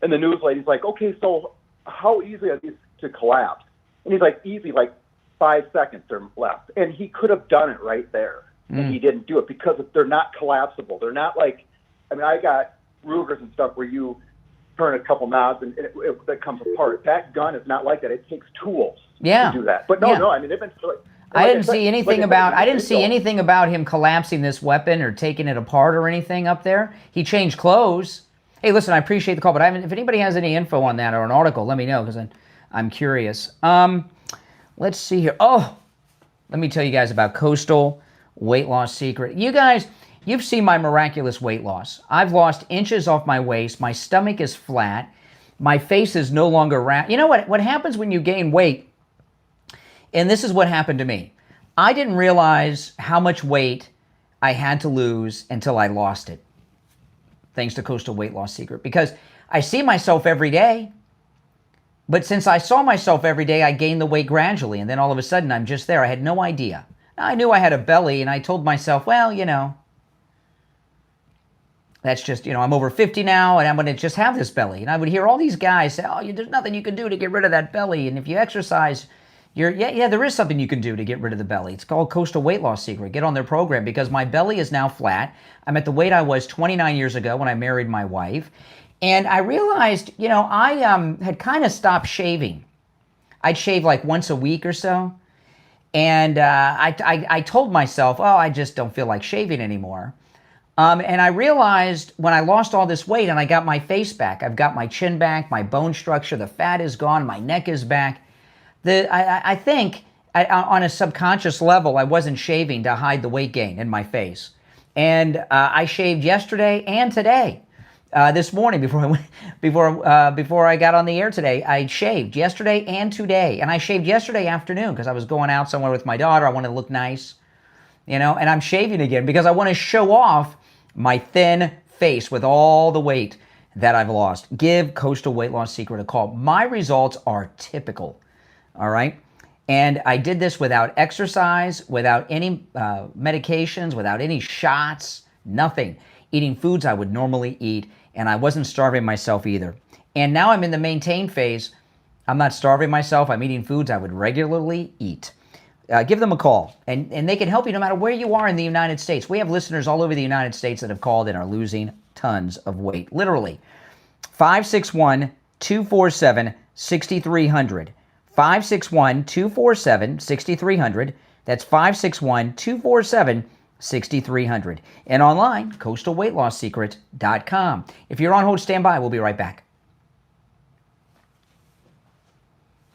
And the news lady's like, okay, so how easy are these to collapse? And he's like, easy, like 5 seconds are left. And he could have done it right there. And he didn't do it because they're not collapsible. They're not like, I mean, I got Rugers and stuff where you turn a couple knobs and it comes apart. That gun is not like that. It takes tools to do that. But no, I mean, they've been I didn't see anything about him collapsing this weapon or taking it apart or anything up there. He changed clothes. Hey, listen, I appreciate the call, but if anybody has any info on that or an article, let me know because I'm curious. Let's see here. Oh, let me tell you guys about Coastal Weight Loss Secret. You guys, you've seen my miraculous weight loss. I've lost inches off my waist. My stomach is flat. My face is no longer round. You know what happens when you gain weight? And this is what happened to me. I didn't realize how much weight I had to lose until I lost it. Thanks to Coastal Weight Loss Secret. Because I see myself every day. But since I saw myself every day, I gained the weight gradually. And then all of a sudden, I'm just there. I had no idea. I knew I had a belly, and I told myself, well, that's just, I'm over 50 now, and I'm going to just have this belly. And I would hear all these guys say, oh, there's nothing you can do to get rid of that belly. And if you exercise, there is something you can do to get rid of the belly. It's called Coastal Weight Loss Secret. Get on their program because my belly is now flat. I'm at the weight I was 29 years ago when I married my wife. And I realized, I had kind of stopped shaving. I'd shave like once a week or so. And I told myself, I just don't feel like shaving anymore. And I realized when I lost all this weight and I got my face back, I've got my chin back, my bone structure, the fat is gone, my neck is back. I think on a subconscious level, I wasn't shaving to hide the weight gain in my face. And I shaved yesterday and today. This morning before I got on the air today, I shaved yesterday and today. And I shaved yesterday afternoon because I was going out somewhere with my daughter. I wanted to look nice, and I'm shaving again because I want to show off my thin face with all the weight that I've lost. Give Coastal Weight Loss Secret a call. My results are typical, all right? And I did this without exercise, without any medications, without any shots, nothing. Eating foods I would normally eat, and I wasn't starving myself either. And now I'm in the maintain phase. I'm not starving myself. I'm eating foods I would regularly eat. Give them a call, and they can help you no matter where you are in the United States. We have listeners all over the United States that have called and are losing tons of weight. Literally. 561-247-6300. 561-247-6300. That's 561-247-6300. And online, coastalweightloss.secret.com. If you're on hold, stand by. We'll be right back.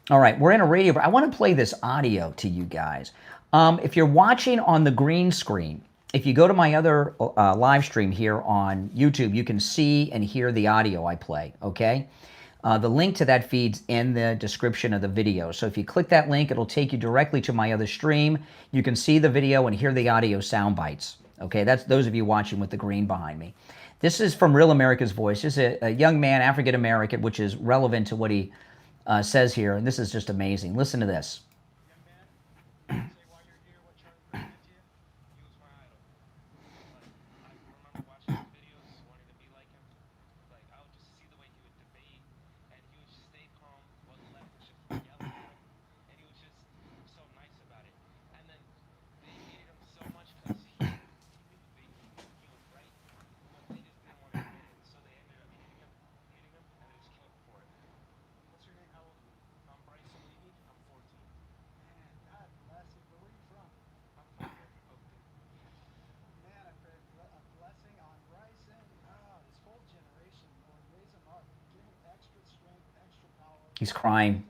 All right, we're in a radio. I want to play this audio to you guys. If you're watching on the green screen, if you go to my other live stream here on YouTube, you can see and hear the audio I play, okay? The link to that feed's in the description of the video. So if you click that link, it'll take you directly to my other stream. You can see the video and hear the audio sound bites. Okay, that's those of you watching with the green behind me. This is from Real America's Voice. This is a young man, African American, which is relevant to what he says here. And this is just amazing. Listen to this. He's crying.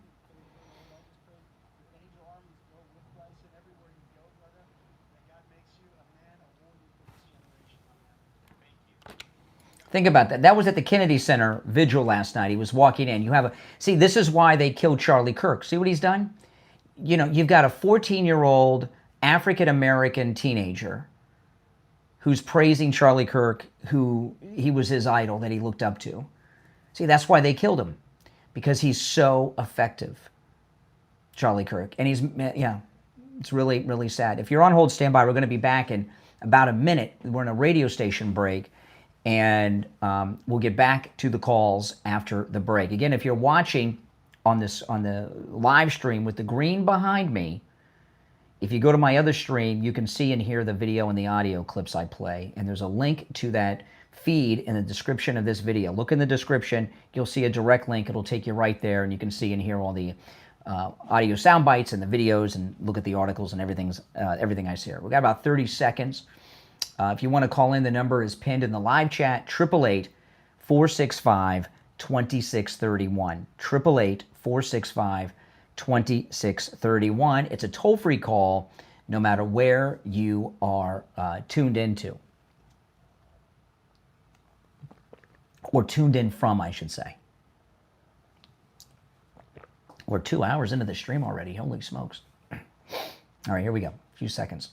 Think about that. That was at the Kennedy Center vigil last night. He was walking in. See, this is why they killed Charlie Kirk. See what he's done? You've got a 14-year-old African-American teenager who's praising Charlie Kirk, who he was his idol that he looked up to. See, that's why they killed him. Because he's so effective, Charlie Kirk. And it's really, really sad. If you're on hold, stand by. We're going to be back in about a minute. We're in a radio station break, and we'll get back to the calls after the break. Again, if you're watching on the live stream with the green behind me, if you go to my other stream, you can see and hear the video and the audio clips I play. And there's a link to that feed in the description of this video. Look in the description. You'll see a direct link. It'll take you right there, and you can see and hear all the audio sound bites and the videos and look at the articles and everything I share. We've got about 30 seconds. If you want to call in, the number is pinned in the live chat, 888-465-2631. 888-465-2631. It's a toll-free call no matter where you are tuned into. Or tuned in from, I should say. We're 2 hours into the stream already. Holy smokes. All right, here we go. A few seconds.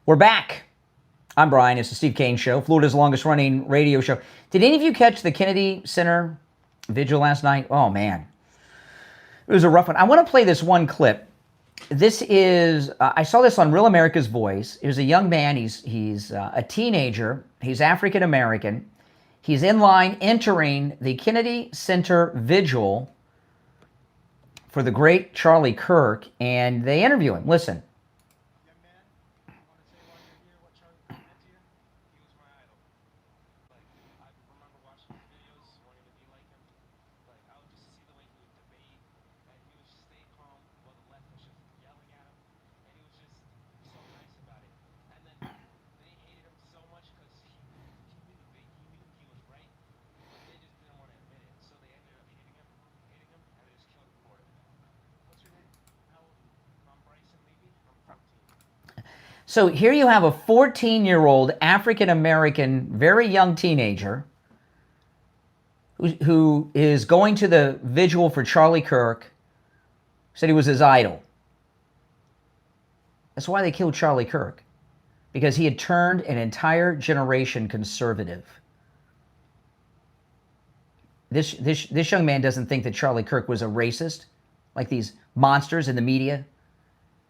We're back. I'm Brian. It's the Steve Kane Show, Florida's longest running radio show. Did any of you catch the Kennedy Center vigil last night? Oh, man. It was a rough one. I want to play this one clip. This is, I saw this on Real America's Voice. It was a young man. He's a teenager. He's African American. He's in line entering the Kennedy Center vigil for the great Charlie Kirk, and they interview him. Listen. So here you have a 14-year-old African-American, very young teenager who is going to the vigil for Charlie Kirk, said he was his idol. That's why they killed Charlie Kirk, because he had turned an entire generation conservative. This young man doesn't think that Charlie Kirk was a racist, like these monsters in the media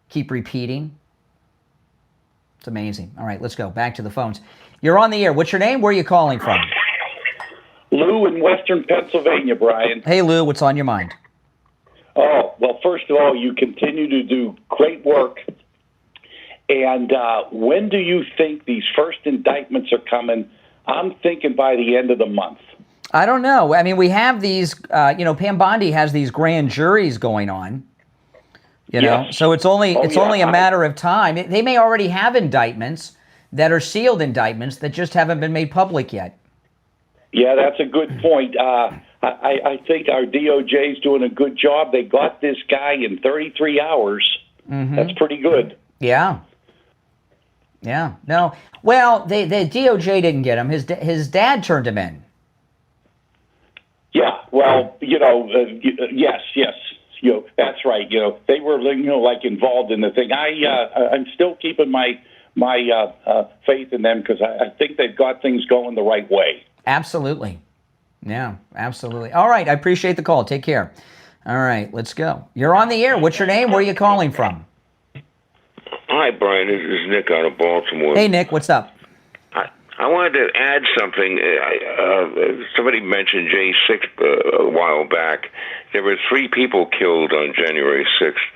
keep repeating. It's amazing. All right, let's go back to the phones. You're on the air. What's your name? Where are you calling from? Lou in Western Pennsylvania, Brian. Hey, Lou, what's on your mind? Oh, well, first of all, you continue to do great work. And when do you think these first indictments are coming? I'm thinking by the end of the month. I don't know. I mean, we have these, Pam Bondi has these grand juries going on. You know, yes. So it's only a matter of time. They may already have indictments that are sealed indictments that just haven't been made public yet. Yeah, that's a good point. I think our DOJ is doing a good job. They got this guy in 33 hours. Mm-hmm. That's pretty good. Yeah. Yeah. No. Well, the DOJ didn't get him. His dad turned him in. Yeah. Well, yes. That's right. They were, like involved in the thing. I'm still keeping my faith in them because I think they've got things going the right way. Absolutely. Yeah, absolutely. All right. I appreciate the call. Take care. All right. Let's go. You're on the air. What's your name? Where are you calling from? Hi, Brian. This is Nick out of Baltimore. Hey, Nick. What's up? I wanted to add something. Somebody mentioned J6 a while back. There were 3 people killed on January 6th.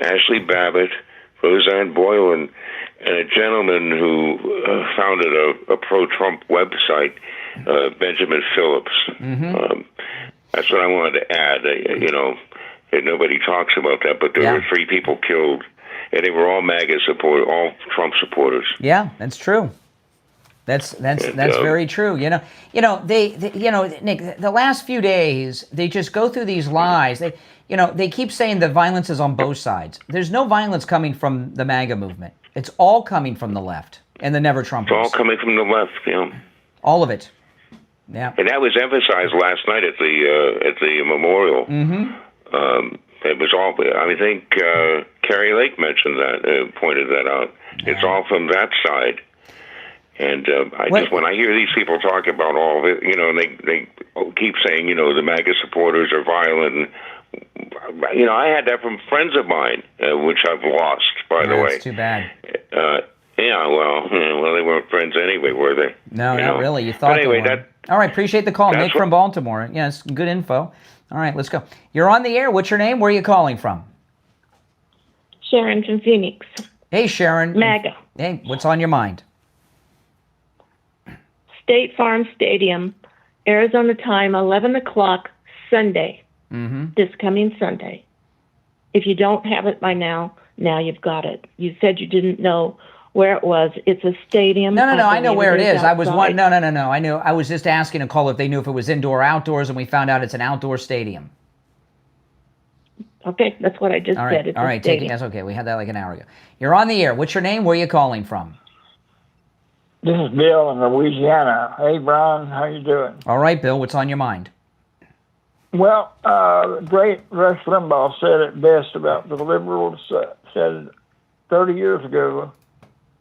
Ashley Babbitt, Roseanne Boyle, and a gentleman who founded a pro-Trump website, Benjamin Phillips. Mm-hmm. That's what I wanted to add. Nobody talks about that, but there were 3 people killed, and they were all MAGA supporters, all Trump supporters. Yeah, that's true. That's very true. Nick, the last few days they just go through these lies. They keep saying that violence is on both sides. There's no violence coming from the MAGA movement. It's all coming from the left and the Never Trumpers. It's all coming from the left, All of it. Yeah. And that was emphasized last night at the memorial. Mm-hmm. It was all. I think Carrie Lake mentioned that, pointed that out. Yeah. It's all from that side. And when I hear these people talk about all of it, and they keep saying, the MAGA supporters are violent. And, I had that from friends of mine, which I've lost, by the way. That's too bad. Well, they weren't friends anyway, were they? No, not really. You thought anyway, they were. All right, appreciate the call. Nick from Baltimore. Yeah, it's good info. All right, let's go. You're on the air. What's your name? Where are you calling from? Sharon from Phoenix. Hey, Sharon. MAGA. Hey, what's on your mind? State Farm Stadium, Arizona time, 11 o'clock Sunday, this coming Sunday. If you don't have it by now you've got it. You said you didn't know where it was. It's a stadium. No, I know where it is. I was outside. No. I knew. I was just asking a caller if they knew if it was indoor or outdoors, and we found out it's an outdoor stadium. Okay, that's what I just said. It's all a right. stadium. That's okay. We had that like an hour ago. You're on the air. What's your name? Where are you calling from? This is Bill in Louisiana. Hey, Brian, how you doing? All right, Bill. What's on your mind? Well, great Rush Limbaugh said it best about the liberals. Said 30 years ago,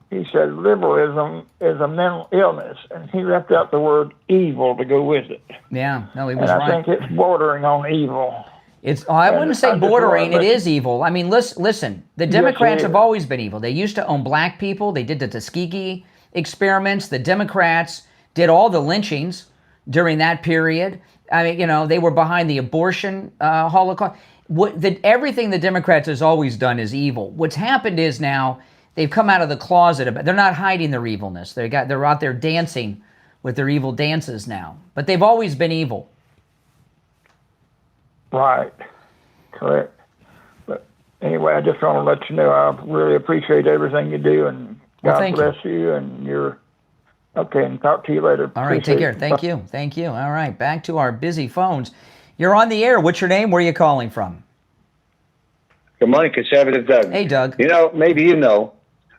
he said liberalism is a mental illness, and he left out the word evil to go with it. Yeah, no, he was and right. I think it's bordering on evil. I wouldn't say bordering. It is evil. I mean, listen. The Democrats have always been evil. They used to own black people. They did the Tuskegee experiments. The Democrats did all the lynchings during that period. I mean, they were behind the abortion Holocaust. Everything the Democrats has always done is evil. What's happened is now they've come out of the closet. They're not hiding their evilness. They're out there dancing with their evil dances now. But they've always been evil. Right. Correct. But anyway, I just want to let you know I really appreciate everything you do, and God bless you, and you're okay, and talk to you later. All right, take care. Thank you. All right, back to our busy phones. You're on the air. What's your name? Where are you calling from? Good morning, Conservative Doug. Hey, Doug. Maybe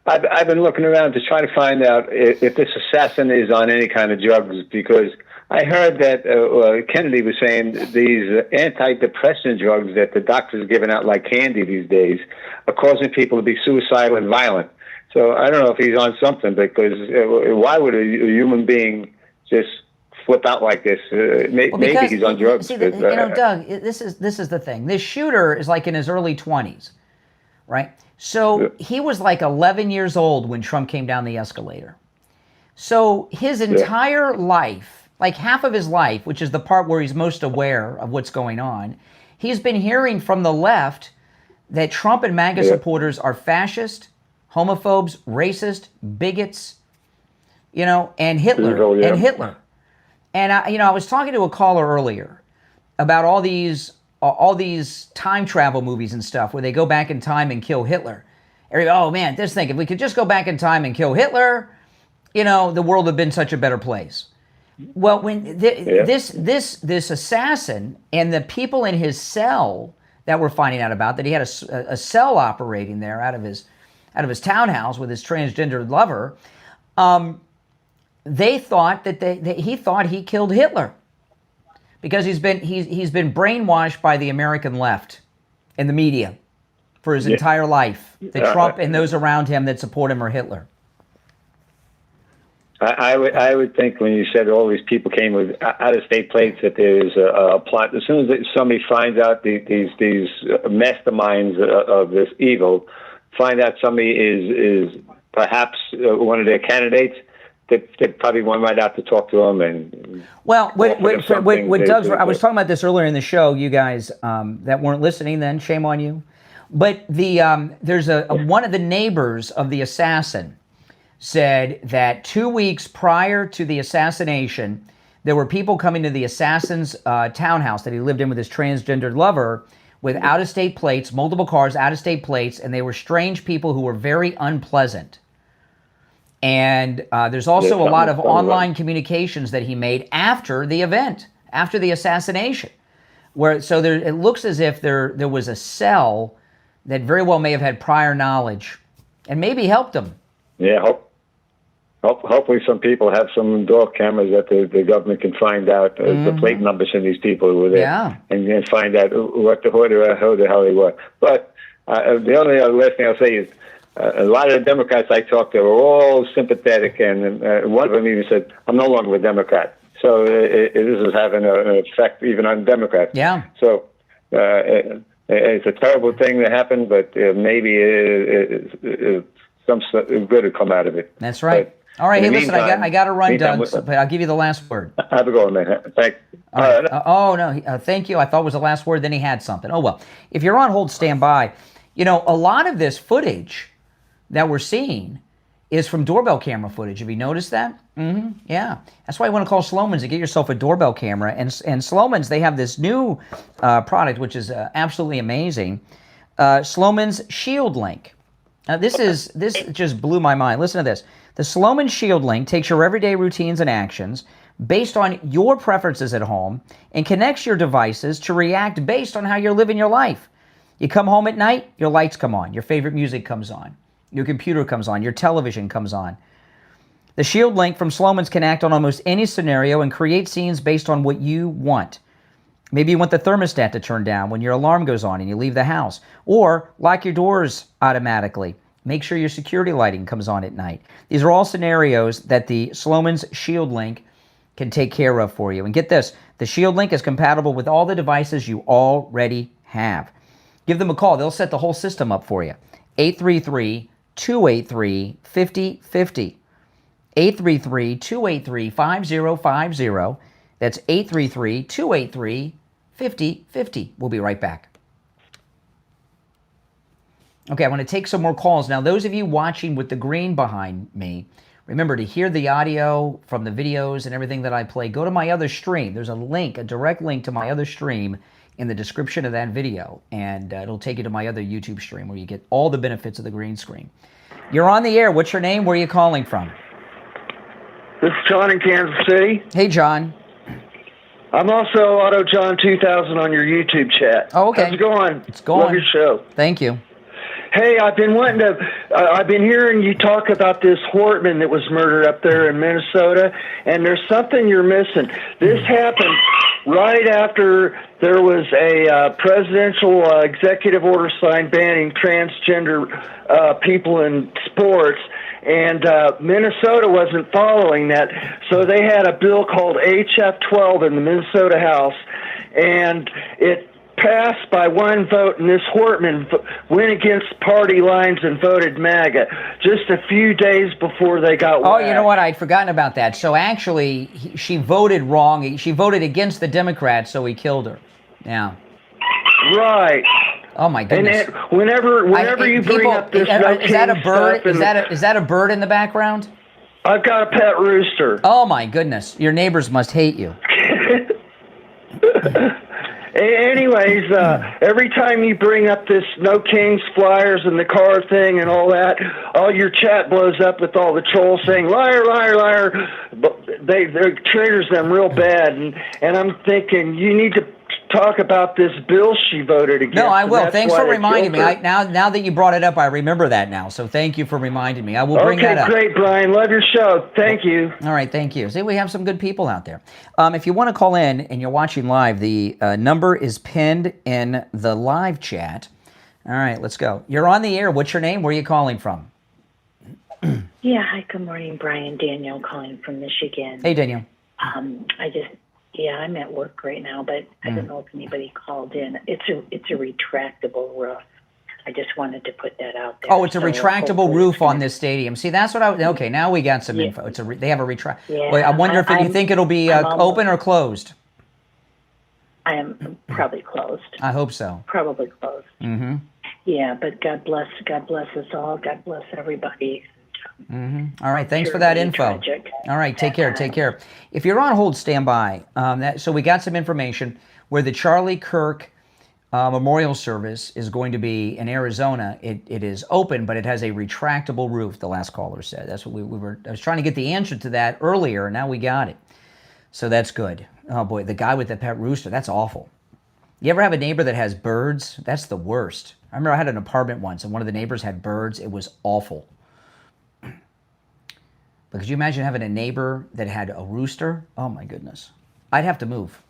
I've been looking around to try to find out if this assassin is on any kind of drugs, because I heard that Kennedy was saying these antidepressant drugs that the doctors are giving out like candy these days are causing people to be suicidal and violent. So I don't know if he's on something, because why would a human being just flip out like this? Maybe he's on drugs. See, Doug, this is the thing. This shooter is like in his early 20s, right? So he was like 11 years old when Trump came down the escalator. So his entire life, like half of his life, which is the part where he's most aware of what's going on, he's been hearing from the left that Trump and MAGA supporters are fascist, homophobes, racist, bigots, and Hitler. And I was talking to a caller earlier about all these time travel movies and stuff where they go back in time and kill Hitler. Oh man, just think, if we could just go back in time and kill Hitler, the world would have been such a better place. Well, when this assassin and the people in his cell that we're finding out about, that he had a cell operating there out of his townhouse with his transgendered lover, they thought that he thought he killed Hitler, because he's been brainwashed by the American left and the media for his entire life. That Trump and those around him that support him are Hitler. I would think when you said all these people came with out-of-state plates that there's a plot. As soon as somebody finds out these masterminds of this evil, find out somebody is perhaps one of their candidates, they probably went right out to talk to them. And what Doug's, I was talking about this earlier in the show, you guys that weren't listening then, shame on you. But there's one of the neighbors of the assassin said that 2 weeks prior to the assassination, there were people coming to the assassin's townhouse that he lived in with his transgendered lover with out-of-state plates, multiple cars, out-of-state plates, and they were strange people who were very unpleasant. And there's also a lot of online communications that he made after the event, after the assassination, it looks as if there was a cell that very well may have had prior knowledge and maybe helped him. Yeah, hopefully some people have some door cameras that the government can find out the plate numbers in these people who were there, and find out who the hell they were. But the only other last thing I'll say is a lot of the Democrats I talked to were all sympathetic, and one of them even said, "I'm no longer a Democrat." So this is having an effect even on Democrats. Yeah. So it's a terrible thing that happened, but maybe some good will come out of it. That's right. But all right, hey, listen, I got to run, Doug, but I'll give you the last word. Have a good one, man. Thanks. All right. Thank you. I thought it was the last word, then he had something. Oh, well. If you're on hold, stand by. A lot of this footage that we're seeing is from doorbell camera footage. Have you noticed that? Yeah. That's why you want to call Sloman's to get yourself a doorbell camera. And Sloman's, they have this new product, which is absolutely amazing. Sloman's Shield Link. This just blew my mind. Listen to this. The Sloman Shield Link takes your everyday routines and actions based on your preferences at home and connects your devices to react based on how you're living your life. You come home at night, your lights come on, your favorite music comes on, your computer comes on, your television comes on. The Shield Link from Sloman's can act on almost any scenario and create scenes based on what you want. Maybe you want the thermostat to turn down when your alarm goes on and you leave the house, or lock your doors automatically. Make sure your security lighting comes on at night. These are all scenarios that the Sloman's Shield Link can take care of for you. And get this, the Shield Link is compatible with all the devices you already have. Give them a call. They'll set the whole system up for you. 833-283-5050. 833-283-5050. That's 833-283-5050. We'll be right back. Okay, I want to take some more calls. Now, those of you watching with the green behind me, remember to hear the audio from the videos and everything that I play, go to my other stream. There's a link, a direct link to my other stream in the description of that video, and it'll take you to my other YouTube stream where you get all the benefits of the green screen. You're on the air. What's your name? Where are you calling from? This is John in Kansas City. Hey, John. I'm also Auto John 2000 on your YouTube chat. Oh, okay. How's it going? It's going. Love your show. Thank you. Hey, I've been hearing you talk about this Hortman that was murdered up there in Minnesota, and there's something you're missing. This happened right after there was a presidential executive order signed banning transgender people in sports, and Minnesota wasn't following that, so they had a bill called HF 12 in the Minnesota House, and it passed by one vote, and this Hortman went against party lines and voted MAGA just a few days before they got whacked. Oh, you know what? I'd forgotten about that. So actually, she voted wrong. She voted against the Democrats, so he killed her. Yeah. Right. Oh my goodness! And whenever you bring up this, is that a bird? Is that a bird in the background? I've got a pet rooster. Oh my goodness! Your neighbors must hate you. Anyways, every time you bring up this No Kings flyers and the car thing and all that, all your chat blows up with all the trolls saying liar, liar, liar. But they triggers them real bad, and I'm thinking you need to talk about this bill she voted against. No, I will. Thanks for reminding me. Now that you brought it up, I remember that now. So thank you for reminding me. I will bring that up. Okay, great, Brian. Love your show. Thank you. All right, thank you. See, we have some good people out there. If you want to call in and you're watching live, the number is pinned in the live chat. All right, let's go. You're on the air. What's your name? Where are you calling from? Yeah, hi, good morning, Brian. Danielle calling from Michigan. Hey, Danielle. I'm at work right now, but I don't know if anybody called in. It's a retractable roof. I just wanted to put that out there. Oh, it's a retractable roof on this stadium. See, that's what okay, now we got some info. They have a retract. Yeah, Wait, I wonder if you think it'll be open or closed. I am probably closed. I hope so. Probably closed. Mm-hmm. Yeah, but God bless us all. God bless everybody. Mm-hmm. All right, thanks for that info. Tragic. All right, take care. If you're on hold, stand by. So we got some information where the Charlie Kirk memorial service is going to be in Arizona. It is open, but it has a retractable roof, the last caller said. That's what I was trying to get the answer to that earlier, and now we got it. So that's good. Oh boy, the guy with the pet rooster, that's awful. You ever have a neighbor that has birds? That's the worst. I remember I had an apartment once, and one of the neighbors had birds. It was awful. But could you imagine having a neighbor that had a rooster? Oh my goodness. I'd have to move.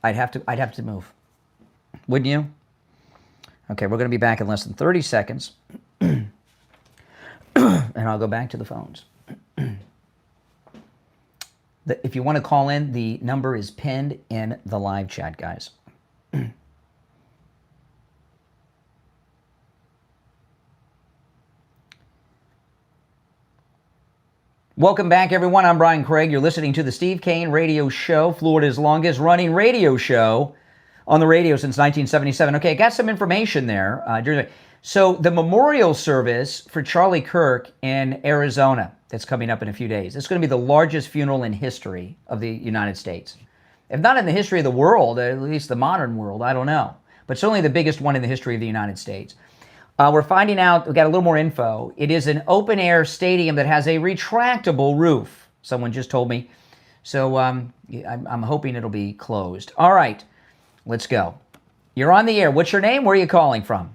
I'd have to move. Wouldn't you? Okay, we're going to be back in less than 30 seconds. And I'll go back to the phones. If you want to call in, the number is pinned in the live chat, guys. Welcome back, everyone. I'm Brian Craig. You're listening to the Steve Kane Radio Show, Florida's longest running radio show on the radio since 1977. Okay, I got some information there. So the memorial service for Charlie Kirk in Arizona that's coming up in a few days. It's going to be the largest funeral in history of the United States. If not in the history of the world, at least the modern world, I don't know. But certainly the biggest one in the history of the United States. We're finding out, we got a little more info. It is an open-air stadium that has a retractable roof. Someone just told me. So I'm hoping it'll be closed. All right, let's go. You're on the air. What's your name? Where are you calling from?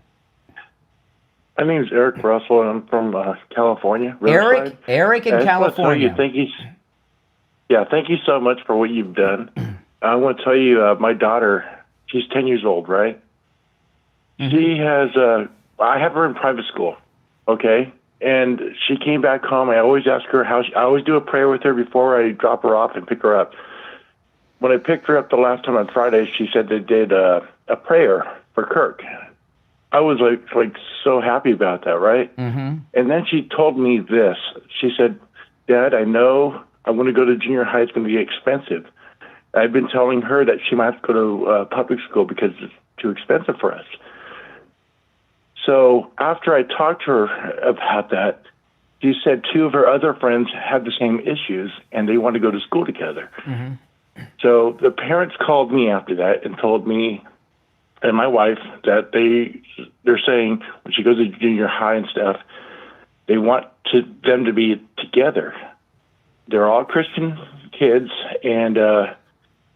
My name is Eric Russell, and I'm from California. Riverside. Eric in California. Thank you so much for what you've done. I want to tell you, my daughter, she's 10 years old, right? Mm-hmm. She has, I have her in private school, okay? And she came back home. I always ask her I always do a prayer with her before I drop her off and pick her up. When I picked her up the last time on Friday, she said they did a prayer for Kirk. I was like so happy about that, right? Mm-hmm. And then she told me this. She said, Dad, I know I'm going to go to junior high. It's going to be expensive. I've been telling her that she might have to go to public school because it's too expensive for us. So after I talked to her about that, she said two of her other friends had the same issues and they want to go to school together. Mm-hmm. So the parents called me after that and told me and my wife that they're saying when she goes to junior high and stuff, they want them to be together. They're all Christian kids, and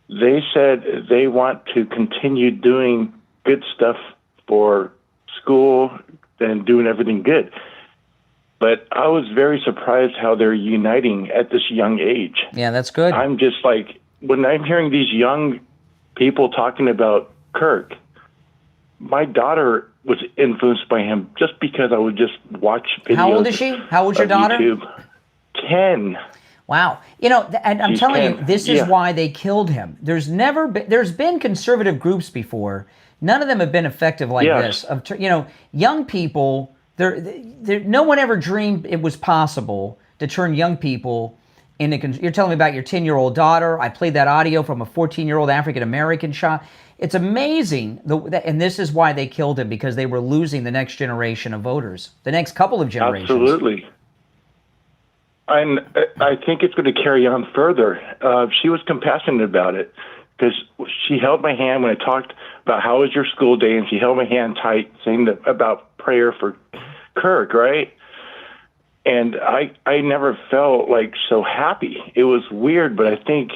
they said they want to continue doing good stuff for school and doing everything good. But I was very surprised how they're uniting at this young age. Yeah, that's good. I'm just like, when I'm hearing these young people talking about Kirk, my daughter was influenced by him just because I would just watch videos. How old is she? How old's your daughter? YouTube. 10. Wow. You know, and I'm telling 10. you, this is why they killed him. There's been conservative groups before. None of them have been effective like this. You know, young people, no one ever dreamed it was possible to turn young people into. You're telling me about your 10-year-old daughter. I played that audio from a 14-year-old African-American child. It's amazing. And this is why they killed him, because they were losing the next generation of voters, the next couple of generations. Absolutely. And I think it's going to carry on further. She was compassionate about it because she held my hand when I talked about how was your school day, and she held my hand tight, saying about prayer for Kirk, right? And I never felt like so happy. It was weird, but I think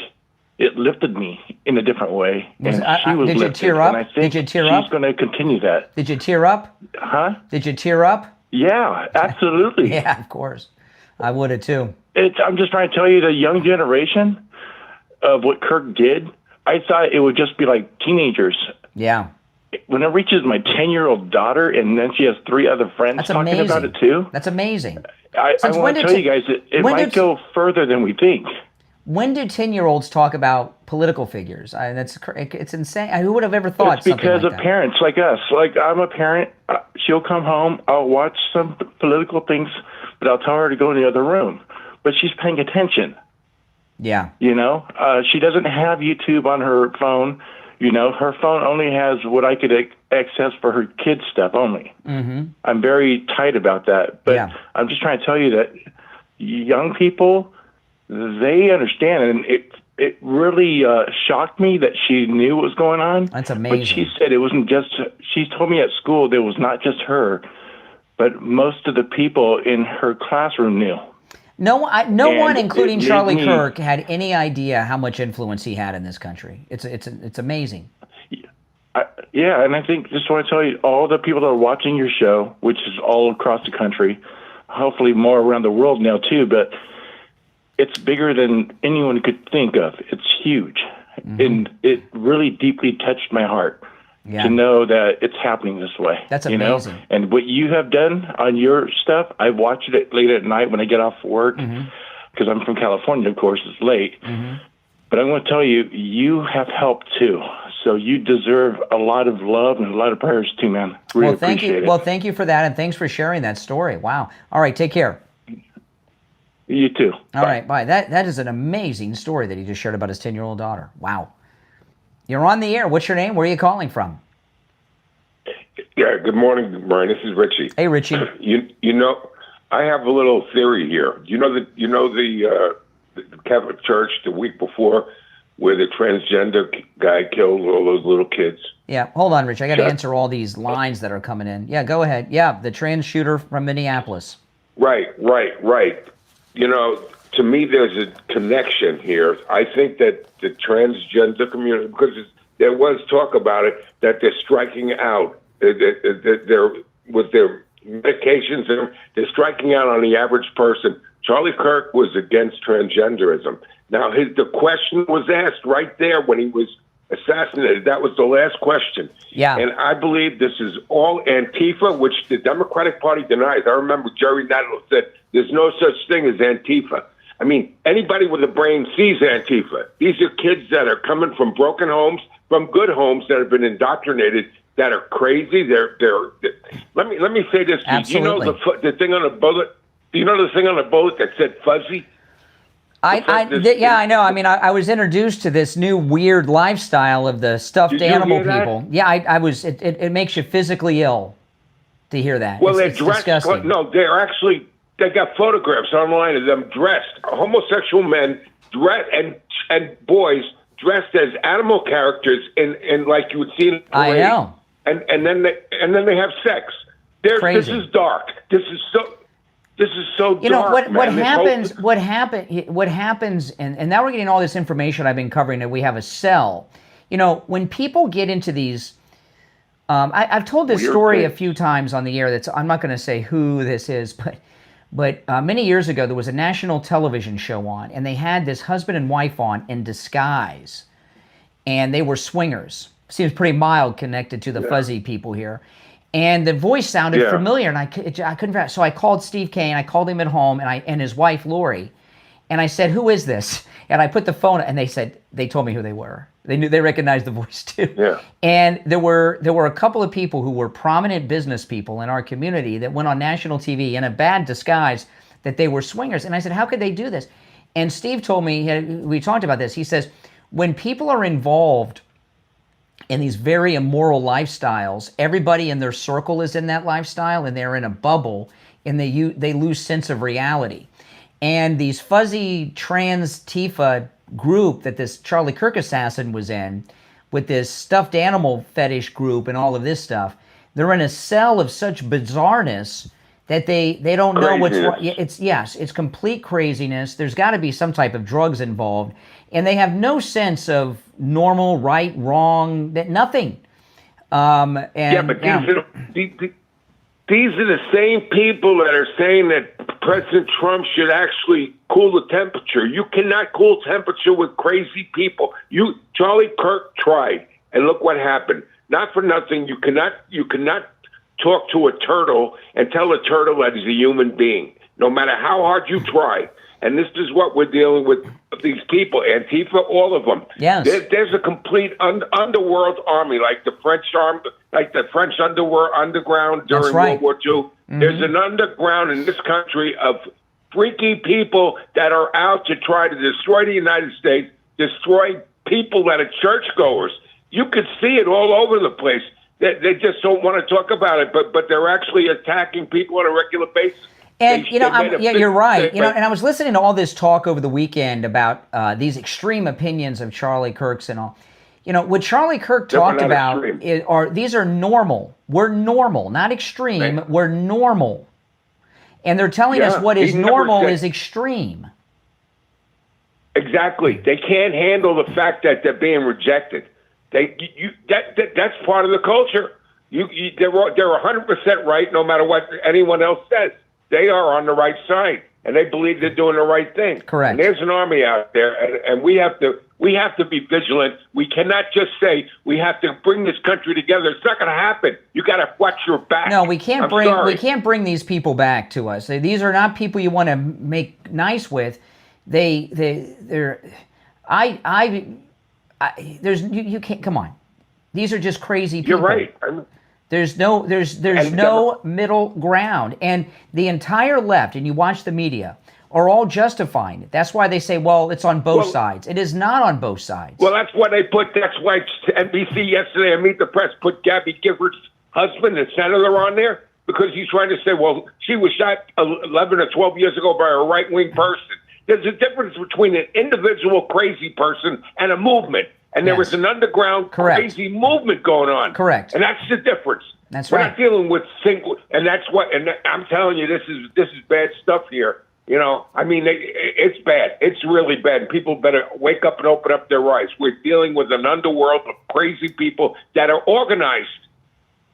it lifted me in a different way. And she was did lifted, you tear up? And I think did you tear up? She's going to continue that. Did you tear up? Huh? Did you tear up? Yeah, absolutely. Yeah, of course. I would have too. I'm just trying to tell you, the young generation of what Kirk did, I thought it would just be like teenagers. Yeah. When it reaches my 10-year-old daughter, and then she has 3 other friends talking about it too. That's amazing. I want to tell you guys that it might go further than we think. When do 10-year-olds talk about political figures? It's insane. Who would have ever thought it's because something like of that? Parents like us. Like, I'm a parent. She'll come home. I'll watch some political things, but I'll tell her to go in the other room. But she's paying attention. Yeah. You know, she doesn't have YouTube on her phone. You know, her phone only has what I could access for her kids' stuff only. Mm-hmm. I'm very tight about that. But I'm just trying to tell you that young people, they understand. And it really shocked me that she knew what was going on. That's amazing. But she said it wasn't just, she told me at school there was not just her, but most of the people in her classroom knew. No one, including Charlie Kirk, had any idea how much influence he had in this country. It's amazing. Yeah, and I think just want to tell you, all the people that are watching your show, which is all across the country, hopefully more around the world now too, but it's bigger than anyone could think of. It's huge, and it really deeply touched my heart to know that it's happening this way. That's amazing. And what you have done on your stuff, I watch it late at night when I get off work, because I'm from California, of course, it's late. But I'm going to tell you, you have helped too. So you deserve a lot of love and a lot of prayers too, man. Really appreciate it. Well, thank you for that, and thanks for sharing that story. Wow. All right, take care. You too. All right, bye. That is an amazing story that he just shared about his 10-year-old daughter. Wow. You're on the air. What's your name? Where are you calling from? Yeah, good morning, Brian. This is Richie. Hey, Richie. You know, I have a little theory here. You know the Catholic Church the week before, where the transgender guy killed all those little kids. Yeah, hold on, Rich. I got to answer all these lines that are coming in. Yeah, go ahead. Yeah, the trans shooter from Minneapolis. Right. You know, to me, there's a connection here. I think that the transgender community, because there was talk about it, that they're striking out. They're with their medications, they're striking out on the average person. Charlie Kirk was against transgenderism. Now, the question was asked right there when he was assassinated. That was the last question. Yeah. And I believe this is all Antifa, which the Democratic Party denies. I remember Jerry Nadler said there's no such thing as Antifa. I mean, anybody with a brain sees Antifa. These are kids that are coming from broken homes, from good homes that have been indoctrinated, that are crazy. Let me say this. Absolutely. Do you know the thing on the bullet? Do you know the thing on the bullet that said fuzzy? I know. I mean, I was introduced to this new weird lifestyle of the stuffed animal people. Yeah, I was. It makes you physically ill to hear that. Well, it's dressed. disgusting. No, they got photographs online of them dressed, homosexual men dressed and boys dressed as animal characters in like you would see in a parade. I know. And then they have sex. Crazy. This is dark. This is so dark. You know what happens? What happens? And now we're getting all this information I've been covering. That we have a cell. You know, when people get into these, I've told this story a few times on the air. I'm not going to say who this is, but many years ago there was a national television show on, and they had this husband and wife on in disguise, and they were swingers. Seems pretty mild connected to the fuzzy people here. And the voice sounded familiar, and I couldn't. So I called Steve Kane. I called him at home, and his wife Lori, and I said, "Who is this?" And I put the phone, and they told me who they were. They recognized the voice too. Yeah. And there were a couple of people who were prominent business people in our community that went on national TV in a bad disguise that they were swingers. And I said, "How could they do this?" And Steve told me, we talked about this. He says, when people are involved in these very immoral lifestyles, everybody in their circle is in that lifestyle, and they're in a bubble, and they lose sense of reality. And these fuzzy trans Tifa group that this Charlie Kirk assassin was in, with this stuffed animal fetish group and all of this stuff, they're in a cell of such bizarreness that they don't know what's wrong. It's complete craziness. There's got to be some type of drugs involved, and they have no sense of normal, right, wrong, nothing. But these are the same people that are saying that President Trump should actually cool the temperature. You cannot cool temperature with crazy people. Charlie Kirk tried, and look what happened. Not for nothing, you cannot talk to a turtle and tell a turtle that he's a human being, no matter how hard you try. And this is what we're dealing with these people, Antifa, all of them. Yes. There's a complete underworld army, like the French army, like the French underground during World War II. Mm-hmm. There's an underground in this country of freaky people that are out to try to destroy the United States, destroy people that are churchgoers. You could see it all over the place. They just don't want to talk about it, but they're actually attacking people on a regular basis. And you're right. And I was listening to all this talk over the weekend about these extreme opinions of Charlie Kirk's and all. You know, what Charlie Kirk talked about these are normal. We're normal, not extreme. Right. We're normal, and they're telling us what is normal is extreme. Exactly. They can't handle the fact that they're being rejected. That's part of the culture. They're 100% right, no matter what anyone else says. They are on the right side, and they believe they're doing the right thing. Correct. And there's an army out there, and we have to be vigilant. We cannot just say we have to bring this country together. It's not going to happen. You got to watch your back. No, we can't bring these people back to us. These are not people you want to make nice with. You can't. Come on. These are just crazy people. You're right. There's no middle ground. And the entire left, and you watch the media, are all justifying it. That's why they say, well, it's on both sides. It is not on both sides. Well, that's why that's why NBC yesterday, Meet the Press, put Gabby Giffords' husband, the senator, on there, because he's trying to say, well, she was shot 11 or 12 years ago by a right-wing person. There's a difference between an individual crazy person and a movement. And there was an underground crazy movement going on. Correct. And that's the difference. That's We're right. not dealing with and that's what. And I'm telling you, this is bad stuff here. You know, I mean, it's bad. It's really bad. People better wake up and open up their eyes. We're dealing with an underworld of crazy people that are organized.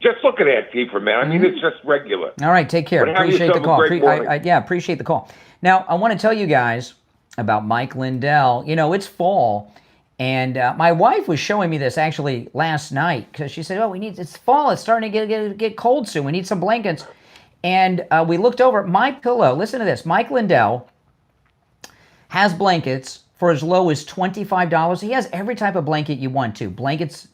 Just look at Antifa, man. I mean, it's just regular. All right, take care. But have Appreciate the yourself a call. great morning. Yeah, appreciate the call. Now, I want to tell you guys about Mike Lindell. You know, it's fall. And my wife was showing me this actually last night because she said, "Oh, it's fall. It's starting to get cold soon. We need some blankets." And we looked over at MyPillow. Listen to this. Mike Lindell has blankets for as low as $25. He has every type of blanket you want to. Blankets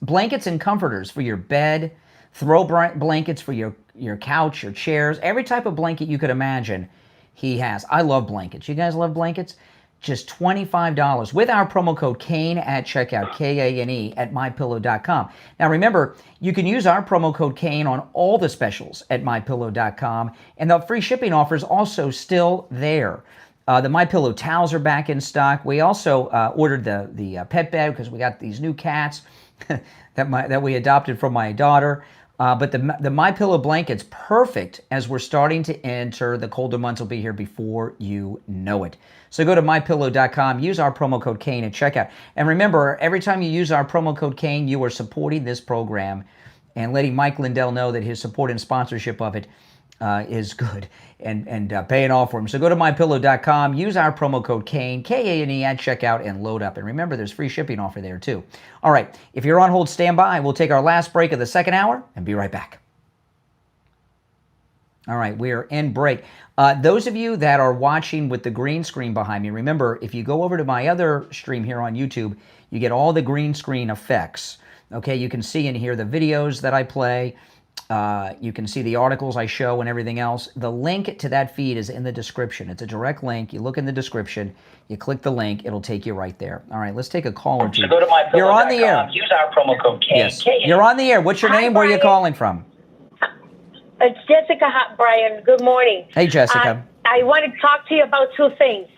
and comforters for your bed, throw blankets for your couch, your chairs, every type of blanket you could imagine he has. I love blankets. You guys love blankets? Just $25 with our promo code KANE at checkout, KANE at MyPillow.com. Now remember, you can use our promo code KANE on all the specials at MyPillow.com, and the free shipping offer is also still there. The MyPillow towels are back in stock. We also ordered the pet bed because we got these new cats that we adopted from my daughter. But the MyPillow blanket's perfect as we're starting to enter the colder months. Will be here before you know it. So go to MyPillow.com, use our promo code KANE at checkout. And remember, every time you use our promo code KANE, you are supporting this program and letting Mike Lindell know that his support and sponsorship of it is good and paying off for him. So go to MyPillow.com, use our promo code KANE, KANE at checkout, and load up. And remember, there's free shipping offer there too. All right, if you're on hold, stand by. We'll take our last break of the second hour and be right back. All right, we are in break. Those of you that are watching with the green screen behind me, remember, if you go over to my other stream here on YouTube, you get all the green screen effects. Okay, you can see and hear the videos that I play. You can see the articles I show and everything else. The link to that feed is in the description. It's a direct link. You look in the description, you click the link, it'll take you right there. All right, let's take a call or two. So go to MyPillow.com. You're on the air. Use our promo code KANE. Yes, you're on the air. What's your name? Where are you calling from? It's Jessica Brian. Good morning. Hey, Jessica. I want to talk to you about two things.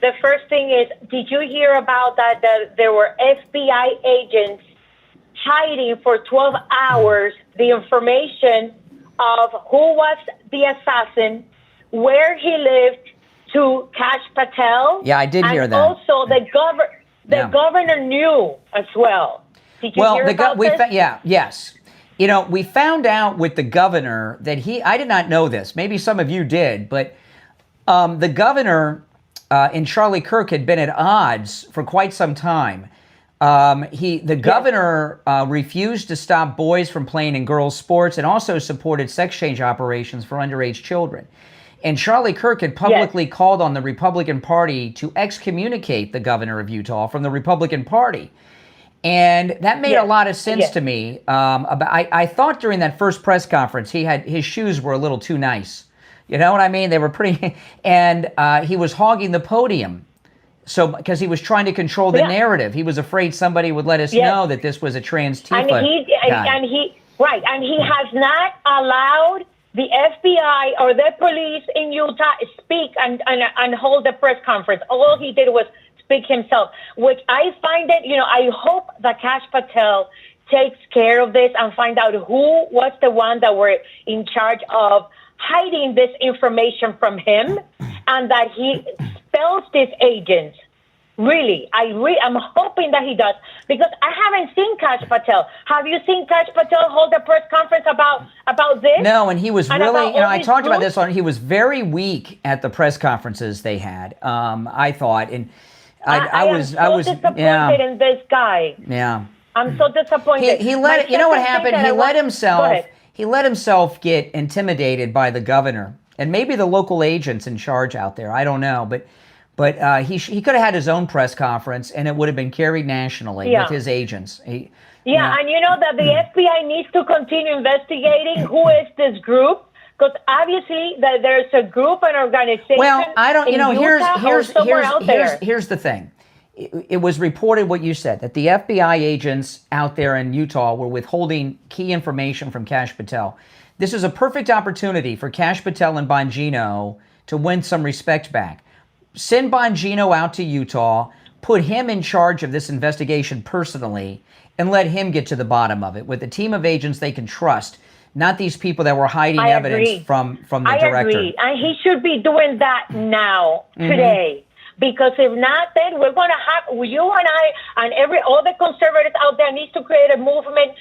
The first thing is, did you hear about that there were FBI agents hiding for 12 hours the information of who was the assassin, where he lived, to Kash Patel? Yeah, I did hear that. And also the governor knew as well. Did you hear about this? Yes. You know, we found out with the governor that I did not know this. Maybe some of you did, but the governor and Charlie Kirk had been at odds for quite some time. The governor refused to stop boys from playing in girls' sports and also supported sex change operations for underage children. And Charlie Kirk had publicly called on the Republican Party to excommunicate the governor of Utah from the Republican Party. And that made a lot of sense to me. I thought during that first press conference, his shoes were a little too nice. You know what I mean? They were pretty, and he was hogging the podium. So, because he was trying to control the narrative, he was afraid somebody would let us know that this was a trans Tifa guy. And he has not allowed the FBI or the police in Utah speak and hold a press conference. All he did was speak himself, which I find it, I hope that Kash Patel takes care of this and find out who was the one that were in charge of hiding this information from him, and that he expels these agents. Really, I'm hoping that he does, because I haven't seen Kash Patel. Have you seen Kash Patel hold a press conference about this? No, and he was really, I talked about this he was very weak at the press conferences they had, I thought, and I was disappointed in this guy. Yeah. I'm so disappointed. You know what happened? He let himself get intimidated by the governor and maybe the local agents in charge out there. I don't know, but he could have had his own press conference and it would have been carried nationally with his agents. And you know that the FBI needs to continue investigating who is this group Because obviously there's a group, an organization. Well, I don't. You know, here's the thing. It was reported what you said, that the FBI agents out there in Utah were withholding key information from Kash Patel. This is a perfect opportunity for Kash Patel and Bongino to win some respect back. Send Bongino out to Utah, put him in charge of this investigation personally, and let him get to the bottom of it with a team of agents they can trust, not these people that were hiding evidence from the director. I agree. And he should be doing that now, today. Because if not, then we're going to have, you and I and all the conservatives out there needs to create a movement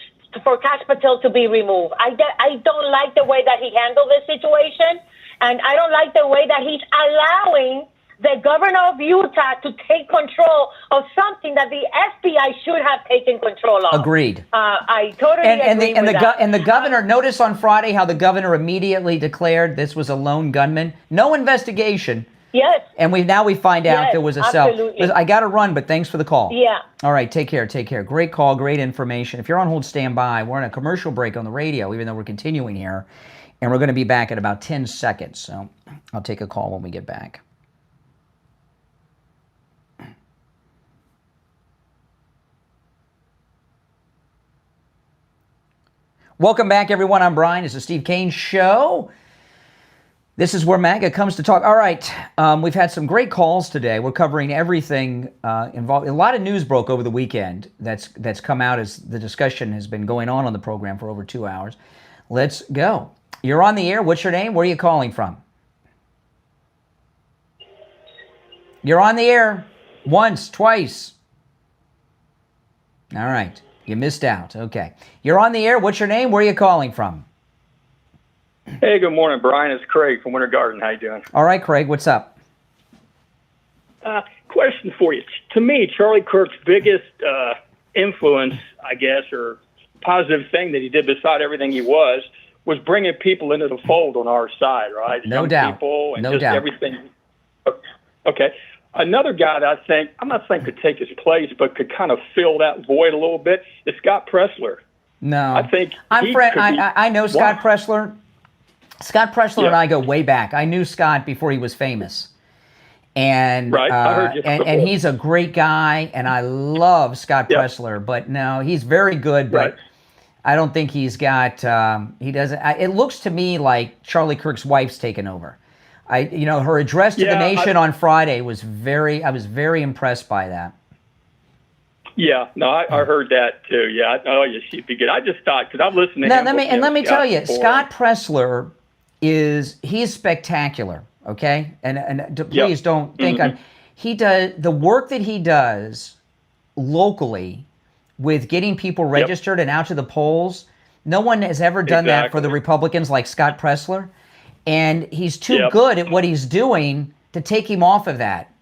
for Kash Patel to be removed. I don't like the way that he handled this situation, and I don't like the way that he's allowing the governor of Utah to take control of something that the FBI should have taken control of. Agreed. I totally agree with that. And the governor, notice on Friday how the governor immediately declared this was a lone gunman. No investigation. Yes. And we find out there was a cell. Absolutely. I got to run, but thanks for the call. Yeah. All right, take care. Great call, great information. If you're on hold, stand by. We're on a commercial break on the radio, even though we're continuing here. And we're going to be back in about 10 seconds. So I'll take a call when we get back. Welcome back, everyone. I'm Brian. It's the Steve Kane Show. This is where MAGA comes to talk. All right, we've had some great calls today. We're covering everything involved. A lot of news broke over the weekend that's come out as the discussion has been going on the program for over 2 hours. Let's go. You're on the air. What's your name? Where are you calling from? You're on the air. Once, twice. All right. You missed out. Okay. You're on the air. What's your name? Where are you calling from? Hey, good morning, Brian. It's Craig from Winter Garden. How you doing? All right, Craig. What's up? Question for you. To me, Charlie Kirk's biggest influence, I guess, or positive thing that he did beside everything he was bringing people into the fold on our side, right? No doubt. People and no just doubt. Everything. Okay. Another guy that I'm not saying could take his place, but could kind of fill that void a little bit is Scott Pressler. No. I think I know Scott Pressler. Scott Pressler and I go way back. I knew Scott before he was famous. And I heard you and he's a great guy, and I love Scott Pressler. But no, he's very good, but I don't think he's got. He doesn't. It looks to me like Charlie Kirk's wife's taken over. Her address to the nation on Friday was I was very impressed by that. Yeah, no, I heard that too. Yeah, she'd be good. I just thought because I've listened to him. Let me tell you, Scott Pressler he's spectacular. Okay, and please don't think he does the work that he does locally with getting people registered and out to the polls. No one has ever done that for the Republicans like Scott Pressler, and he's too good at what he's doing to take him off of that.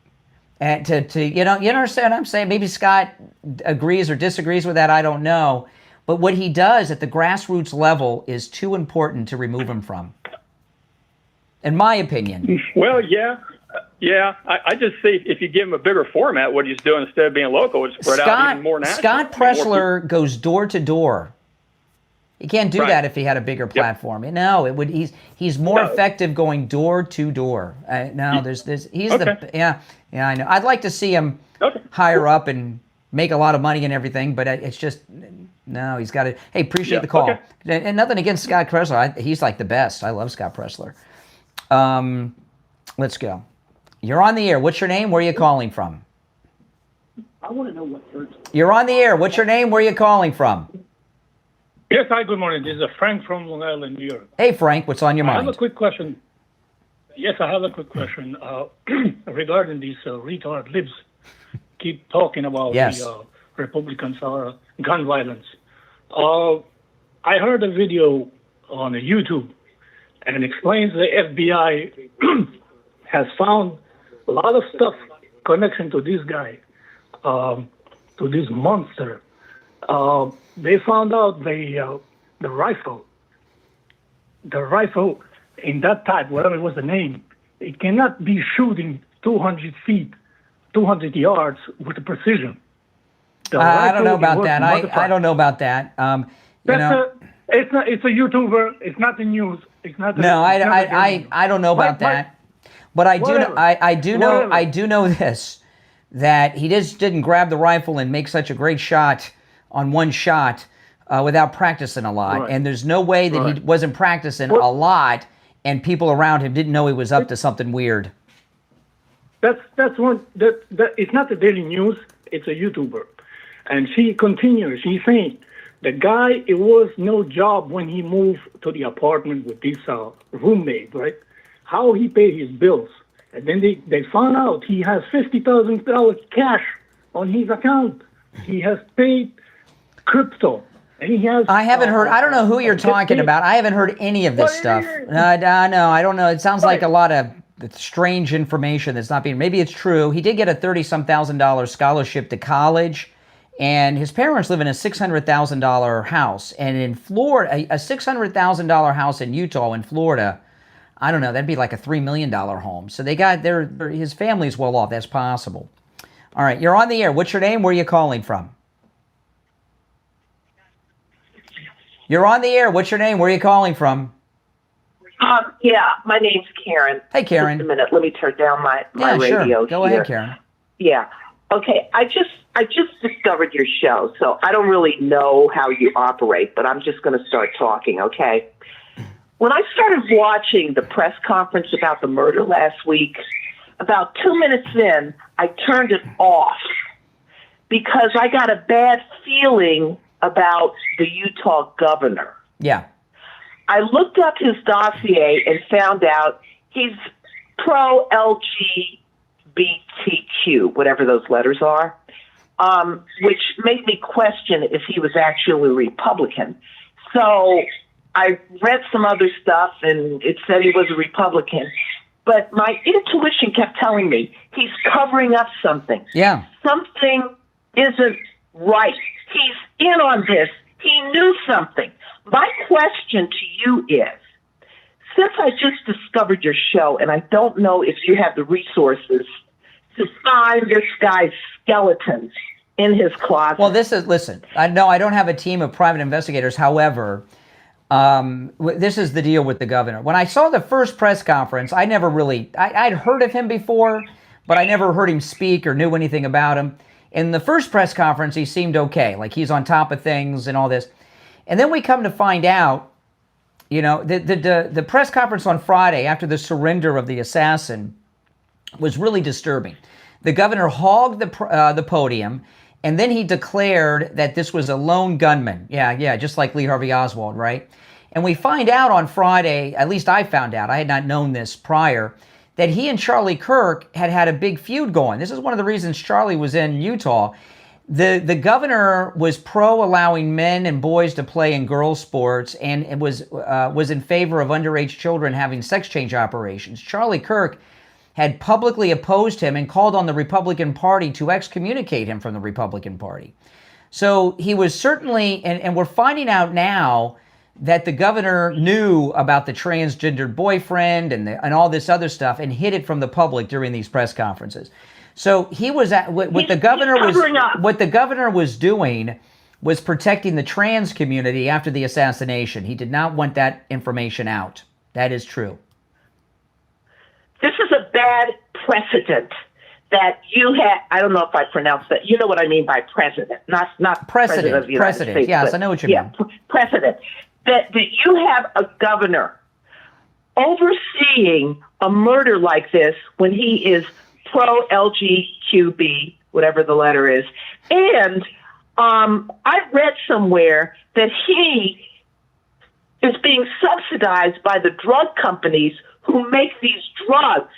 And you understand what I'm saying? Maybe Scott agrees or disagrees with that. I don't know, but what he does at the grassroots level is too important to remove him from. In my opinion. Well, yeah. I just see if you give him a bigger format, what he's doing instead of being local, it's spread out even more national. Scott Pressler goes door to door. He can't do that if he had a bigger platform. No, it would. He's more effective going door to door. I know. I know. I'd like to see him higher up and make a lot of money and everything, but it's just no. He's got to. Hey, appreciate the call. Okay. And nothing against Scott Pressler. He's like the best. I love Scott Pressler. Let's go. You're on the air. What's your name? Where are you calling from? I want to know what church. You're on the air. What's your name? Where are you calling from? Yes, hi, good morning. This is Frank from Long Island, New York. Hey, Frank, what's on your mind? I have a quick question. Yes, I have a quick question regarding these retard libs keep talking about the Republicans are gun violence. I heard a video on YouTube, and it explains the FBI has found a lot of stuff connection to this guy, to this monster. They found out the rifle in that type, whatever was the name, it cannot be shooting 200 feet, 200 yards with precision. I don't know about that. I don't know about that. It's a YouTuber. It's not the news. It's not. No, I don't know about that, but I do know, I do know this, that he just didn't grab the rifle and make such a great shot on one shot without practicing a lot, and there's no way that he wasn't practicing a lot, and people around him didn't know he was up to something weird. That's one that it's not the Daily News. It's a YouTuber, and she continues. She's saying the guy, it was no job when he moved to the apartment with this roommate, right? How he paid his bills, and then they found out he has $50,000 cash on his account. He has paid crypto. And he has. I haven't heard. I don't know who you're talking about. I haven't heard any of this stuff. No, I don't know. It sounds like a lot of strange information that's not being. Maybe it's true. He did get a $30-some thousand scholarship to college, and his parents live in a $600,000 house. And in Florida, a $600,000 house in Utah, in Florida, I don't know. That'd be like a $3 million home. So they got his family's well off. That's possible. All right, you're on the air. What's your name? Where are you calling from? You're on the air. What's your name? Where are you calling from? Yeah, my name's Karen. Hey, Karen. Just a minute. Let me turn down my radio. Sure. Go ahead, Karen. Yeah. Okay. I just discovered your show, so I don't really know how you operate, but I'm just going to start talking. Okay. When I started watching the press conference about the murder last week, about 2 minutes in, I turned it off because I got a bad feeling about the Utah governor. Yeah. I looked up his dossier and found out he's pro-LGBTQ, whatever those letters are, which made me question if he was actually a Republican. So I read some other stuff, and it said he was a Republican. But my intuition kept telling me he's covering up something. Yeah. Something isn't right. He's in on this. He knew something. My question to you is, since I just discovered your show, and I don't know if you have the resources to find this guy's skeletons in his closet. Well, listen, I don't have a team of private investigators. However, this is the deal with the governor. When I saw the first press conference, I never really, I'd heard of him before, but I never heard him speak or knew anything about him. In the first press conference, he seemed okay, like he's on top of things and all this. And then we come to find out, the press conference on Friday after the surrender of the assassin was really disturbing. The governor hogged the podium, and then he declared that this was a lone gunman. Yeah, just like Lee Harvey Oswald, right? And we find out on Friday, at least I found out, I had not known this prior, that he and Charlie Kirk had a big feud going. This is one of the reasons Charlie was in Utah. The governor was pro allowing men and boys to play in girls' sports, and it was in favor of underage children having sex change operations. Charlie Kirk had publicly opposed him and called on the Republican Party to excommunicate him from the Republican Party. So he was certainly, and we're finding out now that the governor knew about the transgendered boyfriend and all this other stuff and hid it from the public during these press conferences. So he was what the governor was doing was protecting the trans community after the assassination. He did not want that information out. That is true. This is a bad precedent that you had. I don't know if I pronounced that. You know what I mean by precedent, not president of the United States. Yes, I know what you mean. Precedent. That you have a governor overseeing a murder like this when he is pro-LGQB, whatever the letter is. And I read somewhere that he is being subsidized by the drug companies who make these drugs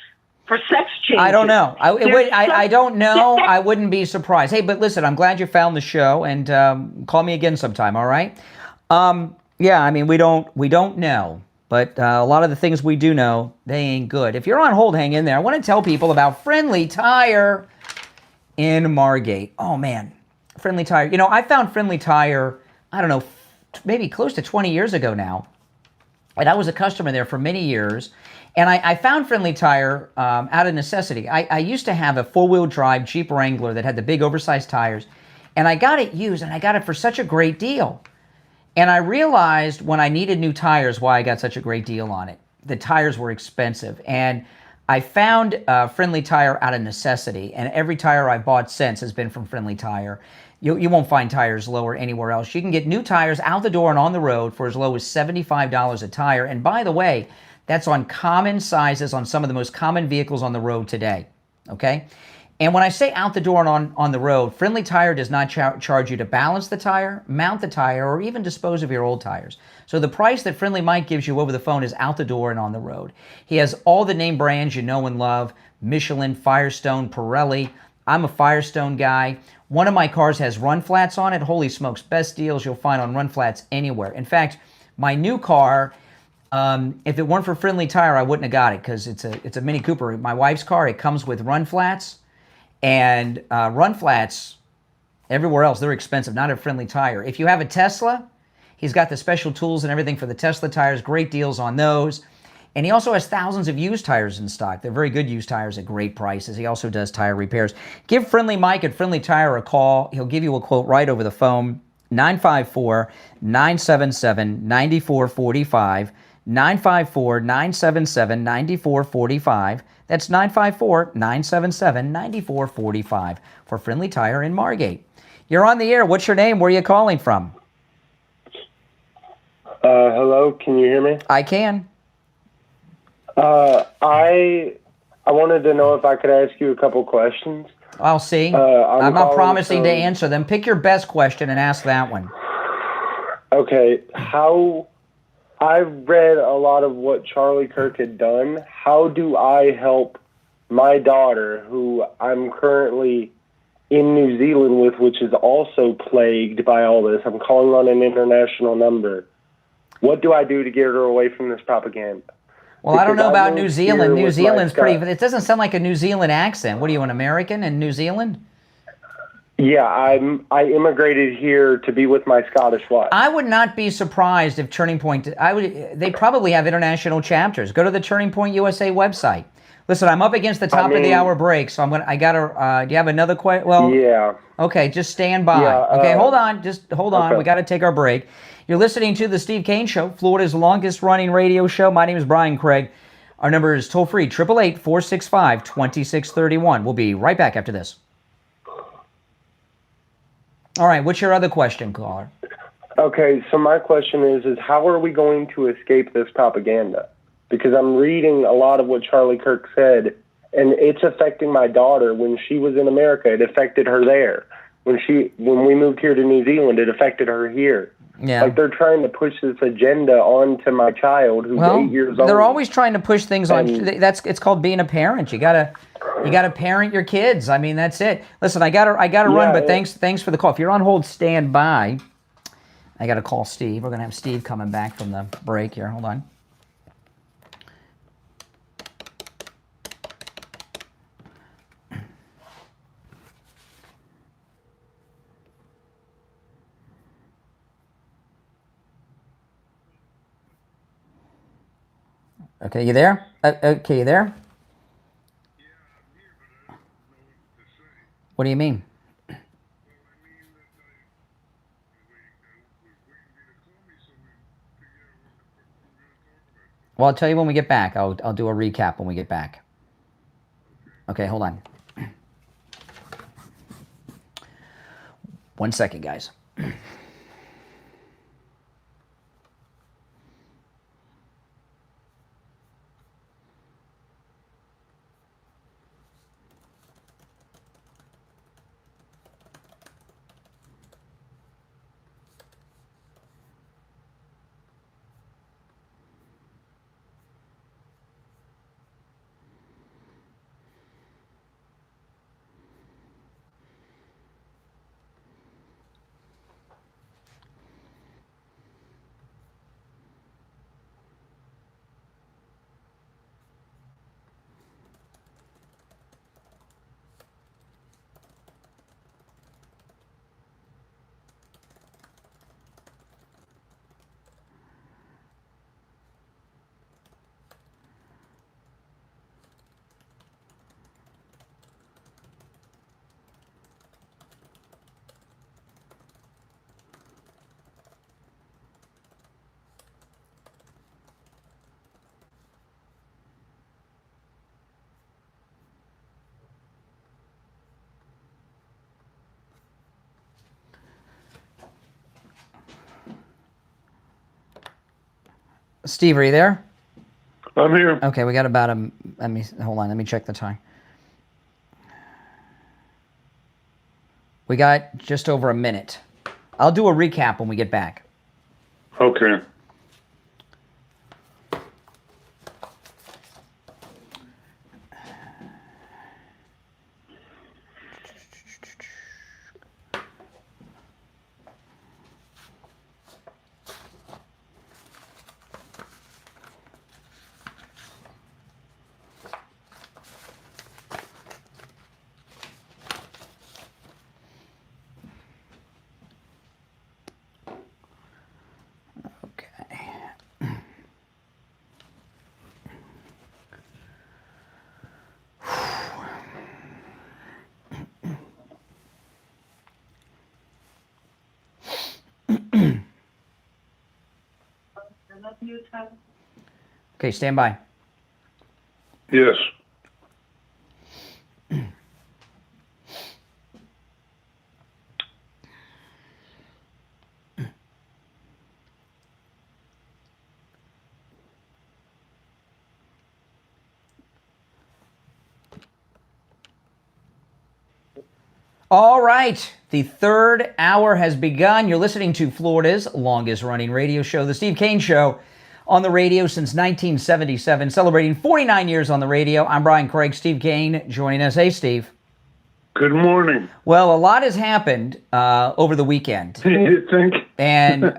for sex changes. I don't know. I don't know. I wouldn't be surprised. Hey, but listen, I'm glad you found the show, and call me again sometime, all right? Yeah, I mean, we don't know, but a lot of the things we do know, they ain't good. If you're on hold, hang in there. I want to tell people about Friendly Tire in Margate. Oh, man, Friendly Tire. You know, I found Friendly Tire, I don't know, maybe close to 20 years ago now, and I was a customer there for many years, and I found Friendly Tire out of necessity. I used to have a four-wheel drive Jeep Wrangler that had the big oversized tires, and I got it used, and I got it for such a great deal. And I realized when I needed new tires why I got such a great deal on it. The tires were expensive. And I found Friendly Tire out of necessity. And every tire I've bought since has been from Friendly Tire. You won't find tires lower anywhere else. You can get new tires out the door and on the road for as low as $75 a tire. And by the way, that's on common sizes on some of the most common vehicles on the road today. Okay? And when I say out the door and on the road, Friendly Tire does not charge you to balance the tire, mount the tire, or even dispose of your old tires. So the price that Friendly Mike gives you over the phone is out the door and on the road. He has all the name brands you know and love: Michelin, Firestone, Pirelli. I'm a Firestone guy. One of my cars has run flats on it. Holy smokes, best deals you'll find on run flats anywhere. In fact, my new car, if it weren't for Friendly Tire, I wouldn't have got it because it's a Mini Cooper. My wife's car, it comes with run flats. And run flats everywhere else, they're expensive, not at Friendly Tire. If you have a Tesla, he's got the special tools and everything for the Tesla tires, great deals on those. And he also has thousands of used tires in stock. They're very good used tires at great prices. He also does tire repairs. Give Friendly Mike at Friendly Tire a call. He'll give you a quote right over the phone, 954-977-9445, 954-977-9445. That's 954-977-9445 for Friendly Tire in Margate. You're on the air. What's your name? Where are you calling from? Hello, can you hear me? I can. I wanted to know if I could ask you a couple questions. I'll see. I'm not promising to answer them. Pick your best question and ask that one. Okay, I've read a lot of what Charlie Kirk had done. How do I help my daughter, who I'm currently in New Zealand with, which is also plagued by all this? I'm calling on an international number. What do I do to get her away from this propaganda? Well, I don't know about New Zealand. New Zealand's pretty... It doesn't sound like a New Zealand accent. What are you, an American in New Zealand? Yeah, I immigrated here to be with my Scottish wife. I would not be surprised if Turning Point... They probably have international chapters. Go to the Turning Point USA website. Listen, I'm up against the top of the hour break, so do you have another question? Well, yeah. Okay, just stand by. Yeah, okay, hold on. Just hold on. Okay. We got to take our break. You're listening to the Steve Kane Show, Florida's longest-running radio show. My name is Brian Craig. Our number is toll-free, 888-465-2631. We'll be right back after this. All right, what's your other question, caller? Okay, so my question is how are we going to escape this propaganda? Because I'm reading a lot of what Charlie Kirk said, and it's affecting my daughter. When she was in America, it affected her there. When we moved here to New Zealand, it affected her here. Yeah. Like they're trying to push this agenda onto my child who's 8 years old. They're always trying to push things on. It's called being a parent. You gotta parent your kids. I mean, that's it. Listen, I gotta run, but thanks for the call. If you're on hold, stand by. I gotta call Steve. We're gonna have Steve coming back from the break here. Hold on. Okay, you there? Okay, you there? What do you mean? Well, I'll tell you when we get back. I'll do a recap when we get back. Okay, hold on. 1 second, guys. Steve, are you there? I'm here. Okay, we got about hold on, let me check the time. We got just over a minute. I'll do a recap when we get back. Okay. Okay, stand by. Yes. All right, the third hour has begun. You're listening to Florida's longest-running radio show, The Steve Kane Show, on the radio since 1977, celebrating 49 years on the radio. I'm Brian Craig. Steve Kane joining us. Hey, Steve. Good morning. Well, a lot has happened over the weekend. You think? And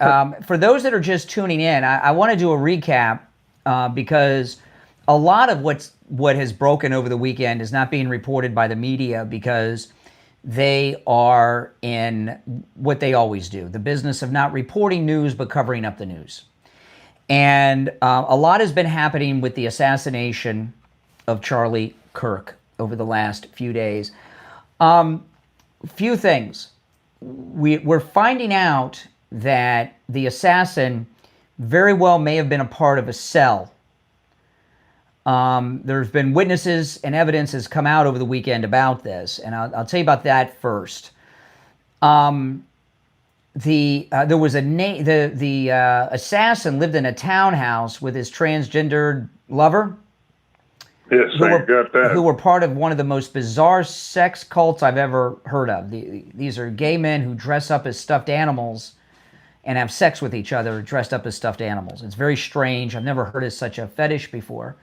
for those that are just tuning in, I want to do a recap because a lot of what has broken over the weekend is not being reported by the media because they are in what they always do, the business of not reporting news but covering up the news. And a lot has been happening with the assassination of Charlie Kirk over the last few days. Few things. We're finding out that the assassin very well may have been a part of a cell. There's been witnesses and evidence has come out over the weekend about this, and I'll tell you about that first. There was the assassin lived in a townhouse with his transgendered lover. Yes, I got that. Who were part of one of the most bizarre sex cults I've ever heard of. These are gay men who dress up as stuffed animals and have sex with each other dressed up as stuffed animals. It's very strange. I've never heard of such a fetish before.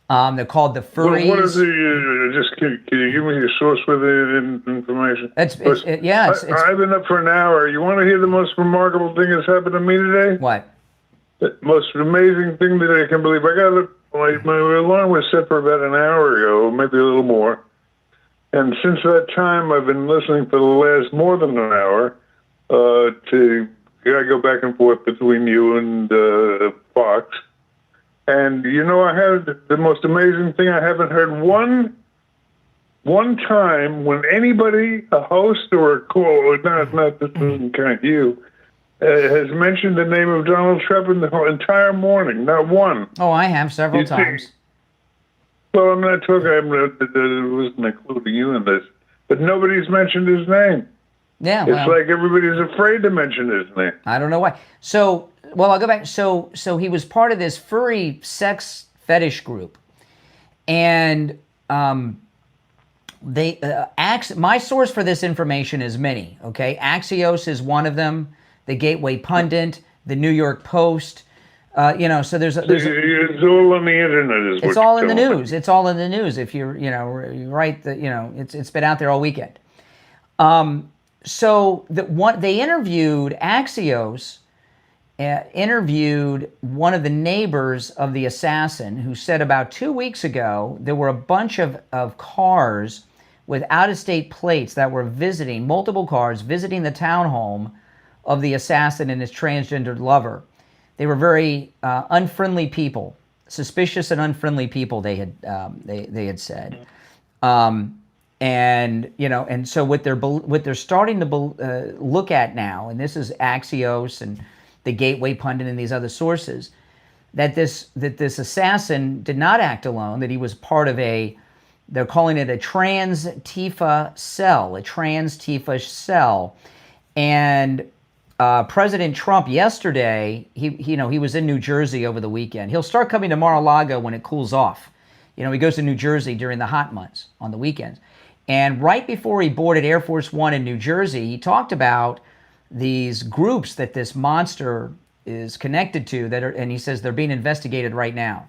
They're called the furries. What is can you give me your source with the information? I've been up for an hour. You want to hear the most remarkable thing that's happened to me today? What? The most amazing thing that I can believe. My alarm was set for about an hour ago, maybe a little more. And since that time, I've been listening for the last more than an hour I go back and forth between you and Fox. And, I had the most amazing thing. I haven't heard one time when anybody, a host or a call, not this doesn't count you, has mentioned the name of Donald Trump in the whole entire morning. Not one. Oh, I have several times. Well, I'm not talking, I wasn't including you in this, but nobody's mentioned his name. Yeah, it's like everybody's afraid to mention his name. I don't know why. So, I'll go back. So he was part of this furry sex fetish group, and my source for this information is many. Okay, Axios is one of them. The Gateway Pundit, the New York Post. So there's it's all on the internet. It's all in the news. It's all in the news. If you write it's been out there all weekend. So they interviewed Axios. Interviewed one of the neighbors of the assassin who said about 2 weeks ago there were a bunch of cars with out-of-state plates that were multiple cars visiting the townhome of the assassin and his transgendered lover. They were very unfriendly people, suspicious and unfriendly people, they had said. And so what they're starting to look at now, and this is Axios and the Gateway Pundit and these other sources, that this assassin did not act alone, that he was part of they're calling it a trans Tifa cell, and President Trump yesterday, he was in New Jersey over the weekend. He'll start coming to Mar-a-Lago when it cools off. He goes to New Jersey during the hot months on the weekends. And right before he boarded Air Force One in New Jersey, he talked about these groups that this monster is connected to and he says they're being investigated right now.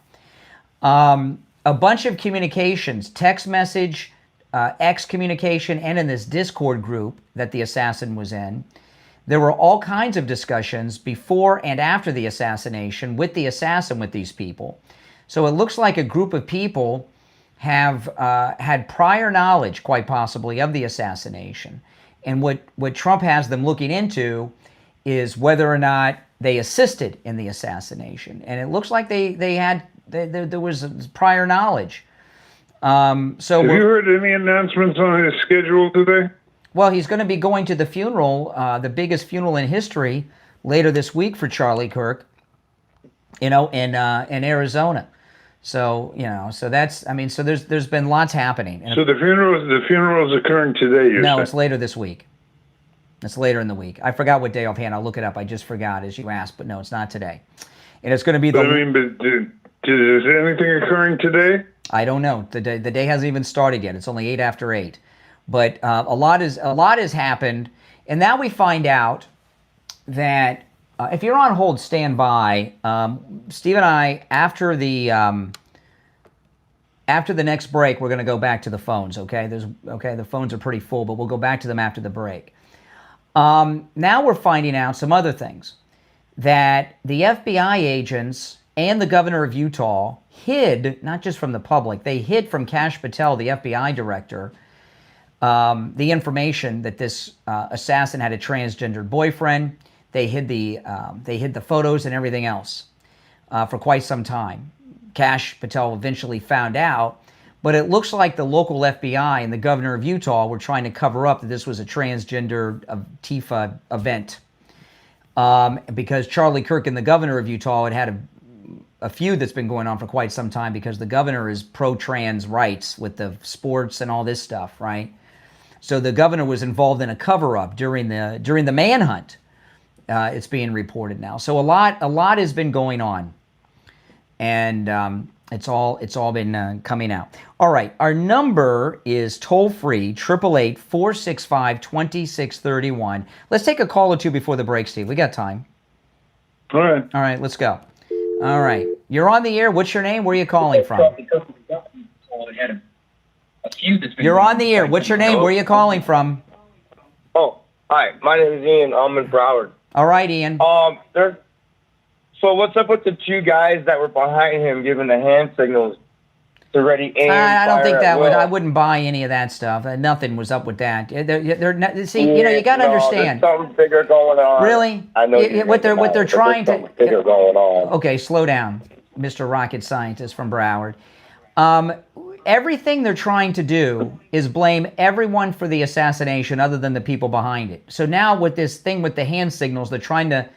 A bunch of communications, text message, X communication, and in this Discord group that the assassin was in. There were all kinds of discussions before and after the assassination with the assassin with these people. So it looks like a group of people have had prior knowledge, quite possibly, of the assassination. And what Trump has them looking into is whether or not they assisted in the assassination. And it looks like there was prior knowledge. So have you heard any announcements on his schedule today? Well, he's going to be going to the funeral, the biggest funeral in history, later this week for Charlie Kirk, in Arizona. So, so that's, so there's been lots happening. And so the funeral's occurring today, you're saying? No, it's later this week. It's later in the week. I forgot what day offhand. I'll look it up. I just forgot as you asked, but no, it's not today. And it's going to be but is anything occurring today? I don't know. The day hasn't even started yet. It's only 8 after 8. But a lot has happened, and now we find out that if you're on hold, stand by. Steve and I, after the next break, we're going to go back to the phones. Okay, the phones are pretty full, but we'll go back to them after the break. Now we're finding out some other things, that the FBI agents and the governor of Utah hid, not just from the public, they hid from Kash Patel, the FBI director, the information that this assassin had a transgendered boyfriend. They hid the photos and everything else for quite some time. Kash Patel eventually found out, but it looks like the local FBI and the governor of Utah were trying to cover up that this was a transgender Tifa event, because Charlie Kirk and the governor of Utah had a feud that's been going on for quite some time, because the governor is pro-trans rights with the sports and all this stuff, right? So the governor was involved in a cover-up during the manhunt. It's being reported now. So a lot has been going on, and it's all been coming out. All right, our number is toll-free 888-465-2631. Let's take a call or two before the break, Steve. We got time. All right, let's go. All right, you're on the air. What's your name? Where are you calling from? You're on the air. What's your name? Where are you calling from? Oh, hi. My name is Ian. I'm in Broward. All right, Ian. So what's up with the two guys that were behind him giving the hand signals to ready aim? I don't think that I wouldn't buy any of that stuff. Nothing was up with that. They're not, see, you got to understand. There's something bigger going on. Really? I know what they're trying to. Bigger going on. Okay, slow down, Mr. Rocket Scientist from Broward. Everything they're trying to do is blame everyone for the assassination other than the people behind it. So now with this thing with the hand signals, they're trying to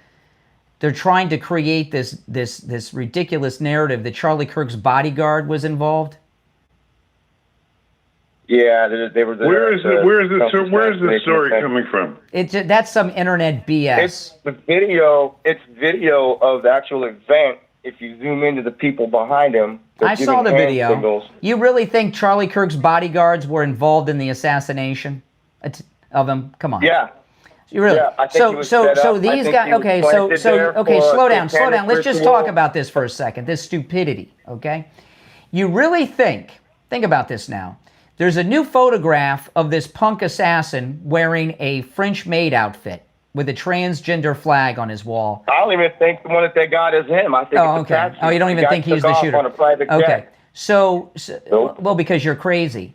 create this ridiculous narrative that Charlie Kirk's bodyguard was involved. Yeah, they were. Where's the story coming from? That's some internet BS. It's the video. It's video of the actual event. If you zoom into the people behind him, I saw the video. Signals. You really think Charlie Kirk's bodyguards were involved in the assassination of him? Come on. Yeah. You really? Yeah, I think so these guys. Okay, slow down. Let's just talk about this for a second. This stupidity. Okay. You really think about this now. There's a new photograph of this punk assassin wearing a French maid outfit with a transgender flag on his wall. I don't even think the one that they got is him. I think it's okay. Oh, you don't even think he's the shooter? On a private jet. Okay. So, well, because you're crazy.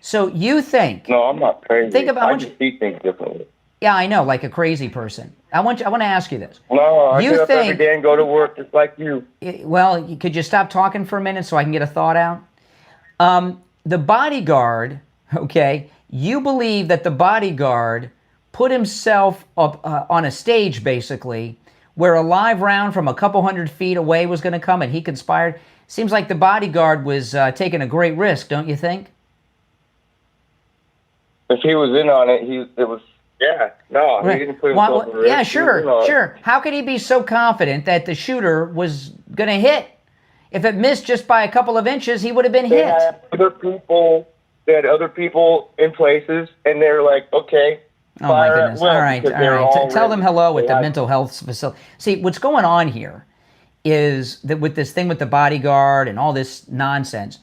So you think? No, I'm not crazy. Think about. I just see things differently. Yeah, I know, like a crazy person. I want to ask you this. No, I get up every day and go to work just like you. Well, could you stop talking for a minute so I can get a thought out? The bodyguard, okay, you believe that the bodyguard put himself up on a stage, basically, where a live round from a couple 100 feet away was going to come, and he conspired. Seems like the bodyguard was taking a great risk, don't you think? If he was in on it, it Yeah, no, Right. he didn't put Why- himself at risk. yeah, He was sure, in a- sure. How could he be so confident that the shooter was going to hit? If it missed just by a couple of inches, he would have been They hit. had other people. They had other people in places, and they were like, "Okay, Oh my fire at goodness! will," All right, because all they were right. all Tell them ready. hello at They the had- mental health facility. See, what's going on here is that with this thing with the bodyguard and all this nonsense,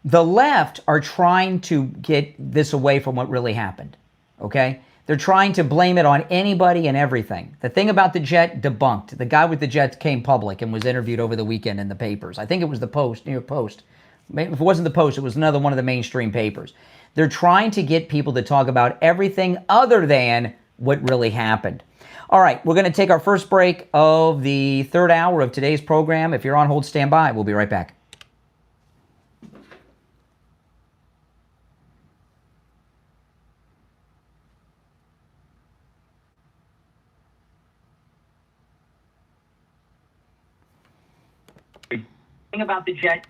the left are trying to get this away from what really happened. Okay? They're trying to blame it on anybody and everything. The thing about the jet, debunked. The guy with the jet came public and was interviewed over the weekend in the papers. I think it was the Post, New York Post. If it wasn't the Post, it was another one of the mainstream papers. They're trying to get people to talk about everything other than what really happened. All right, we're going to take our first break of the third hour of today's program. If you're on hold, stand by. We'll be right back. Thing about the jet.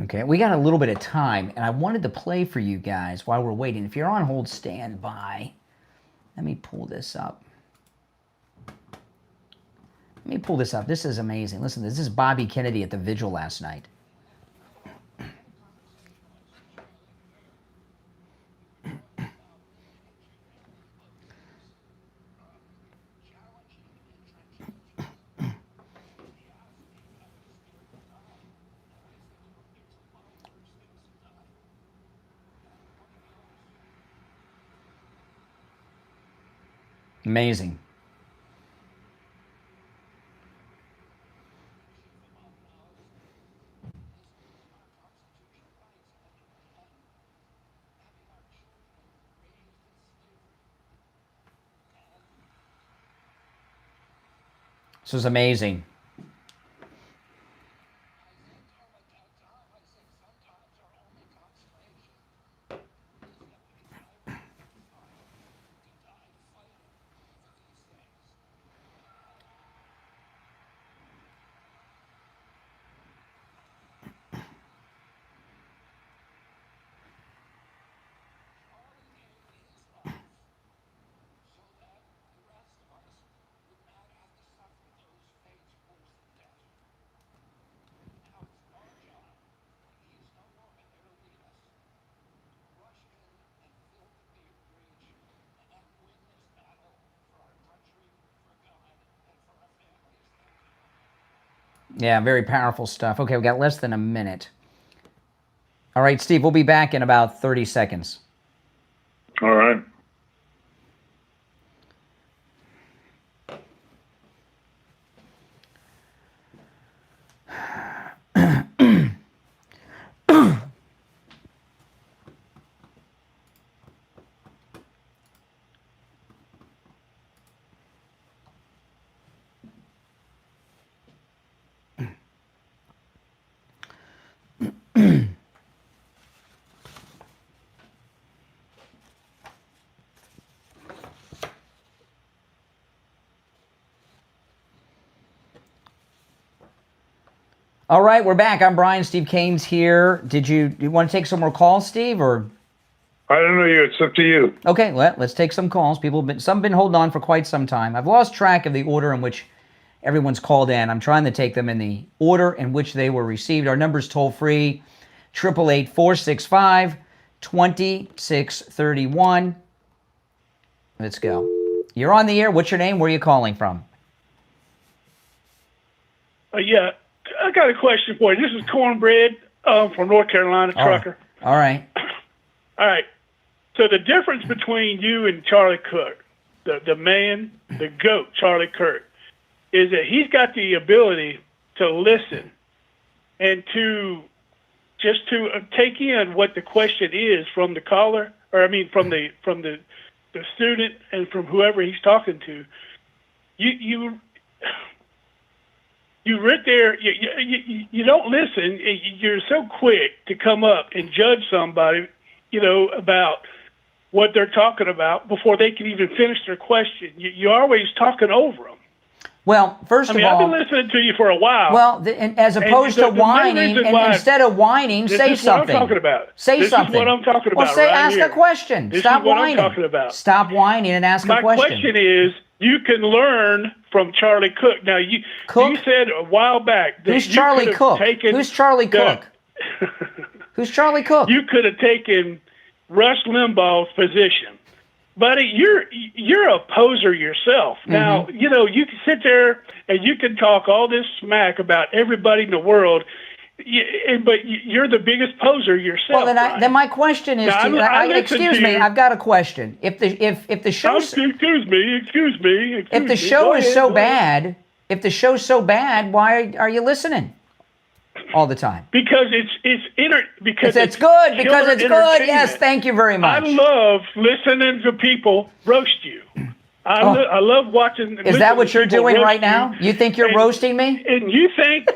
Okay, we got a little bit of time, and I wanted to play for you guys while we're waiting. If you're on hold, stand by. Let me pull this up. This is amazing. Listen, this is Bobby Kennedy at the Vigil last night. Amazing. This is amazing. Yeah, very powerful stuff. Okay, we got less than a minute. All right, Steve, we'll be back in about 30 seconds. All right. All right, we're back. I'm Brian. Steve Kane's here. You want to take some more calls, Steve, or? I don't know you. It's up to you. Okay, let's take some calls. Some have been holding on for quite some time. I've lost track of the order in which everyone's called in. I'm trying to take them in the order in which they were received. Our number's toll free, 888-465-2631. Let's go. You're on the air. What's your name? Where are you calling from? Yeah, I got a question for you. This is Cornbread from North Carolina, trucker. All right. All right. So the difference between you and Charlie Kirk, the man, the GOAT, Charlie Kirk, is that he's got the ability to listen and to take in what the question is from the caller, or I mean from the student and from whoever he's talking to. You right there. You don't listen. You're so quick to come up and judge somebody, about what they're talking about before they can even finish their question. You're always talking over them. Well, first of all, I've been listening to you for a while. Well, and as opposed to whining, instead of whining, say something. This is what I'm talking about. Say something. This is what I'm talking about. Well, ask a question. Stop whining. I'm talking about. Stop whining and ask a question. My question is, you can learn from Charlie Cook. Now, you said a while back that Who's Charlie Cook? Who's Charlie Cook? Who's Charlie Cook? You could have taken Rush Limbaugh's position. Buddy, you're a poser yourself. Now, you can sit there and you can talk all this smack about everybody in the world, but you're the biggest poser yourself. Well, then my question is, excuse me, I've got a question. If the show, excuse me, if the show is so bad, why are you listening all the time? Because it's good. Because it's good. Yes, thank you very much. I love listening to people roast you. I love watching. Is that what you're doing right now? You think you're roasting me? And you think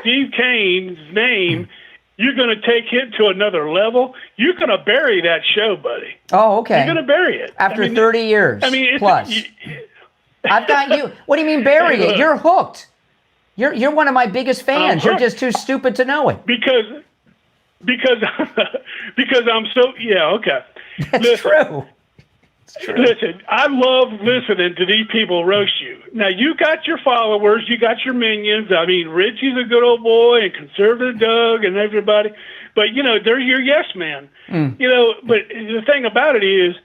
Steve Kane's name, you're going to take him to another level? You're going to bury that show, buddy. Oh, okay. You're going to bury it after 30 years. Plus. I've got you. What do you mean bury it? You're hooked. You're one of my biggest fans. You're just too stupid to know it. Because I'm so okay. That's true. Listen, I love listening to these people roast you. Now, you got your followers, you got your minions. I mean, Richie's a good old boy, and Conservative Doug, and everybody. But, they're your yes man. But the thing about it is,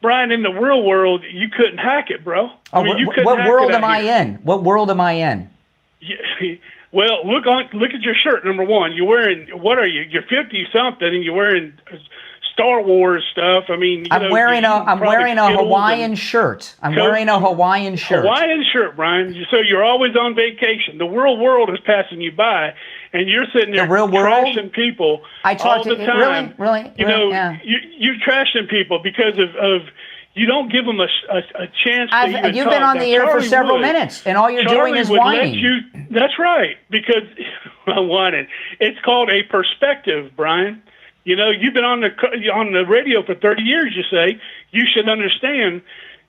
Brian, in the real world, you couldn't hack it, bro. What world am I in? What world am I in? Well, look at your shirt. Number one, you're wearing, what are you? You're 50-something, and you're wearing Star Wars stuff. I mean, I'm wearing a Hawaiian shirt. Hawaiian shirt, Brian. So you're always on vacation. The real world is passing you by, and you're sitting there trashing people all the time. Really? You're trashing people because of you don't give them a chance to even You've talk. been on the air for several minutes, and all you're doing is whining. That's right, because I'm whining. It's called a perspective, Brian. You've been on the radio for 30 years, you say. You should understand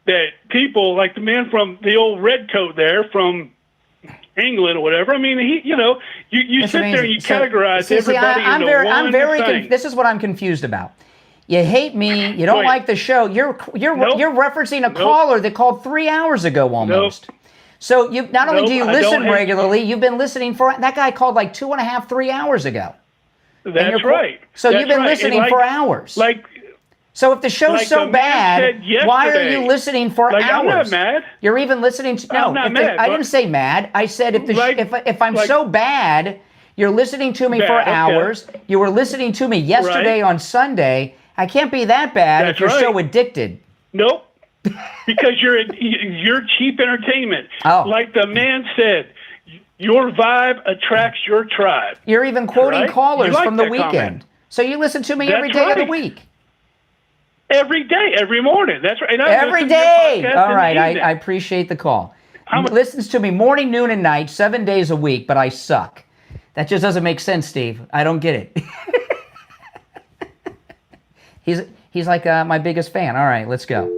that people like the man from the old red coat there from England or whatever. I mean, you sit there and you categorize everybody into one thing. This is what I'm confused about. You hate me. You don't like the show. You're referencing a caller that called 3 hours ago almost. So you not only do you listen regularly, you've been listening for that guy called like 2.5, 3 hours ago. That's right. So you've been listening for hours. So if the show's so bad, why are you listening for hours? I'm not mad. You're even listening to I'm not mad. I didn't say mad. I said if I'm so bad, you're listening to me for hours. You were listening to me yesterday on Sunday. I can't be that bad if you're so addicted. Nope. Because you're cheap entertainment. Oh. Like the man said, your vibe attracts your tribe. You're even quoting callers from the weekend. Comment. So you listen to me every day of the week. Every day, every morning. That's right. And every day. All right. I appreciate the call. He listens to me morning, noon, and night, 7 days a week, but I suck. That just doesn't make sense, Steve. I don't get it. He's like my biggest fan. All right, let's go.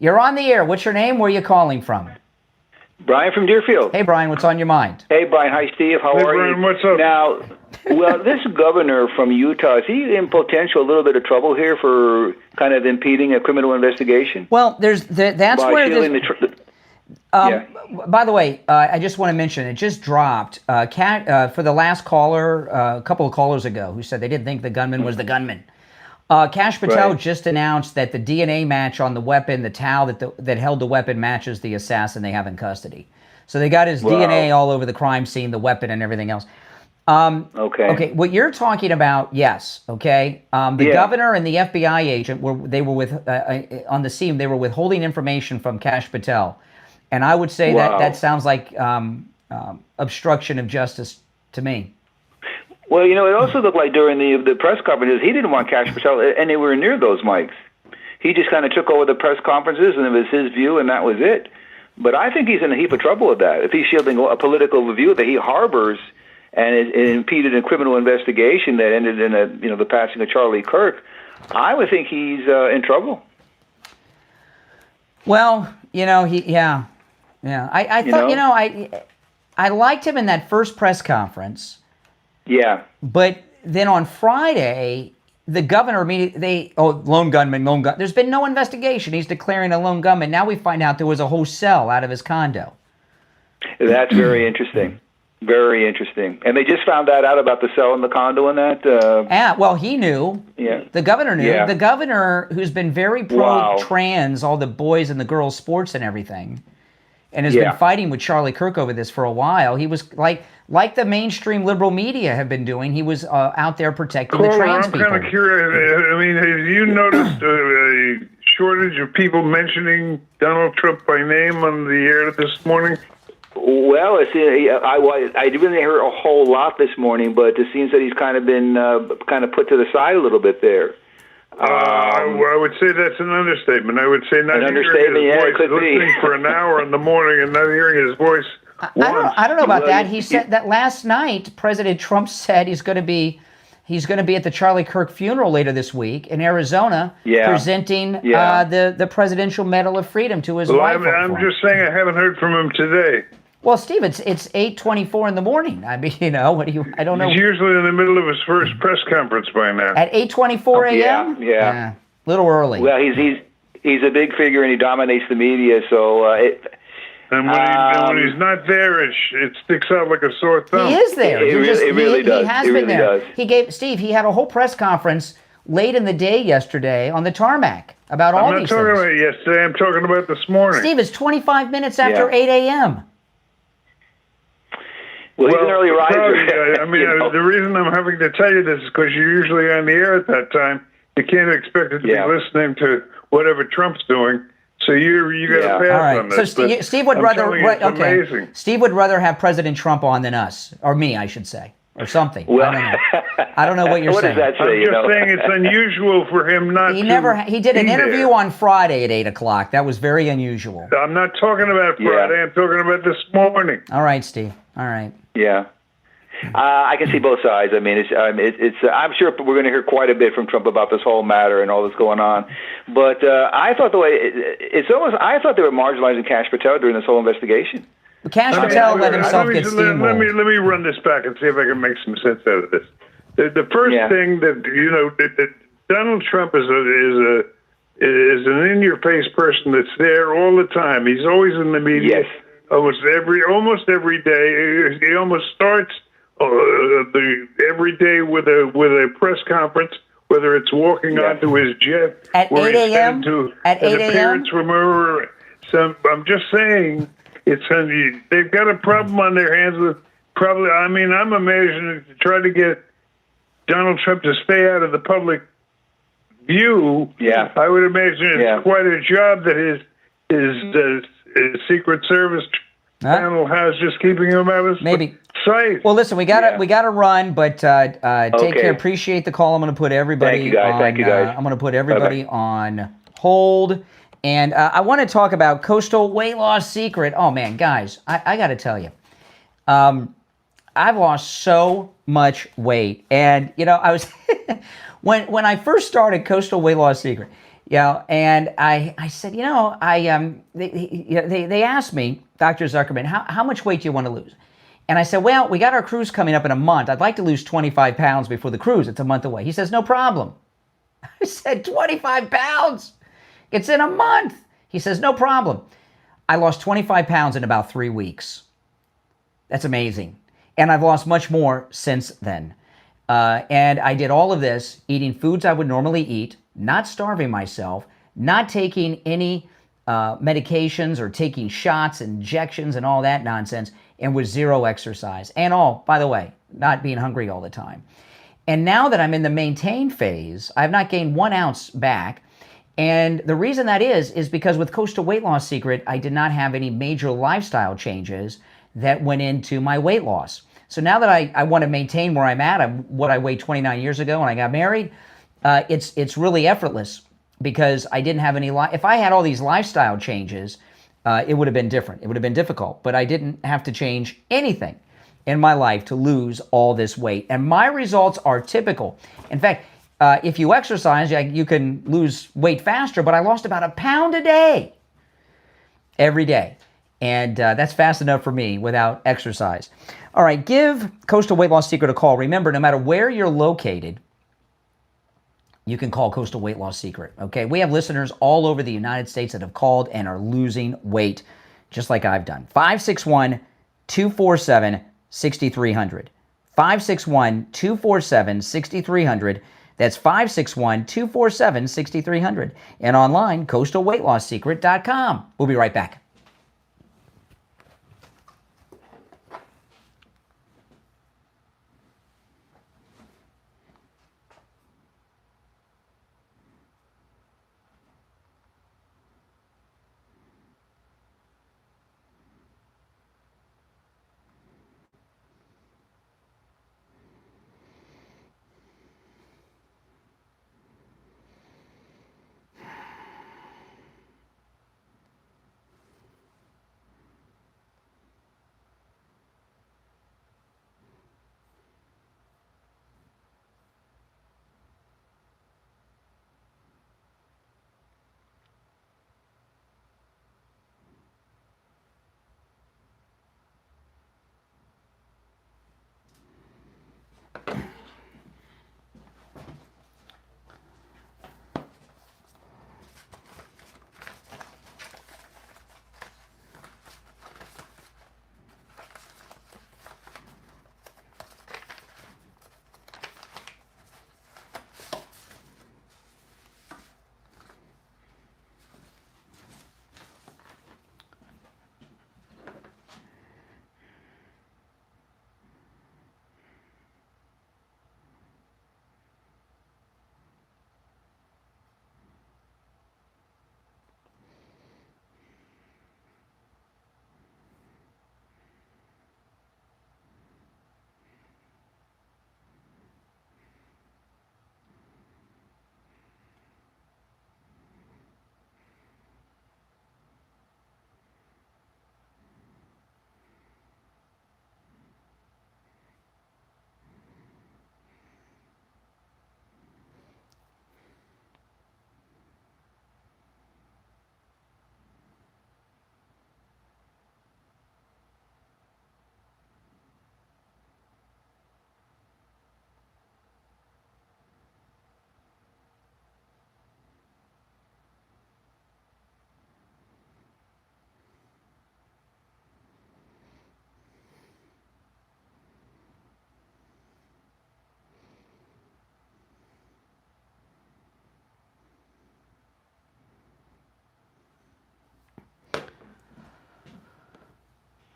You're on the air. What's your name? Where are you calling from? Brian from Deerfield. Hey, Brian. What's on your mind? Hey, Brian. Hi, Steve. How are Brian, you? What's up? Now, Well, this governor from Utah, is he in potential a little bit of trouble here for kind of impeding a criminal investigation? Well, that's where this, yeah. By the way, I just want to mention, it just dropped for the last caller, a couple of callers ago, who said they didn't think the gunman was the gunman. Kash Patel just announced that the DNA match on the weapon, the towel that held the weapon, matches the assassin they have in custody. So they got his DNA all over the crime scene, the weapon, and everything else. Okay. What you're talking about, yes. Okay. The governor and the FBI agent were on the scene. They were withholding information from Kash Patel, and I would say that sounds like obstruction of justice to me. Well, it also looked like during the press conferences, he didn't want Kash Patel anywhere near those mics. He just kind of took over the press conferences, and it was his view, and that was it. But I think he's in a heap of trouble with that. If he's shielding a political view that he harbors and it impeded a criminal investigation that ended in the passing of Charlie Kirk, I would think he's in trouble. Well, I thought, I liked him in that first press conference. Yeah. But then on Friday, the governor immediately, lone gunman. There's been no investigation. He's declaring a lone gunman. Now we find out there was a whole cell out of his condo. That's very interesting. Very interesting. And they just found that out about the cell in the condo and that? Well, he knew. Yeah. The governor knew. Yeah. The governor, who's been very pro-trans, all the boys and the girls sports and everything, and has been fighting with Charlie Kirk over this for a while. He was like the mainstream liberal media have been doing. He was out there protecting the trans people. I'm kind of curious. I mean, have you noticed a shortage of people mentioning Donald Trump by name on the air this morning? Well, I didn't hear a whole lot this morning, but it seems that he's kind of been put to the side a little bit there. I would say that's an understatement. I would say not hearing his voice, listening for an hour in the morning and not hearing his voice once. I don't know about that. He said that last night. President Trump said he's going to be at the Charlie Kirk funeral later this week in Arizona, presenting the Presidential Medal of Freedom to his wife. I'm just saying I haven't heard from him today. Well, Steve, it's 8:24 in the morning. I mean, what do you? I don't know. He's usually in the middle of his first press conference by now. At 8:24 a.m. Yeah, little early. Well, he's a big figure and he dominates the media. So and when he's not there, it sticks out like a sore thumb. He is there. It really does. He has been there. He had a whole press conference late in the day yesterday on the tarmac about all these things. I'm not talking about yesterday. I'm talking about this morning. Steve, it's 25 minutes after 8 a.m. Well, he's an early riser. I mean, the reason I'm having to tell you this is because you're usually on the air at that time. You can't expect to be listening to whatever Trump's doing. So you got to pass on this. So Steve would rather Steve would rather have President Trump on than us, or me, I should say, or something. Well, I don't know. I don't know what you're saying. What does that say? I'm just saying it's unusual for him not. He did an interview on Friday at 8 o'clock. That was very unusual. I'm not talking about Friday. I'm talking about this morning. All right, Steve. All right. Yeah. I can see both sides. I mean, I'm sure we're going to hear quite a bit from Trump about this whole matter and all that's going on. But I thought I thought they were marginalizing Kash Patel during this whole investigation. Kash Patel let himself get steamrolled. Let me run this back and see if I can make some sense out of this. The first thing that Donald Trump is an in-your-face person that's there all the time. He's always in the media. Yes. Almost every day. He almost starts every day with a press conference, whether it's walking onto his jet at 8 a.m. At 8 a.m. So I'm just saying, they've got a problem on their hands with probably. I mean, I'm imagining to try to get Donald Trump to stay out of the public view. Yeah, I would imagine it's quite a job that his Secret Service panel has, just keeping him out of sight. Well, listen, we gotta run, but take care. Appreciate the call. I'm going to put everybody. Thank you, guys. Thank you, guys. I'm going to put everybody on hold, and I want to talk about coastal weight loss secret. Oh man, guys, I got to tell you, I've lost so much weight, and I was when I first started Coastal Weight Loss Secret. And I said, they asked me, Dr. Zuckerman, how much weight do you want to lose? And I said, well, we got our cruise coming up in a month. I'd like to lose 25 pounds before the cruise. It's a month away. He says, no problem. I said, 25 pounds? It's in a month. He says, no problem. I lost 25 pounds in about 3 weeks. That's amazing. And I've lost much more since then. And I did all of this eating foods I would normally eat, not starving myself, not taking any medications or taking shots, injections, and all that nonsense, and with zero exercise. And by the way, not being hungry all the time. And now that I'm in the maintain phase, I have not gained 1 ounce back. And the reason that is because with Coastal Weight Loss Secret, I did not have any major lifestyle changes that went into my weight loss. So now that I want to maintain where I'm at, what I weighed 29 years ago when I got married, it's really effortless because I didn't have any if I had all these lifestyle changes, it would have been different. It would have been difficult, but I didn't have to change anything in my life to lose all this weight. And my results are typical. In fact, if you exercise, you can lose weight faster, but I lost about 1 pound a day every day. And that's fast enough for me without exercise. All right, give Coastal Weight Loss Secret a call. Remember, no matter where you're located, you can call Coastal Weight Loss Secret, okay? We have listeners all over the United States that have called and are losing weight, just like I've done. 561-247-6300. 561-247-6300. That's 561-247-6300. And online, coastalweightlossecret.com. We'll be right back.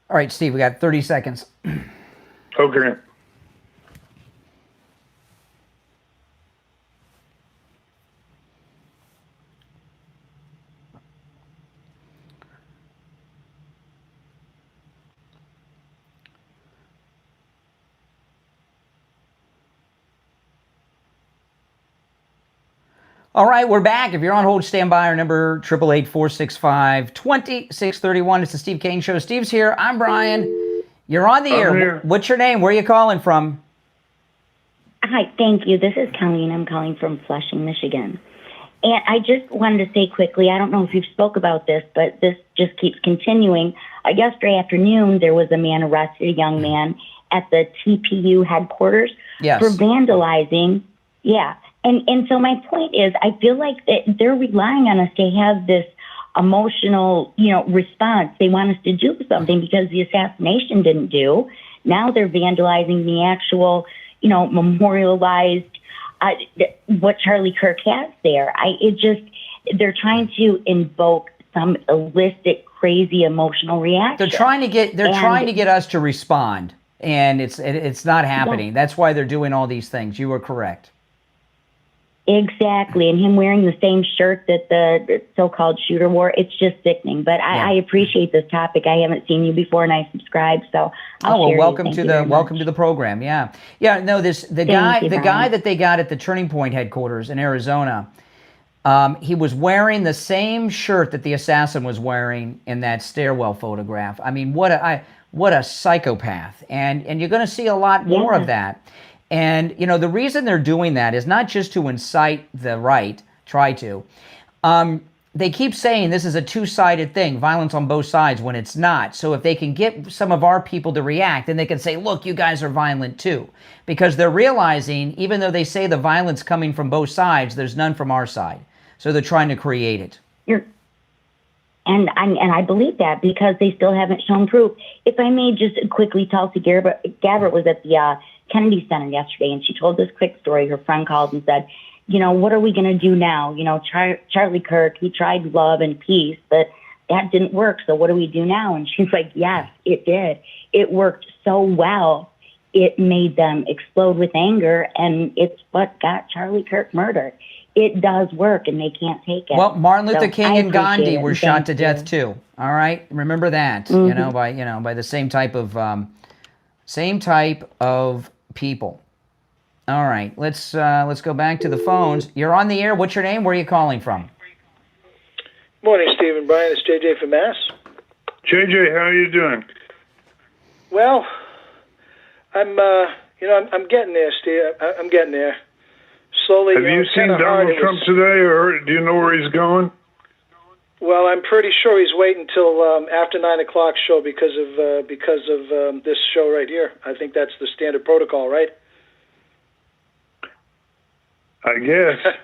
All right, Steve, we got 30 seconds. Okay. All right, we're back. If you're on hold, stand by. Our number, 888-465-2631. It's the Steve Kane Show. Steve's here. I'm Brian. You're on the air. Here. What's your name? Where are you calling from? Hi, thank you. This is Colleen. I'm calling from Flushing, Michigan. And I just wanted to say quickly, I don't know if you've spoke about this, but this just keeps continuing yesterday afternoon, there was a man arrested, a young man, at the TPU headquarters for vandalizing. Yeah. And so my point is, I feel like they're relying on us to have this emotional, response. They want us to do something because the assassination didn't do. Now they're vandalizing the actual, memorialized what Charlie Kirk has there. They're trying to invoke some illicit, crazy emotional reaction. They're trying to get us to respond, and it's not happening. Yeah. That's why they're doing all these things. You were correct. Exactly, and him wearing the same shirt that the so-called shooter wore, it's just sickening. But I appreciate this topic. I haven't seen you before, and I subscribe, so I'll share welcome you. to the program. Yeah. No, the guy that they got at the Turning Point headquarters in Arizona, he was wearing the same shirt that the assassin was wearing in that stairwell photograph. I mean, what a psychopath, and you're going to see a lot more of that. And, the reason they're doing that is not just to incite the right, they keep saying this is a two-sided thing, violence on both sides, when it's not. So if they can get some of our people to react, then they can say, look, you guys are violent too. Because they're realizing, even though they say the violence coming from both sides, there's none from our side. So they're trying to create it. And I believe that because they still haven't shown proof. If I may just quickly tell to Gabbert was at the Kennedy Center yesterday, and she told this quick story. Her friend called and said, what are we going to do now? Charlie Kirk, he tried love and peace, but that didn't work. So what do we do now? And she's like, yes, it did. It worked so well. It made them explode with anger, and it's what got Charlie Kirk murdered. It does work, and they can't take it. Well, Martin Luther King and Gandhi were shot to death too. All right, remember that. Mm-hmm. By the same type of people. All right, let's go back to the phones. You're on the air. What's your name? Where are you calling from? Morning, Steve and Brian. It's JJ from Mass. JJ, how are you doing? Well, I'm getting there, Steve. I'm getting there. Slowly. Have you seen Donald Trump today, or do you know where he's going? Well, I'm pretty sure he's waiting till after 9 o'clock show because of this show right here. I think that's the standard protocol, right? I guess.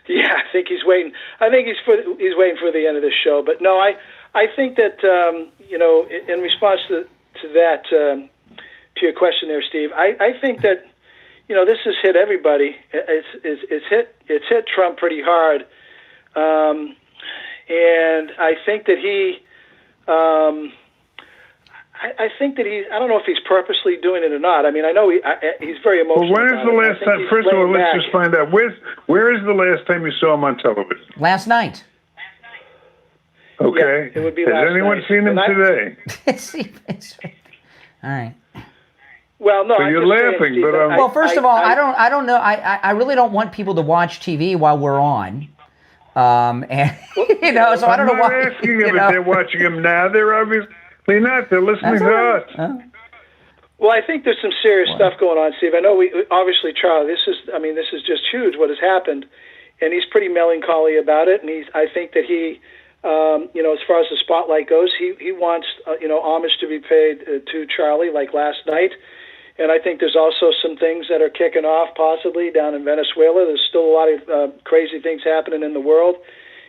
Yeah, I think he's waiting. I think he's waiting for the end of the show. But no, I think that in response to that, to your question there, Steve, I think that this has hit everybody. It's hit Trump pretty hard. And I think that I don't know if he's purposely doing it or not. I mean, I know he's very emotional. Well, when is the last time? First of all, let's just find out. Where is the last time you saw him on television? Last night. Okay. Yeah, it would be Has last anyone night. seen him today? All right. Well, no. So you're laughing, saying, but well, first of all, I don't know. I really don't want people to watch TV while we're on. And so I don't know why. I'm not asking them if they're watching him now. They're obviously not. They're listening to us. Well, I think there's some serious stuff going on, Steve. I know obviously, Charlie, this is just huge what has happened, and he's pretty melancholy about it. And I think that he, as far as the spotlight goes, he wants, homage to be paid to Charlie, like last night. And I think there's also some things that are kicking off possibly down in Venezuela. There's still a lot of crazy things happening in the world.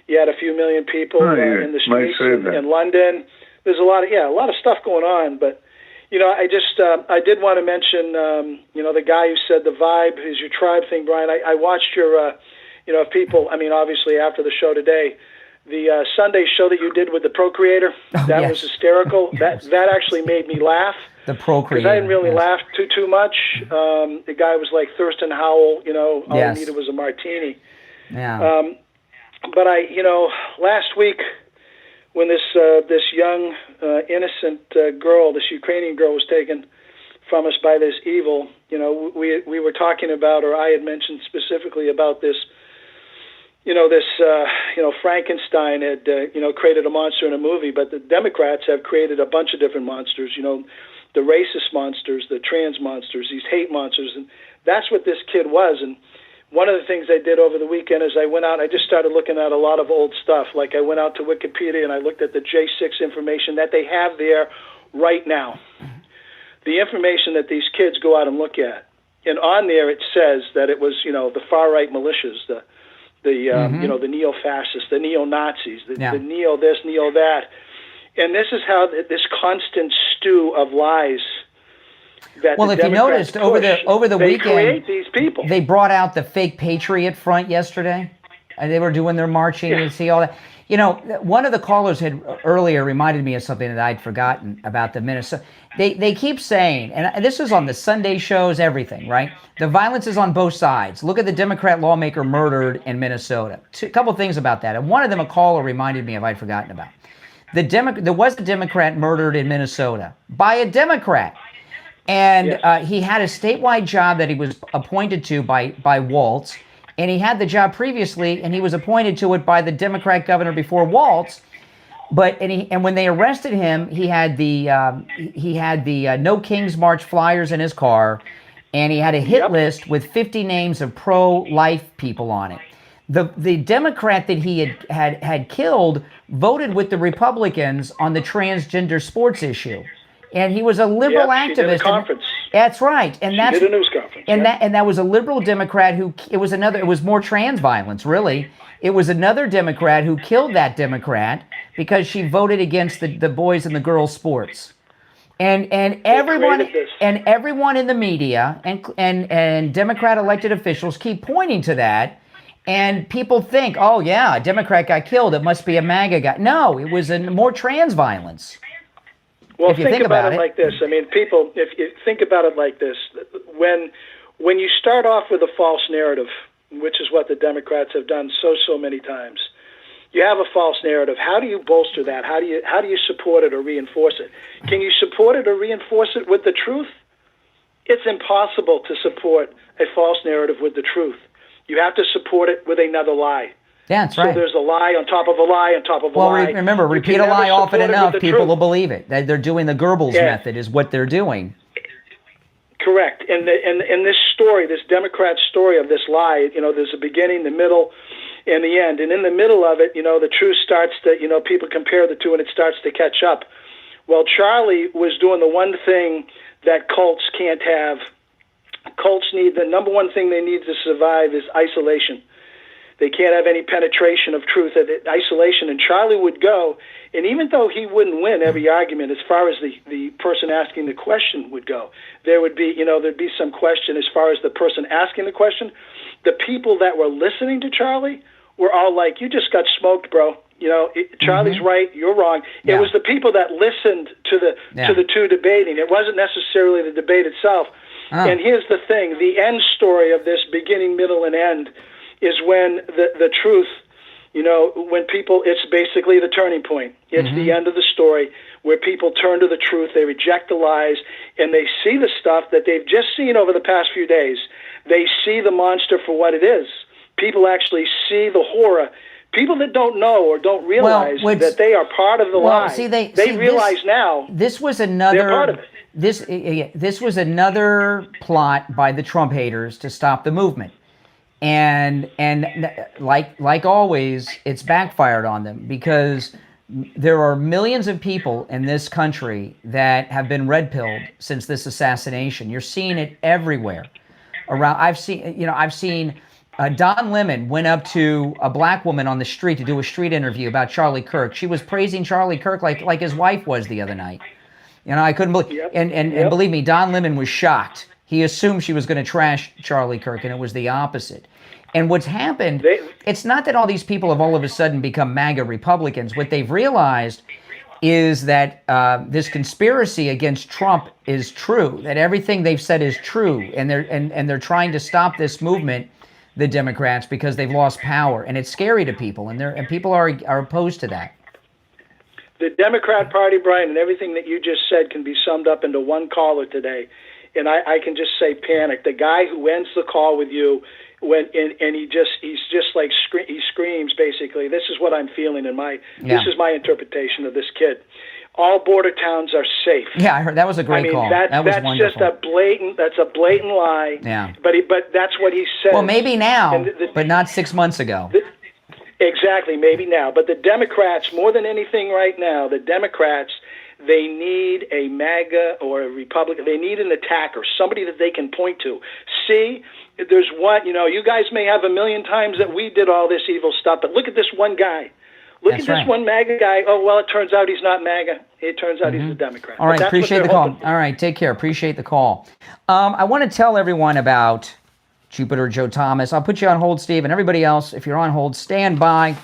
You had a few million people in the streets in London. There's a lot of stuff going on. But, I did want to mention, the guy who said the vibe is your tribe thing, Brian. I watched your, people, obviously after the show today, the Sunday show that you did with the Procreator, that was hysterical. That actually made me laugh. The Procreator. Because I didn't really laugh too much. The guy was like Thurston Howell, all I needed was a martini. Yeah. But last week when this young innocent girl, this Ukrainian girl, was taken from us by this evil, we were talking about, or I had mentioned specifically about this. Frankenstein had, created a monster in a movie, but the Democrats have created a bunch of different monsters, the racist monsters, the trans monsters, these hate monsters, and that's what this kid was. And one of the things I did over the weekend is I went out, I just started looking at a lot of old stuff. Like I went out to Wikipedia and I looked at the J6 information that they have there right now. The information that these kids go out and look at. And on there it says that it was, the far-right militias, the the neo-fascists, the neo-Nazis, the neo-this, neo-that. And this is how this constant stew of lies that well, if you noticed over the they weekend, create these people. They brought out the fake Patriot Front yesterday. They were doing their marching. You see all that. One of the callers had earlier reminded me of something that I'd forgotten about the Minnesota. They keep saying, and this is on the Sunday shows, everything, right? The violence is on both sides. Look at the Democrat lawmaker murdered in Minnesota. A couple things about that. And one of them, a caller reminded me of I'd forgotten about. There was a Democrat murdered in Minnesota by a Democrat. And he had a statewide job that he was appointed to by Waltz. And he had the job previously, and he was appointed to it by the Democrat governor before Waltz. And when they arrested him, he had the No Kings March flyers in his car, and he had a hit list with 50 names of pro-life people on it. The Democrat that he had killed voted with the Republicans on the transgender sports issue. And he was a liberal activist. She did a conference. That's right. And she did a news conference. And that was a liberal Democrat who it was more trans violence, really. It was another Democrat who killed that Democrat because she voted against the boys and the girls sports. And everyone in the media and Democrat elected officials keep pointing to that. And people think, oh yeah, a Democrat got killed. It must be a MAGA guy. No, it was more trans violence. Well, think about it like this. I mean, people, if you think about it like this, when you start off with a false narrative, which is what the Democrats have done so many times, you have a false narrative. How do you bolster that? How do you support it or reinforce it? Can you support it or reinforce it with the truth? It's impossible to support a false narrative with the truth. You have to support it with another lie. Yeah, that's right. So there's a lie on top of a lie on top of a lie. Well, remember, repeat a lie often enough, people will believe it. They're doing the Goebbels method is what they're doing. Correct. And this story, this Democrat story of this lie, there's a beginning, the middle, and the end. And in the middle of it, the truth starts to, people compare the two and it starts to catch up. Well, Charlie was doing the one thing that cults can't have. Cults need, the number one thing they need to survive is isolation. They can't have any penetration of truth at isolation. And Charlie would go, and even though he wouldn't win every argument as far as the person asking the question would go, there would be, there'd be some question as far as the person asking the question. The people that were listening to Charlie were all like, you just got smoked, bro. Charlie's right, you're wrong. Yeah. It was the people that listened to the two debating. It wasn't necessarily the debate itself. Oh. And here's the thing, the end story of this beginning, middle, and end is when the truth, when people, it's basically the turning point. It's the end of the story where people turn to the truth, they reject the lies, and they see the stuff that they've just seen over the past few days. They see the monster for what it is. People actually see the horror. People that don't know or don't realize that they are part of the lie. They realize now this was another, they're part of it. This was another plot by the Trump haters to stop the movement. And like always, it's backfired on them because there are millions of people in this country that have been red-pilled since this assassination. You're seeing it everywhere. I've seen Don Lemon went up to a black woman on the street to do a street interview about Charlie Kirk. She was praising Charlie Kirk like his wife was the other night. I couldn't believe. Yep. And believe me, Don Lemon was shocked. He assumed she was going to trash Charlie Kirk, and it was the opposite. And what's happened, it's not that all these people have all of a sudden become MAGA Republicans. What they've realized is that this conspiracy against Trump is true, that everything they've said is true, and they're trying to stop this movement, the Democrats, because they've lost power. And it's scary to people, and people are opposed to that. The Democrat Party, Brian, and everything that you just said can be summed up into one caller today. And I can just say panic. The guy who ends the call with you and he's just like he screams basically. This is what I'm feeling this is my interpretation of this kid. All border towns are safe. Yeah, I heard that was a great call. That was that's wonderful. That's a blatant lie. Yeah. But that's what he says. Well, maybe now, but not 6 months ago. Exactly, maybe now. But the Democrats, more than anything right now, the Democrats, they need a MAGA or a Republican. They need an attacker, somebody that they can point to. See, there's one, you guys may have a million times that we did all this evil stuff, but look at this one guy. Look at this one MAGA guy. Oh, well, it turns out he's not MAGA. It turns out he's a Democrat. All right, appreciate the call. All right, take care. Appreciate the call. I want to tell everyone about Jupiter Joe Thomas. I'll put you on hold, Steve, and everybody else, if you're on hold, stand by.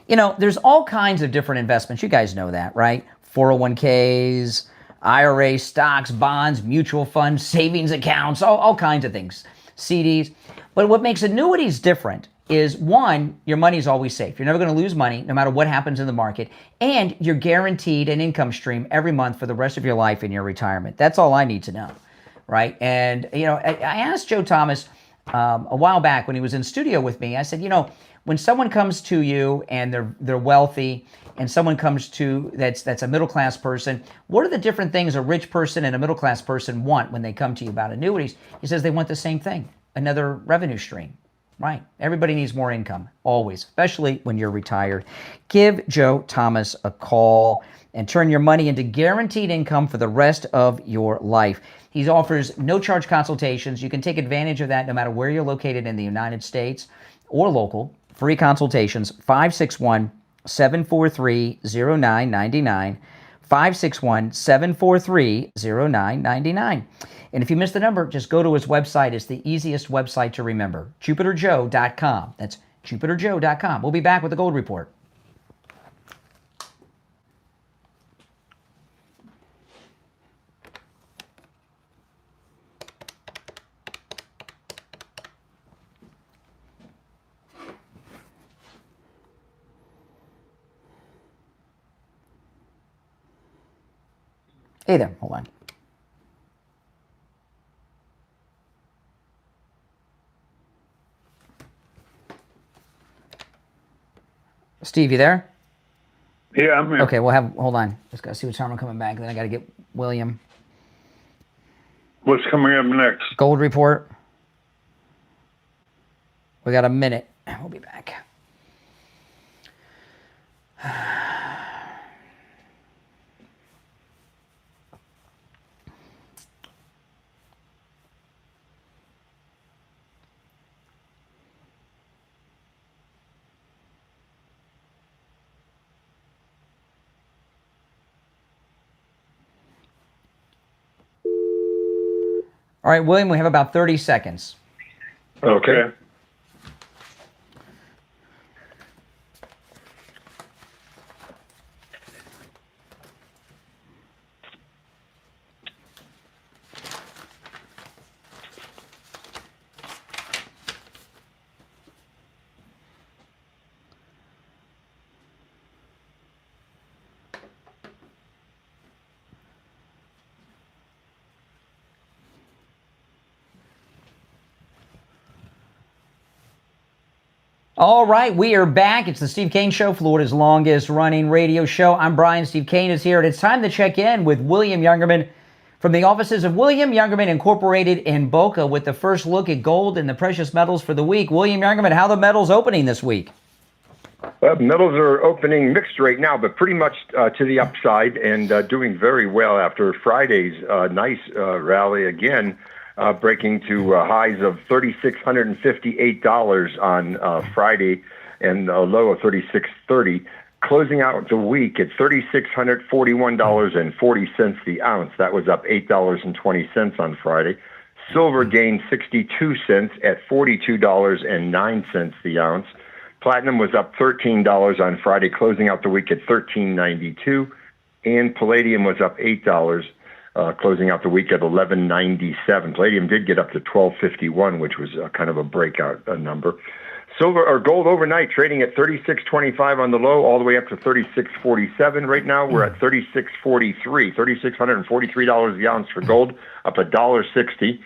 There's all kinds of different investments. You guys know that, right? 401ks, IRA, stocks, bonds, mutual funds, savings accounts, all kinds of things, CDs. But what makes annuities different is, one, your money's always safe. You're never going to lose money no matter what happens in the market. And you're guaranteed an income stream every month for the rest of your life in your retirement. That's all I need to know, right? And, I asked Joe Thomas a while back when he was in studio with me, I said, when someone comes to you and they're wealthy, and someone comes to that's a middle-class person, what are the different things a rich person and a middle-class person want when they come to you about annuities? He says they want the same thing, another revenue stream. Right. Everybody needs more income, always, especially when you're retired. Give Joe Thomas a call and turn your money into guaranteed income for the rest of your life. He offers no-charge consultations. You can take advantage of that no matter where you're located in the United States or local. Free consultations, 561-743-0999, 561-743-0999. And if you missed the number, just go to his website. It's the easiest website to remember, jupiterjoe.com. That's jupiterjoe.com. We'll be back with the Gold Report. Hey there, hold on. Steve, you there? Yeah, I'm here. Okay, hold on. Just got to see what time I'm coming back. Then I got to get William. What's coming up next? Gold Report. We got a minute. We'll be back. All right, William, we have about 30 seconds. Okay. All right, we are back. It's the Steve Kane Show, Florida's longest running radio show. I'm Brian. Steve Kane is here, and it's time to check in with William Youngerman from the offices of William Youngerman Incorporated in Boca with the first look at gold and the precious metals for the week. William Youngerman, how are the metals opening this week? Metals are opening mixed right now, but pretty much to the upside and doing very well after Friday's nice rally again. Breaking to highs of $3,658 on Friday and a low of $3,630, closing out the week at $3,641.40 the ounce. That was up $8.20 on Friday. Silver gained 62 cents at $42.09 the ounce. Platinum was up $13 on Friday, closing out the week at $13.92, and palladium was up $8. Closing out the week at $11.97. Palladium did get up to $12.51, which was kind of a breakout number. Silver or gold overnight trading at $36.25 on the low, all the way up to $36.47. Right now we're at $36.43, $3,643 the ounce for gold, up $1.60.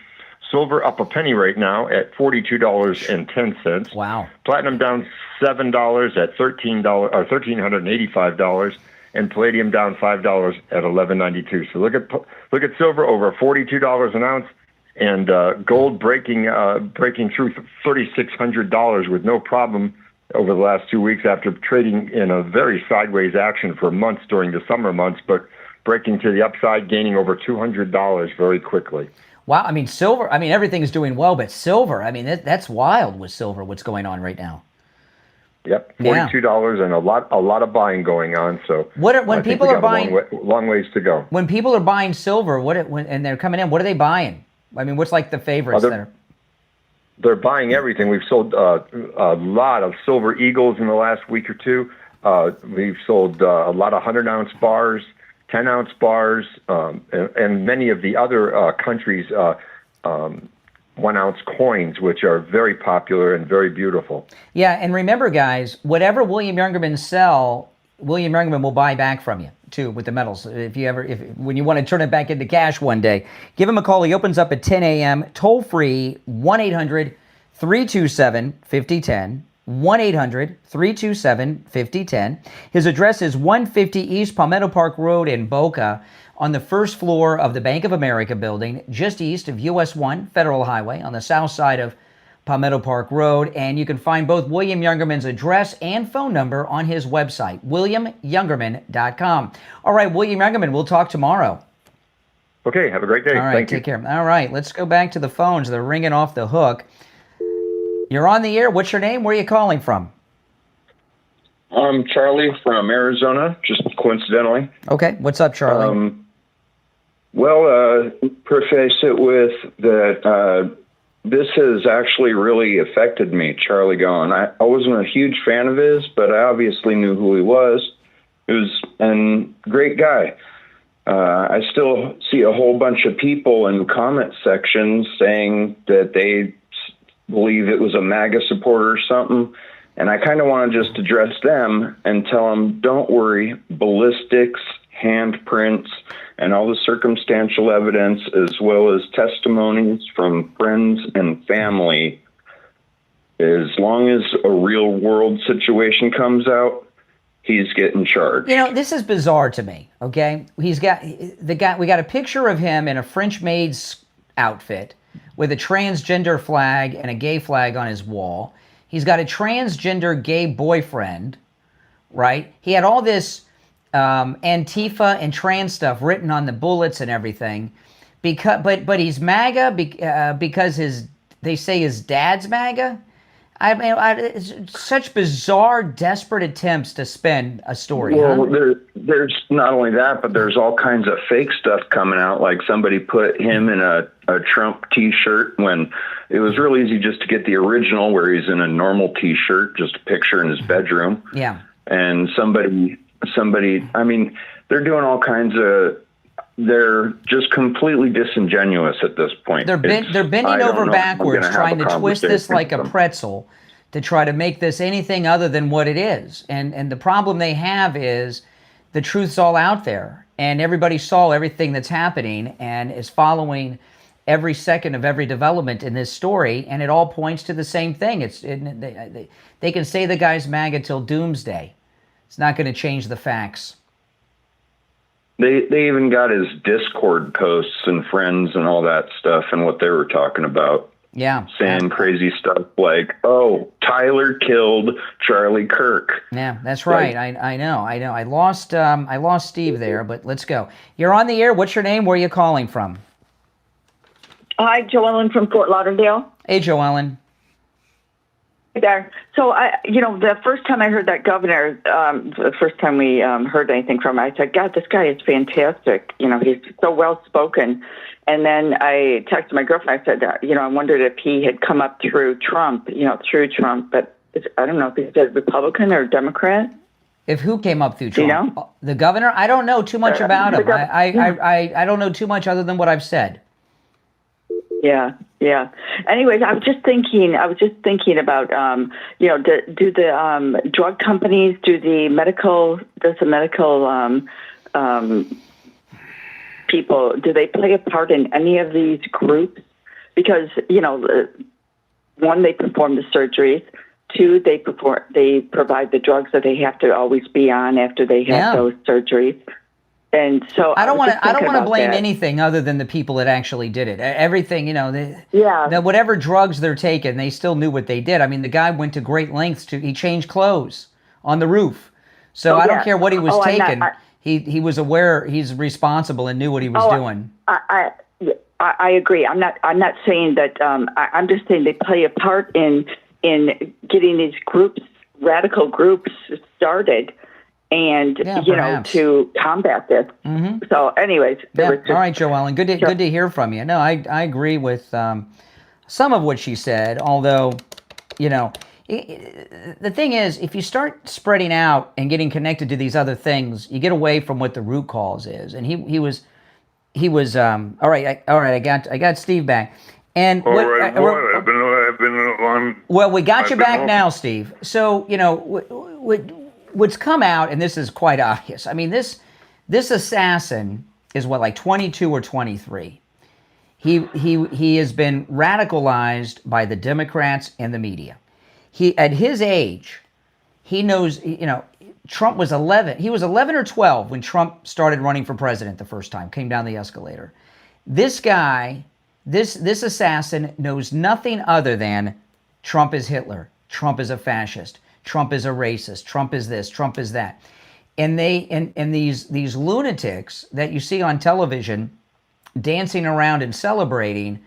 Silver up a penny right now at $42.10. Wow. Platinum down $7 at $1,385, and palladium down $5 at $11.92. So look at silver over $42 an ounce, and gold breaking through $3,600 with no problem over the last 2 weeks after trading in a very sideways action for months during the summer months, but breaking to the upside, gaining over $200 very quickly. Wow, I mean, silver, I mean, everything is doing well, but silver, I mean, that's wild with silver, what's going on right now. Yep, $42 and a lot of buying going on. So when people are buying, long ways to go. When people are buying silver, and they're coming in, what are they buying? I mean, what's like the favorites that are? They're buying everything. We've sold a lot of silver eagles in the last week or two. We've sold a lot of 100-ounce bars, 10-ounce bars, and many of the other countries' 1-ounce coins, which are very popular and very beautiful. Yeah, and remember, guys, whatever William Youngerman sell, William Youngerman will buy back from you too with the metals. When you want to turn it back into cash one day, give him a call. He opens up at 10 a.m. Toll free 1-800-327-5010. 1-800-327-5010. His address is 150 East Palmetto Park Road in Boca, on the first floor of the Bank of America building, just east of US 1 Federal Highway on the south side of Palmetto Park Road. And you can find both William Youngerman's address and phone number on his website, williamyoungerman.com. All right, William Youngerman, we'll talk tomorrow. Okay, have a great day. All right, Thank you. Take care. All right, let's go back to the phones. They're ringing off the hook. You're on the air. What's your name? Where are you calling from? I'm Charlie from Arizona, just coincidentally. Okay, what's up, Charlie? Preface it with that this has actually really affected me, Charlie Gone. I wasn't a huge fan of his, but I obviously knew who he was. He was a great guy. I still see a whole bunch of people in comment sections saying that they believe it was a MAGA supporter or something. And I kind of want to just address them and tell them, don't worry, ballistics, handprints, and all the circumstantial evidence, as well as testimonies from friends and family, as long as a real world situation comes out, he's getting charged. You know, this is bizarre to me, okay? We got a picture of him in a French maid's outfit with a transgender flag and a gay flag on his wall. He's got a transgender gay boyfriend, right? He had all this Antifa and trans stuff written on the bullets and everything, but he's MAGA because they say his dad's MAGA. I mean, it's such bizarre, desperate attempts to spin a story. Well, there's not only that, but there's all kinds of fake stuff coming out. Like somebody put him in a Trump T-shirt when it was real easy just to get the original, where he's in a normal T-shirt, just a picture in his bedroom. Yeah. And somebody, I mean, they're doing all kinds of. They're just completely disingenuous at this point. They're bending over backwards, trying to twist this like a pretzel to try to make this anything other than what it is. And the problem they have is the truth's all out there, and everybody saw everything that's happening and is following every second of every development in this story, and it all points to the same thing. They can say the guy's MAGA till doomsday. It's not going to change the facts. They even got his Discord posts and friends and all that stuff and what they were talking about. Yeah. Saying crazy stuff like, oh, Tyler killed Charlie Kirk. Yeah, that's right. I know. I lost Steve there, but let's go. You're on the air. What's your name? Where are you calling from? Hi, Joellen from Fort Lauderdale. Hey, Joellen. Hey there. So, the first time I heard that governor, the first time we heard anything from him, I said, God, this guy is fantastic. You know, he's so well-spoken. And then I texted my girlfriend. I said, I wondered if he had come up through Trump, but I don't know if he's a Republican or Democrat. If who came up through Trump? You know? The governor? I don't know too much about him. I don't know too much other than what I've said. Yeah. Anyways, I was just thinking about, do the drug companies, does the medical people, do they play a part in any of these groups because, one, they perform the surgeries. Two, they provide the drugs that they have to always be on after they have those surgeries. And so I don't want to blame anything other than the people that actually did it. Everything, whatever drugs they're taking, they still knew what they did. I mean, the guy went to great lengths he changed clothes on the roof. So I don't care what he was taking. He was aware, he's responsible and knew what he was doing. I agree. I'm not saying that. I'm just saying they play a part in getting these groups, radical groups, started. And to combat this. Mm-hmm. So, anyways, all right, Joellen, good to hear from you. No, I agree with some of what she said. Although, the thing is, if you start spreading out and getting connected to these other things, you get away from what the root cause is. And he was all right. I got Steve back. And I've been on. Well, we got you back now, Steve. So what's come out, and this is quite obvious. I mean, this assassin is like 22 or 23. He has been radicalized by the Democrats and the media. At his age, he knows. Trump was 11. He was 11 or 12 when Trump started running for president the first time. Came down the escalator. This guy, this assassin, knows nothing other than Trump is Hitler. Trump is a fascist. Trump is a racist. Trump is this. Trump is that. And these lunatics that you see on television dancing around and celebrating,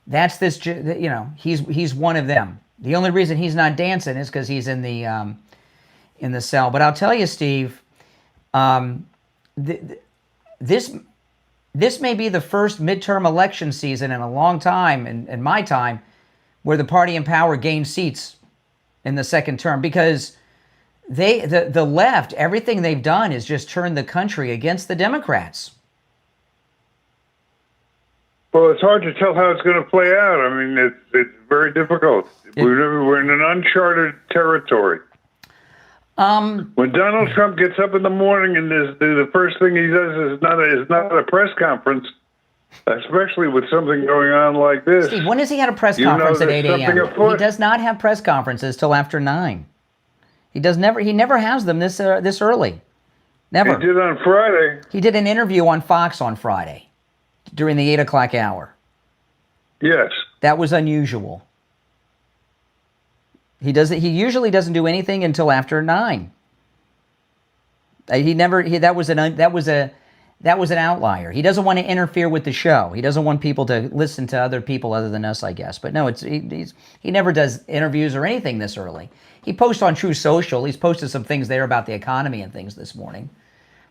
that's this. He's one of them. The only reason he's not dancing is because he's in the cell. But I'll tell you, Steve, this may be the first midterm election season in a long time, in my time, where the party in power gained seats in the second term, because the left, everything they've done is just turn the country against the Democrats. Well, it's hard to tell how it's going to play out. I mean, it's very difficult. We're in an uncharted territory. When Donald Trump gets up in the morning and the first thing he does is not a press conference, especially with something going on like this. Steve, when has he had a press conference at 8 a.m.? He does not have press conferences till after 9. He never has them this early. Never. He did on Friday. He did an interview on Fox on Friday during the 8 o'clock hour. Yes. That was unusual. He usually doesn't do anything until after 9. That was an outlier. He doesn't want to interfere with the show. He doesn't want people to listen to other people other than us, I guess. But no, he never does interviews or anything this early. He posts on True Social. He's posted some things there about the economy and things this morning.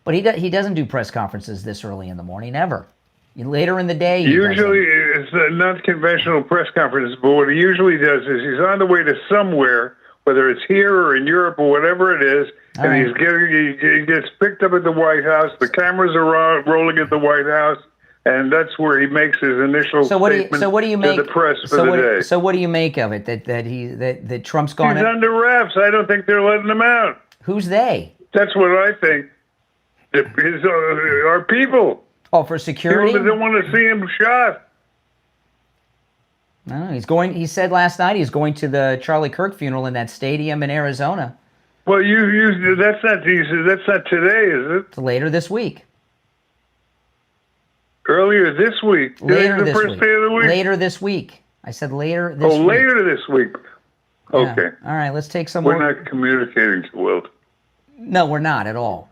But he doesn't do press conferences this early in the morning, ever. Later in the day, usually it's not conventional press conferences, but what he usually does is he's on the way to somewhere, whether it's here or in Europe or whatever it is, and he gets picked up at the White House. The cameras are rolling at the White House, and that's where he makes his initial statement to the press for the day. So what do you make of it that Trump's gone? He's under wraps. I don't think they're letting him out. Who's they? That's what I think. Our people. Oh, for security? People that don't want to see him shot. No, he's going. He said last night he's going to the Charlie Kirk funeral in that stadium in Arizona. Well, that's not today, is it? It's later this week. Earlier this week. Later this first week. Day of the week. Later this week. I said later this week. Oh, later this week. Okay. Yeah. All right, let's take some more. We're not communicating too well. No, we're not at all.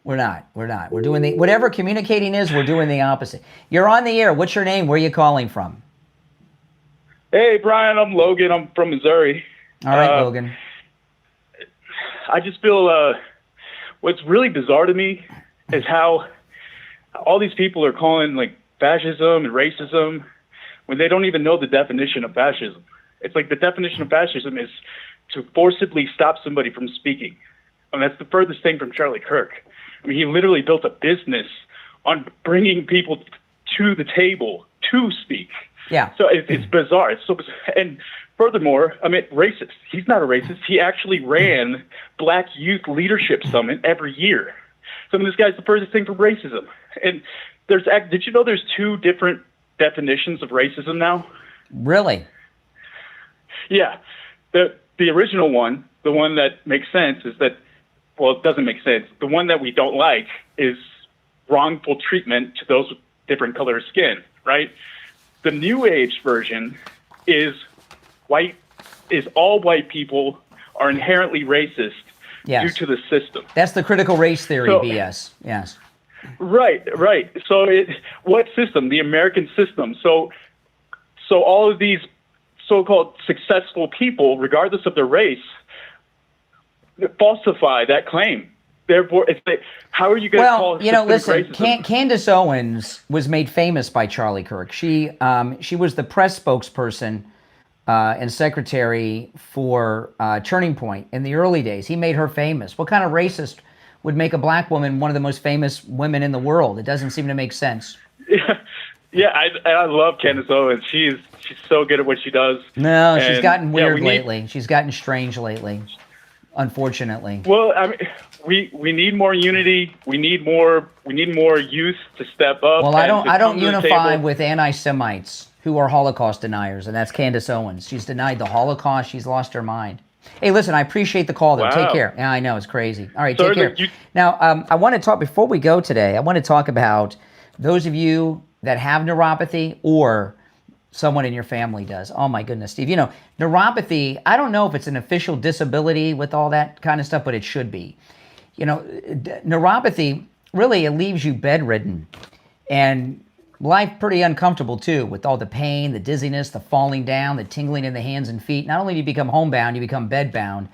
We're not. We're doing whatever communicating is, we're doing the opposite. You're on the air. What's your name? Where are you calling from? Hey, Brian, I'm Logan. I'm from Missouri. All right, Logan. I just feel what's really bizarre to me is how all these people are calling like fascism and racism when they don't even know the definition of fascism. It's like the definition of fascism is to forcibly stop somebody from speaking. I mean, that's the furthest thing from Charlie Kirk. I mean, he literally built a business on bringing people to the table to speak. Yeah. So it's bizarre. It's so bizarre. And furthermore, I mean, racist. He's not a racist. He actually ran Black Youth Leadership Summit every year. So I mean, this guy's the furthest thing from racism. And did you know there's 2 different definitions of racism now? Really? Yeah. The original one, the one that makes sense is that, well, it doesn't make sense. The one that we don't like is wrongful treatment to those with different color of skin, right? The New Age version is all white people are inherently racist due to the system. That's the critical race theory, BS. Yes. Right. So what system? The American system. So all of these so-called successful people, regardless of their race, falsify that claim. Therefore, it's like, how are you going to call it? Well, listen, Candace Owens was made famous by Charlie Kirk. She was the press spokesperson and secretary for Turning Point in the early days. He made her famous. What kind of racist would make a black woman one of the most famous women in the world? It doesn't seem to make sense. Yeah, I love Candace Owens. She's so good at what she does. No, she's gotten weird lately. She's gotten strange lately, unfortunately. Well, I mean, we need more unity. We need more youth to step up. Well, I don't unify with anti-Semites who are Holocaust deniers, and that's Candace Owens. She's denied the Holocaust. She's lost her mind. Hey, listen, I appreciate the call, though. Wow. Take care. Yeah, I know, it's crazy. All right, take care. Now, I want to talk, before we go today, I want to talk about those of you that have neuropathy or someone in your family does. Oh, my goodness, Steve. Neuropathy, I don't know if it's an official disability with all that kind of stuff, but it should be. Neuropathy, really, it leaves you bedridden and life pretty uncomfortable, too, with all the pain, the dizziness, the falling down, the tingling in the hands and feet. Not only do you become homebound, you become bedbound,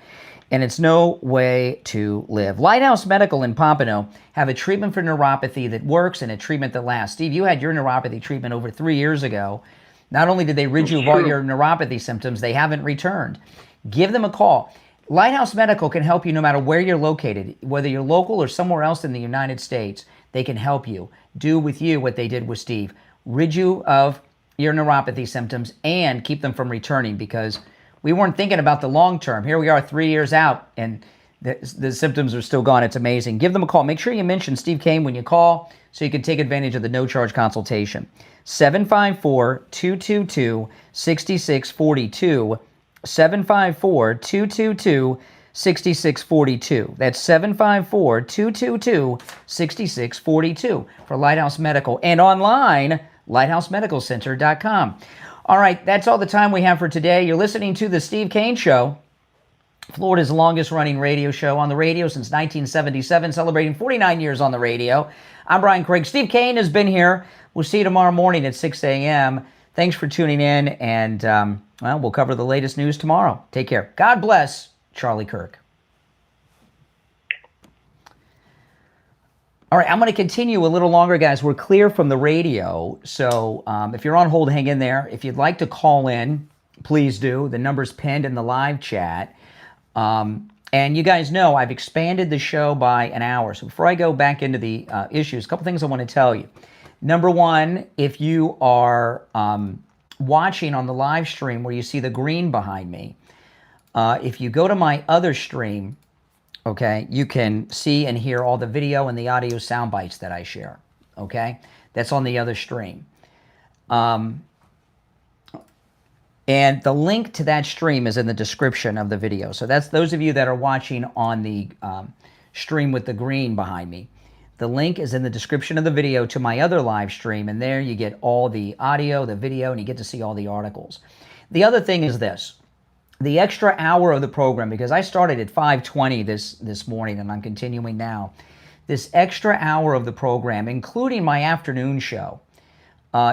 and it's no way to live. Lighthouse Medical in Pompano have a treatment for neuropathy that works and a treatment that lasts. Steve, you had your neuropathy treatment over 3 years ago. Not only did they rid you of all your neuropathy symptoms, they haven't returned. Give them a call. Lighthouse Medical can help you no matter where you're located, whether you're local or somewhere else in the United States. They can help you do with you what they did with Steve. Rid you of your neuropathy symptoms and keep them from returning, because we weren't thinking about the long term. Here we are 3 years out and the symptoms are still gone. It's amazing. Give them a call. Make sure you mention Steve Kane when you call so you can take advantage of the no-charge consultation. 754-222-6642. 754-222-6642. That's 754-222-6642 for Lighthouse Medical, and online, lighthousemedicalcenter.com. All right, that's all the time we have for today. You're listening to The Steve Kane Show, Florida's longest-running radio show on the radio since 1977, celebrating 49 years on the radio. I'm Brian Craig. Steve Kane has been here. We'll see you tomorrow morning at 6 a.m. Thanks for tuning in, and we'll cover the latest news tomorrow. Take care. God bless Charlie Kirk. All right, I'm going to continue a little longer, guys. We're clear from the radio, so if you're on hold, hang in there. If you'd like to call in, please do. The number's pinned in the live chat. And you guys know I've expanded the show by an hour. So before I go back into the issues, a couple things I want to tell you. Number one, if you are watching on the live stream where you see the green behind me, if you go to my other stream, okay, you can see and hear all the video and the audio sound bites that I share, okay? That's on the other stream. And the link to that stream is in the description of the video. So that's those of you that are watching on the stream with the green behind me. The link is in the description of the video to my other live stream, and there you get all the audio, the video, and you get to see all the articles. The other thing is this. The extra hour of the program, because I started at 5:20 this morning, and I'm continuing now. This extra hour of the program, including my afternoon show,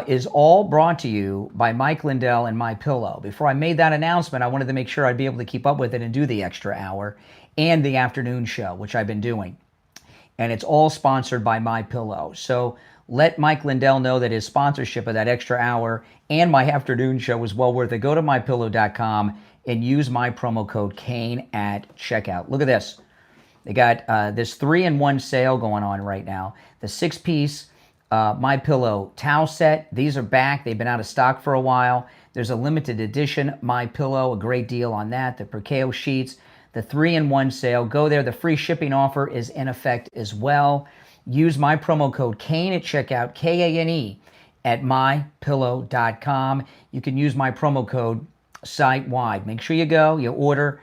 is all brought to you by Mike Lindell and MyPillow. Before I made that announcement, I wanted to make sure I'd be able to keep up with it and do the extra hour and the afternoon show, which I've been doing. And it's all sponsored by MyPillow. So let Mike Lindell know that his sponsorship of that extra hour and my afternoon show is well worth it. Go to MyPillow.com and use my promo code Kane at checkout. Look at this. They got this 3-in-1 sale going on right now. The 6-piece MyPillow towel set. These are back. They've been out of stock for a while. There's a limited edition MyPillow, a great deal on that. The Perceo sheets, the 3-in-1 sale. Go there. The free shipping offer is in effect as well. Use my promo code Kane at checkout, Kane, at mypillow.com. You can use my promo code site-wide. Make sure you go, you order.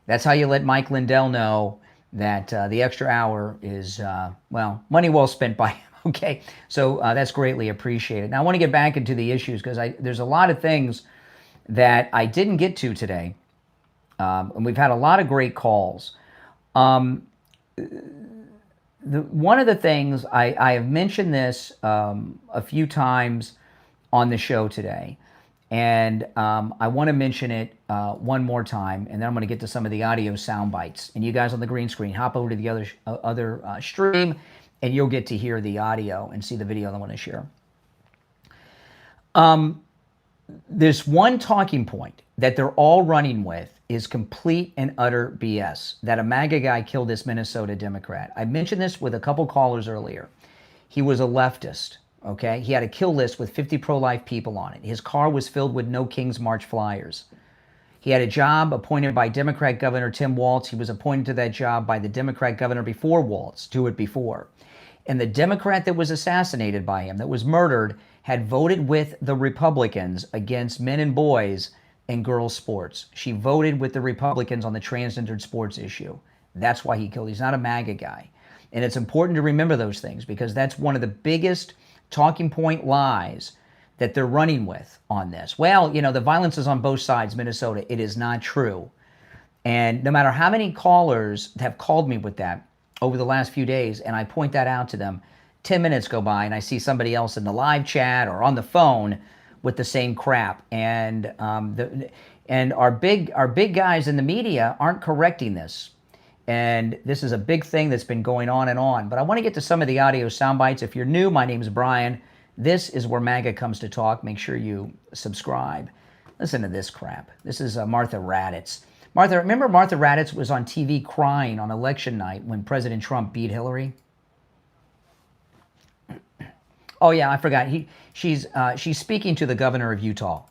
That's how you let Mike Lindell know that the extra hour is, money well spent by him. Okay, so that's greatly appreciated. Now, I want to get back into the issues because there's a lot of things that I didn't get to today, and we've had a lot of great calls. One of the things, I have mentioned this a few times on the show today, and I want to mention it one more time, and then I'm going to get to some of the audio sound bites. And you guys on the green screen, hop over to the other stream, and you'll get to hear the audio and see the video that I want to share. This one talking point that they're all running with is complete and utter BS, that a MAGA guy killed this Minnesota Democrat. I mentioned this with a couple callers earlier. He was a leftist, okay? He had a kill list with 50 pro-life people on it. His car was filled with No King's March flyers. He had a job appointed by Democrat Governor Tim Walz. He was appointed to that job by the Democrat governor before Walz, to it before. And the Democrat that was assassinated by him, that was murdered, had voted with the Republicans against men and boys and girls sports. She voted with the Republicans on the transgendered sports issue. That's why he killed. He's not a MAGA guy. And it's important to remember those things because that's one of the biggest talking point lies that they're running with on this. Well, the violence is on both sides, Minnesota. It is not true. And no matter how many callers have called me with that over the last few days, and I point that out to them, 10 minutes go by and I see somebody else in the live chat or on the phone with the same crap. And our big guys in the media aren't correcting this. And this is a big thing that's been going on and on. But I want to get to some of the audio sound bites. If you're new, my name is Brian. This is where MAGA comes to talk. Make sure you subscribe. Listen to this crap. This is Martha Raddatz. Remember Martha Raddatz was on TV crying on election night when President Trump beat Hillary? Oh yeah, I forgot. She's speaking to the governor of Utah.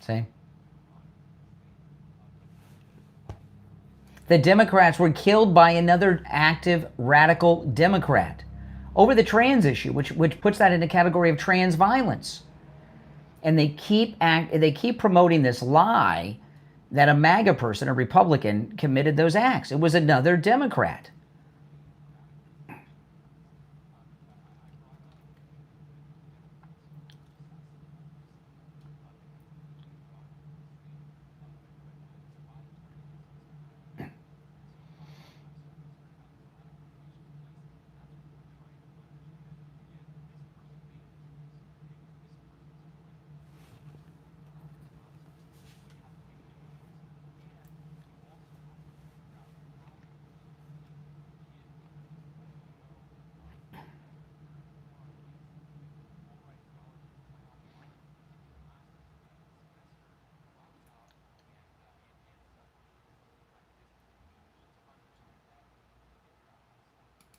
See? The Democrats were killed by another active radical Democrat over the trans issue, which puts that in the category of trans violence. And they keep promoting this lie that a MAGA person, a Republican, committed those acts. It was another Democrat.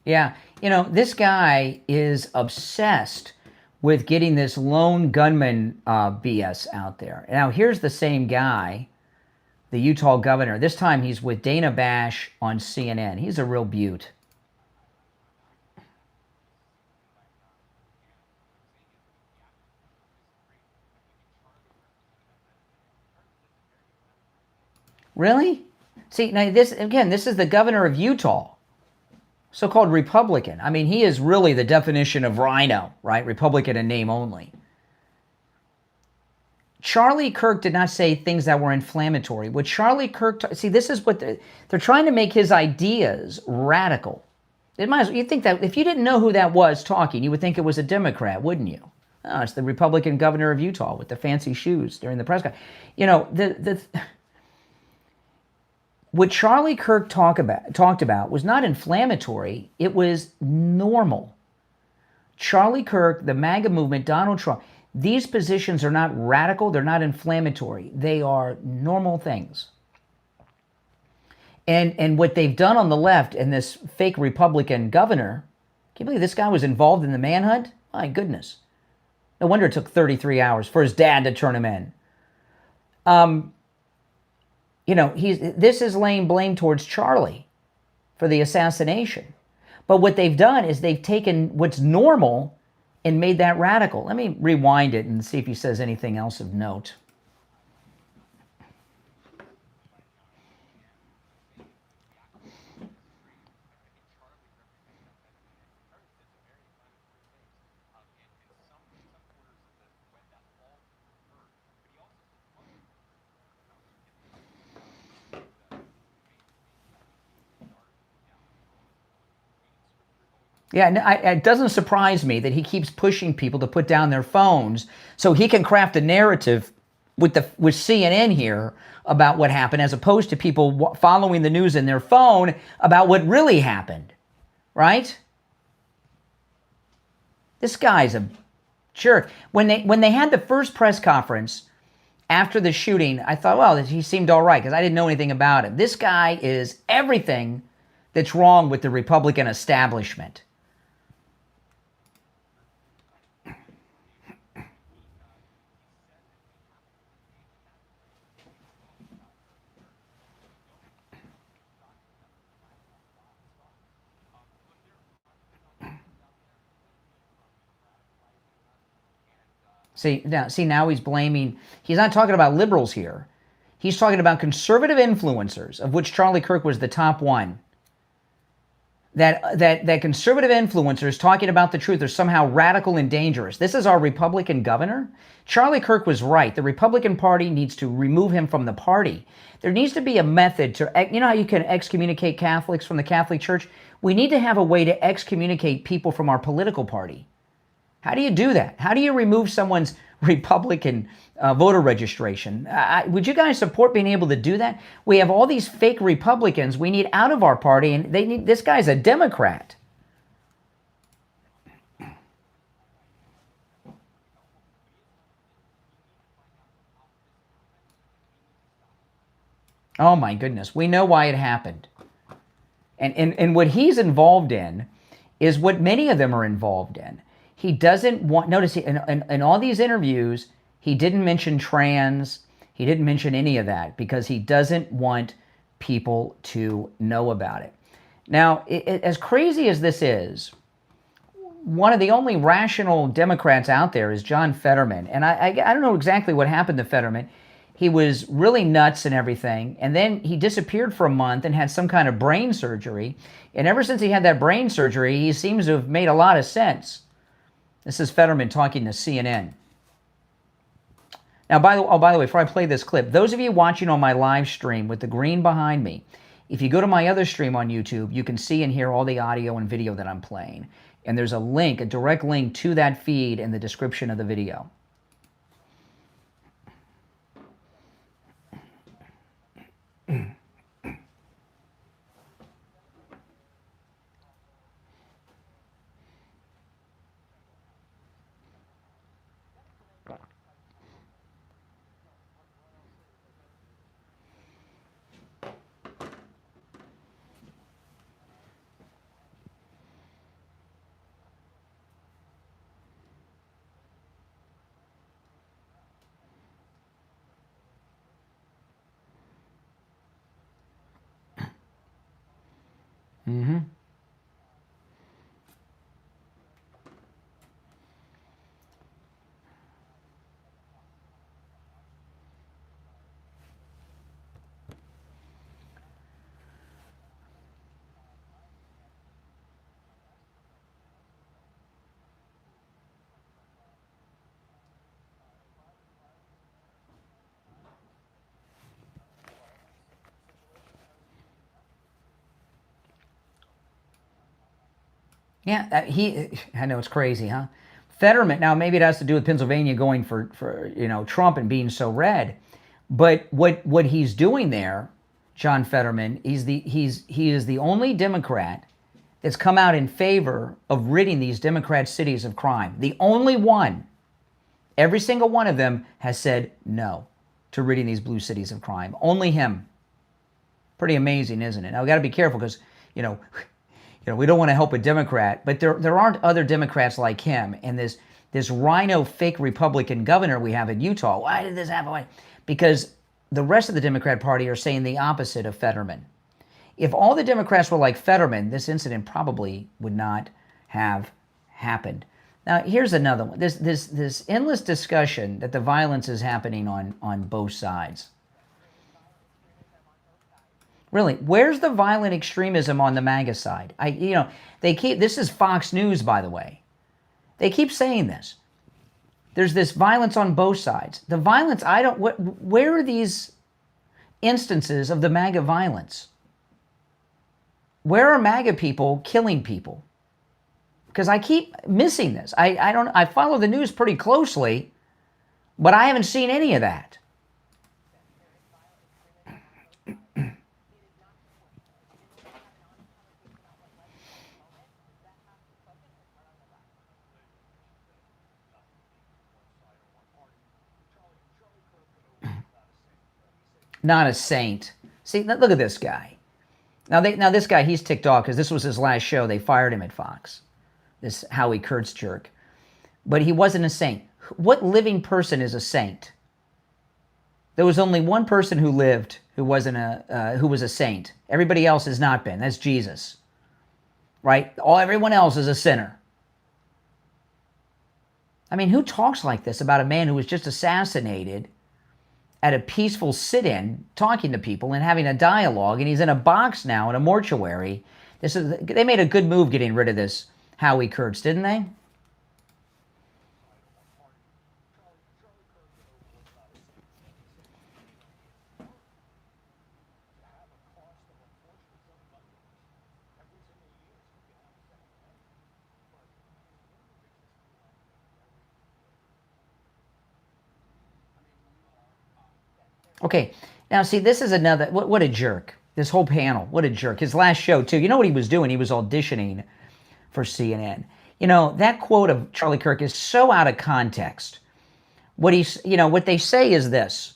Yeah, this guy is obsessed with getting this lone gunman BS out there. Now, here's the same guy, the Utah governor. This time he's with Dana Bash on CNN. He's a real beaut. Really? See, now this is the governor of Utah. So-called Republican. I mean, he is really the definition of rhino, right? Republican in name only. Charlie Kirk did not say things that were inflammatory. What Charlie Kirk... See, this is what... They're trying to make his ideas radical. You think that if you didn't know who that was talking, you would think it was a Democrat, wouldn't you? Oh, it's the Republican governor of Utah with the fancy shoes during the press conference. You know, what Charlie Kirk talked about was not inflammatory. It was normal. Charlie Kirk, the MAGA movement, Donald Trump, these positions are not radical. They're not inflammatory. They are normal things. And what they've done on the left and this fake Republican governor, can you believe this guy was involved in the manhunt? My goodness. No wonder it took 33 hours for his dad to turn him in. You know, this is laying blame towards Charlie for the assassination. But what they've done is they've taken what's normal and made that radical. Let me rewind it and see if he says anything else of note. Yeah, it doesn't surprise me that he keeps pushing people to put down their phones so he can craft a narrative with CNN here about what happened, as opposed to people following the news in their phone about what really happened, right? This guy's a jerk. When they had the first press conference after the shooting, I thought, well, he seemed all right because I didn't know anything about it. This guy is everything that's wrong with the Republican establishment. See, now he's blaming, he's not talking about liberals here. He's talking about conservative influencers, of which Charlie Kirk was the top one. That conservative influencers talking about the truth are somehow radical and dangerous. This is our Republican governor? Charlie Kirk was right. The Republican Party needs to remove him from the party. There needs to be a method to, you know how you can excommunicate Catholics from the Catholic Church? We need to have a way to excommunicate people from our political party. How do you do that? How do you remove someone's Republican voter registration? Would you guys support being able to do that? We have all these fake Republicans we need out of our party, and this guy's a Democrat. Oh my goodness. We know why it happened. And what he's involved in is what many of them are involved in. He doesn't want, notice in all these interviews, he didn't mention trans, he didn't mention any of that because he doesn't want people to know about it. Now, as crazy as this is, one of the only rational Democrats out there is John Fetterman. And I don't know exactly what happened to Fetterman. He was really nuts and everything, and then he disappeared for a month and had some kind of brain surgery. And ever since he had that brain surgery, he seems to have made a lot of sense. This is Fetterman talking to CNN. Now, by the way, before I play this clip, those of you watching on my live stream with the green behind me, if you go to my other stream on YouTube, you can see and hear all the audio and video that I'm playing. And there's a link, a direct link to that feed in the description of the video. Mm-hmm. Yeah, I know it's crazy, huh? Fetterman, now maybe it has to do with Pennsylvania going for Trump and being so red, but what he's doing there, John Fetterman, he is the only Democrat that's come out in favor of ridding these Democrat cities of crime. The only one. Every single one of them has said no to ridding these blue cities of crime. Only him. Pretty amazing, isn't it? Now we got to be careful because we don't want to help a Democrat, but there aren't other Democrats like him. And this rhino fake Republican governor we have in Utah. Why did this happen? Why? Because the rest of the Democrat Party are saying the opposite of Fetterman. If all the Democrats were like Fetterman, this incident probably would not have happened. Now, here's another one. This endless discussion that the violence is happening on both sides. Really, where's the violent extremism on the MAGA side? This is Fox News, by the way. They keep saying this. There's this violence on both sides. The violence, where are these instances of the MAGA violence? Where are MAGA people killing people? Because I keep missing this. I follow the news pretty closely, but I haven't seen any of that. Not a saint. See, look at this guy. Now this guy, he's ticked off because this was his last show. They fired him at Fox. This Howie Kurtz jerk. But he wasn't a saint. What living person is a saint? There was only one person who lived who was a saint. Everybody else has not been. That's Jesus. Right? Everyone else is a sinner. I mean, who talks like this about a man who was just assassinated at a peaceful sit-in, talking to people and having a dialogue, and he's in a box now in a mortuary? They made a good move getting rid of this Howie Kurtz, didn't they? Okay, now see, this is another, what a jerk. This whole panel, what a jerk. His last show, too. You know what he was doing? He was auditioning for CNN. That quote of Charlie Kirk is so out of context. What they say is this,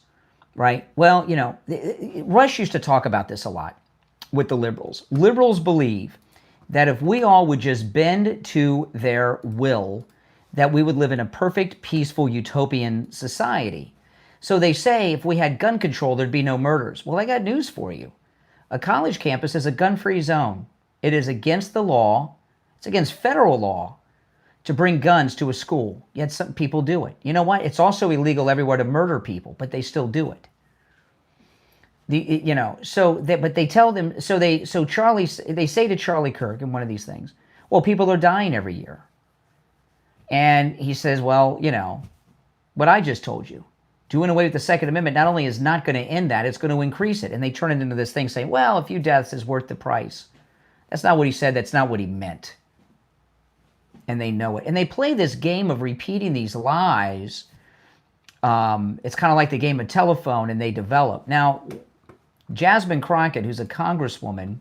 right? Well, Rush used to talk about this a lot with the liberals. Liberals believe that if we all would just bend to their will, that we would live in a perfect, peaceful, utopian society. So they say if we had gun control, there'd be no murders. Well, I got news for you. A college campus is a gun-free zone. It is against the law. It's against federal law to bring guns to a school. Yet some people do it. You know what? It's also illegal everywhere to murder people, but they still do it. But they tell them, they say to Charlie Kirk in one of these things, well, people are dying every year. And he says, well, what I just told you. Doing away with the Second Amendment not only is not going to end that, it's going to increase it. And they turn it into this thing saying, well, a few deaths is worth the price. That's not what he said. That's not what he meant. And they know it. And they play this game of repeating these lies. It's kind of like the game of telephone, and they develop. Now, Jasmine Crockett, who's a congresswoman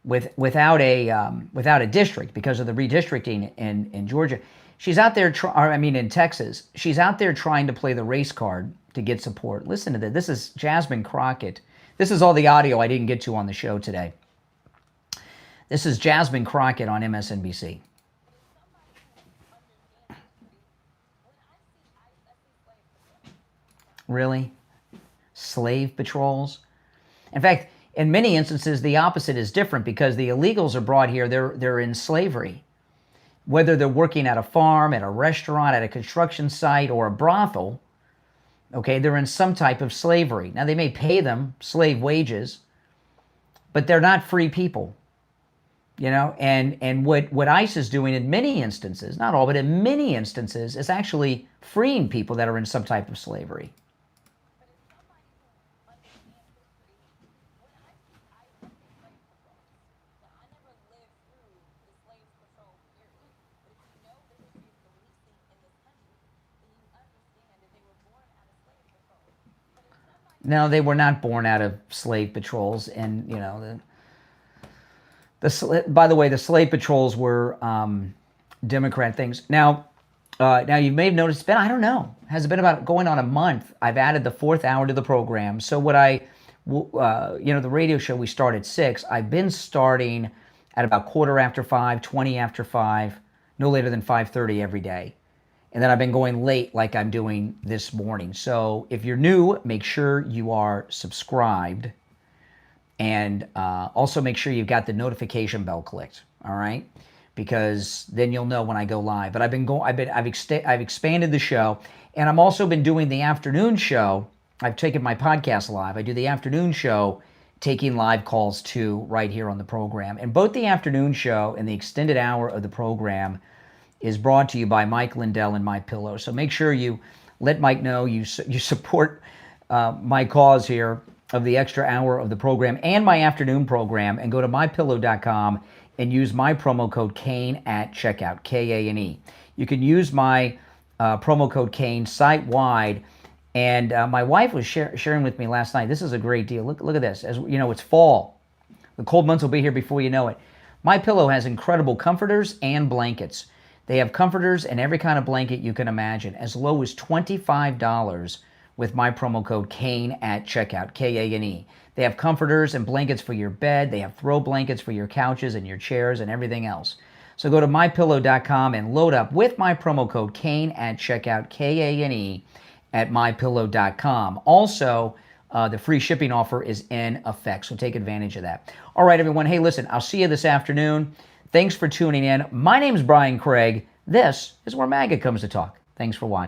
without a district because of the redistricting in Georgia, she's out there, in Texas, she's out there trying to play the race card to get support. Listen to this. This is Jasmine Crockett. This is all the audio I didn't get to on the show today. This is Jasmine Crockett on MSNBC. Really? Slave patrols? In fact, in many instances, the opposite is different because the illegals are brought here, they're in slavery. Whether they're working at a farm, at a restaurant, at a construction site, or a brothel, okay, they're in some type of slavery. Now, they may pay them slave wages, but they're not free people. And what ICE is doing in many instances, not all, but in many instances, is actually freeing people that are in some type of slavery. No, they were not born out of slave patrols, and by the way, the slave patrols were Democrat things. Now you may have noticed, I don't know, has it been about going on a month? I've added the 4th hour to the program. So the radio show, we start at 6. I've been starting at about 5:15, 20 after 5, no later than 5:30 every day. And then I've been going late like I'm doing this morning. So if you're new, make sure you are subscribed. And also make sure you've got the notification bell clicked, all right? Because then you'll know when I go live. But I've expanded the show, and I've also been doing the afternoon show. I've taken my podcast live. I do the afternoon show, taking live calls too, right here on the program. And both the afternoon show and the extended hour of the program is brought to you by Mike Lindell and MyPillow. So make sure you let Mike know you support my cause here of the extra hour of the program and my afternoon program, and go to MyPillow.com and use my promo code Kane at checkout, Kane. You can use my promo code Kane site-wide, and my wife was sharing with me last night. This is a great deal. Look at this. As you know, it's fall. The cold months will be here before you know it. MyPillow has incredible comforters and blankets. They have comforters and every kind of blanket you can imagine, as low as $25 with my promo code Kane at checkout, Kane. They have comforters and blankets for your bed. They have throw blankets for your couches and your chairs and everything else. So go to MyPillow.com and load up with my promo code Kane at checkout, Kane, at MyPillow.com. Also, the free shipping offer is in effect, so take advantage of that. All right, everyone. Hey, listen, I'll see you this afternoon. Thanks for tuning in. My name's Brian Craig. This is where MAGA comes to talk. Thanks for watching.